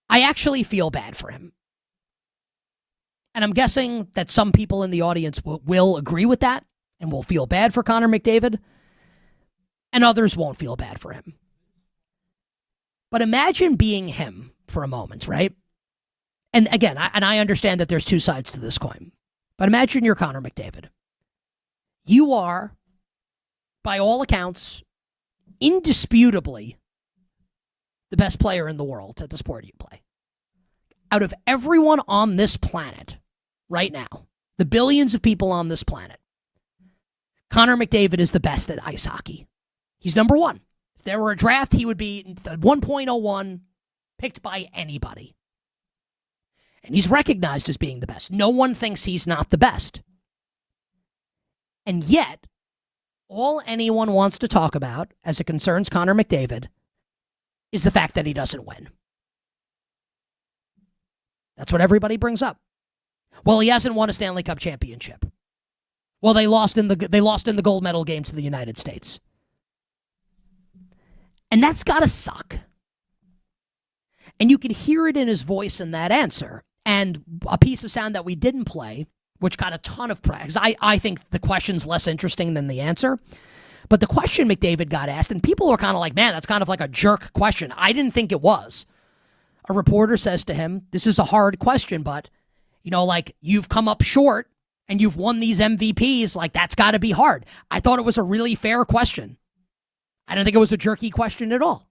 I actually feel bad for him. And I'm guessing that some people in the audience will agree with that and will feel bad for Connor McDavid, and others won't feel bad for him. But imagine being him for a moment, right? And again, I understand that there's two sides to this coin, but imagine you're Connor McDavid. You are, by all accounts, indisputably the best player in the world at the sport you play. Out of everyone on this planet right now, the billions of people on this planet, Connor McDavid is the best at ice hockey. He's number one. If there were a draft, he would be 1.01 picked by anybody. And he's recognized as being the best. No one thinks he's not the best. And yet, all anyone wants to talk about as it concerns Connor McDavid is the fact that he doesn't win. That's what everybody brings up. Well, he hasn't won a Stanley Cup championship. Well, they lost in the gold medal game to the United States. And that's got to suck. And you can hear it in his voice in that answer. And a piece of sound that we didn't play, which got a ton of praise. I think the question's less interesting than the answer. But the question McDavid got asked, and people were kind of like, man, that's kind of like a jerk question. I didn't think it was. A reporter says to him, this is a hard question, but, you know, like, you've come up short and you've won these MVPs. Like, that's got to be hard. I thought it was a really fair question. I didn't think it was a jerky question at all.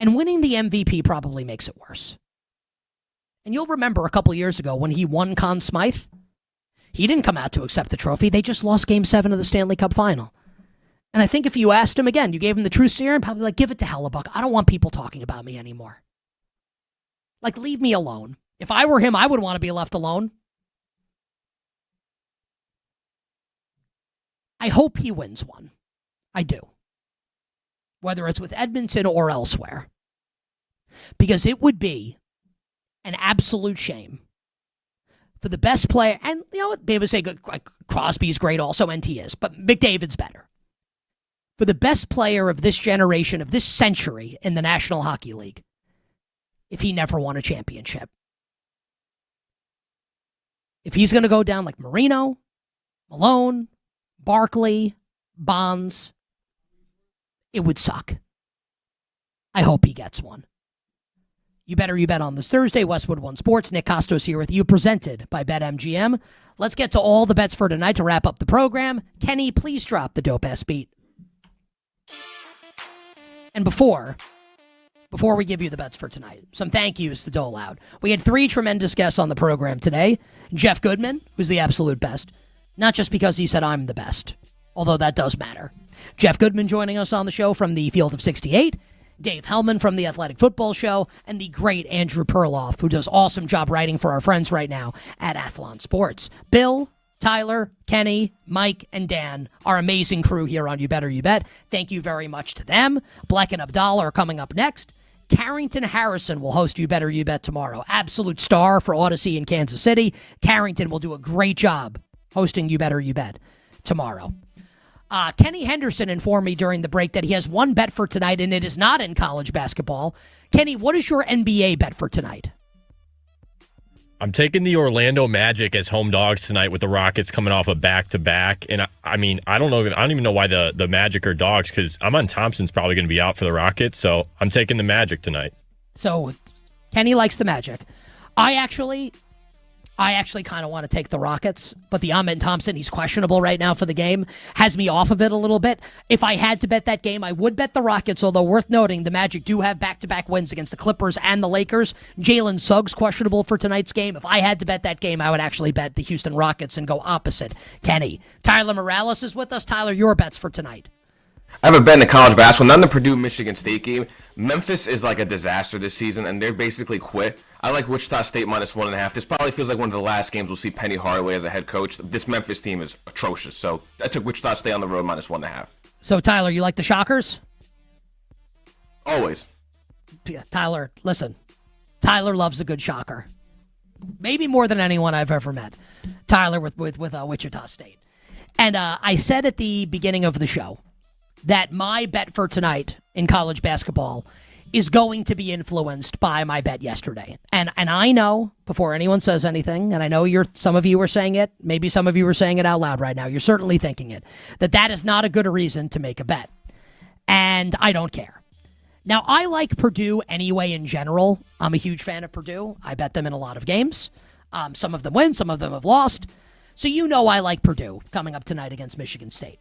And winning the MVP probably makes it worse. And you'll remember a couple years ago when he won Conn Smythe, he didn't come out to accept the trophy. They just lost Game 7 of the Stanley Cup Final. And I think if you asked him again, you gave him the truth serum, probably like, give it to Hellebuck. I don't want people talking about me anymore. Like, leave me alone. If I were him, I would want to be left alone. I hope he wins one. I do. Whether it's with Edmonton or elsewhere. Because it would be an absolute shame for the best player, and you know what, they would say Crosby's great also, and he is, but McDavid's better. For the best player of this generation, of this century in the National Hockey League, if he never won a championship. If he's going to go down like Marino, Malone, Barkley, Bonds, it would suck. I hope he gets one. You better you bet on this Thursday. Westwood One Sports. Nick Kostos here with you, presented by BetMGM. Let's get to all the bets for tonight to wrap up the program. Kenny, please drop the dope-ass beat. And before we give you the bets for tonight, some thank yous to dole out. We had 3 tremendous guests on the program today. Jeff Goodman, who's the absolute best. Not just because he said I'm the best, although that does matter. Jeff Goodman joining us on the show from the Field of 68. Dave Helman from the Athletic Football Show, and the great Andrew Perloff, who does awesome job writing for our friends right now at Athlon Sports. Bill, Tyler, Kenny, Mike, and Dan, our amazing crew here on You Better You Bet. Thank you very much to them. Black and Abdallah are coming up next. Carrington Harrison will host You Better You Bet tomorrow. Absolute star for Odyssey in Kansas City. Carrington will do a great job hosting You Better You Bet tomorrow. Kenny Henderson informed me during the break that he has one bet for tonight, and it is not in college basketball. Kenny, what is your NBA bet for tonight? I'm taking the Orlando Magic as home dogs tonight with the Rockets coming off a back-to-back. And I mean, I don't even know why the Magic are dogs, because Amon Thompson's probably going to be out for the Rockets, so I'm taking the Magic tonight. So Kenny likes the Magic. I actually kind of want to take the Rockets, but the Amon Thompson, he's questionable right now for the game, has me off of it a little bit. If I had to bet that game, I would bet the Rockets, although worth noting, the Magic do have back-to-back wins against the Clippers and the Lakers. Jalen Suggs questionable for tonight's game. If I had to bet that game, I would actually bet the Houston Rockets and go opposite Kenny. Tyler Morales is with us. Tyler, your bets for tonight. I haven't been to college basketball. None of the Purdue-Michigan State game. Memphis is like a disaster this season, and they're basically quit. I like Wichita State -1.5. This probably feels like one of the last games we'll see Penny Hardaway as a head coach. This Memphis team is atrocious, so I took Wichita State on the road -1.5. So, Tyler, you like the Shockers? Always. Yeah, Tyler, listen. Tyler loves a good shocker. Maybe more than anyone I've ever met. Tyler with Wichita State. And I said at the beginning of the show that my bet for tonight in college basketball is going to be influenced by my bet yesterday. And I know, before anyone says anything, and I know some of you are saying it, maybe some of you are saying it out loud right now, you're certainly thinking it, that is not a good reason to make a bet. And I don't care. Now, I like Purdue anyway in general. I'm a huge fan of Purdue. I bet them in a lot of games. Some of them win, some of them have lost. So you know I like Purdue coming up tonight against Michigan State.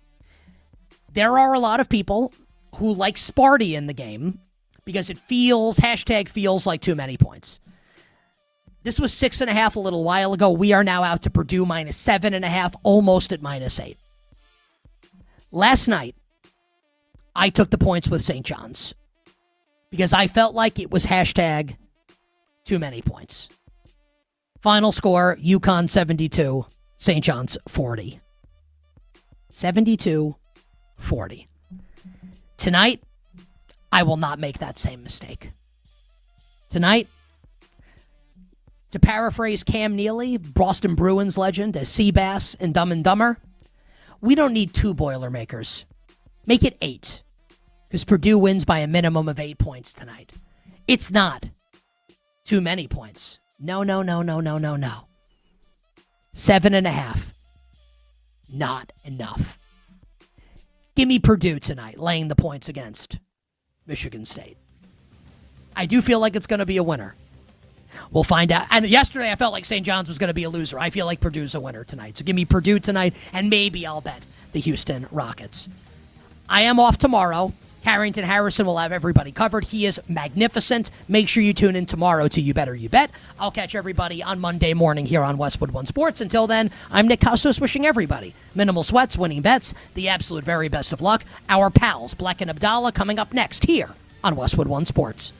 There are a lot of people who like Sparty in the game because it feels like too many points. This was 6.5 a little while ago. We are now out to Purdue -7.5, almost at -8. Last night, I took the points with St. John's because I felt like it was too many points. Final score, UConn 72, St. John's 40. 72-40. Tonight, I will not make that same mistake. Tonight, to paraphrase Cam Neely, Boston Bruins legend, as Seabass in Dumb and Dumber, we don't need 2 Boilermakers. Make it 8, because Purdue wins by a minimum of 8 points tonight. It's not too many points. No. 7.5. Not enough. Give me Purdue tonight, laying the points against Michigan State. I do feel like it's going to be a winner. We'll find out. And yesterday I felt like St. John's was going to be a loser. I feel like Purdue's a winner tonight. So give me Purdue tonight, and maybe I'll bet the Houston Rockets. I am off tomorrow. Carrington Harrison will have everybody covered. He is magnificent. Make sure you tune in tomorrow to You Better You Bet. I'll catch everybody on Monday morning here on Westwood One Sports. Until then, I'm Nick Kostos wishing everybody minimal sweats, winning bets, the absolute very best of luck. Our pals, Black and Abdallah, coming up next here on Westwood One Sports.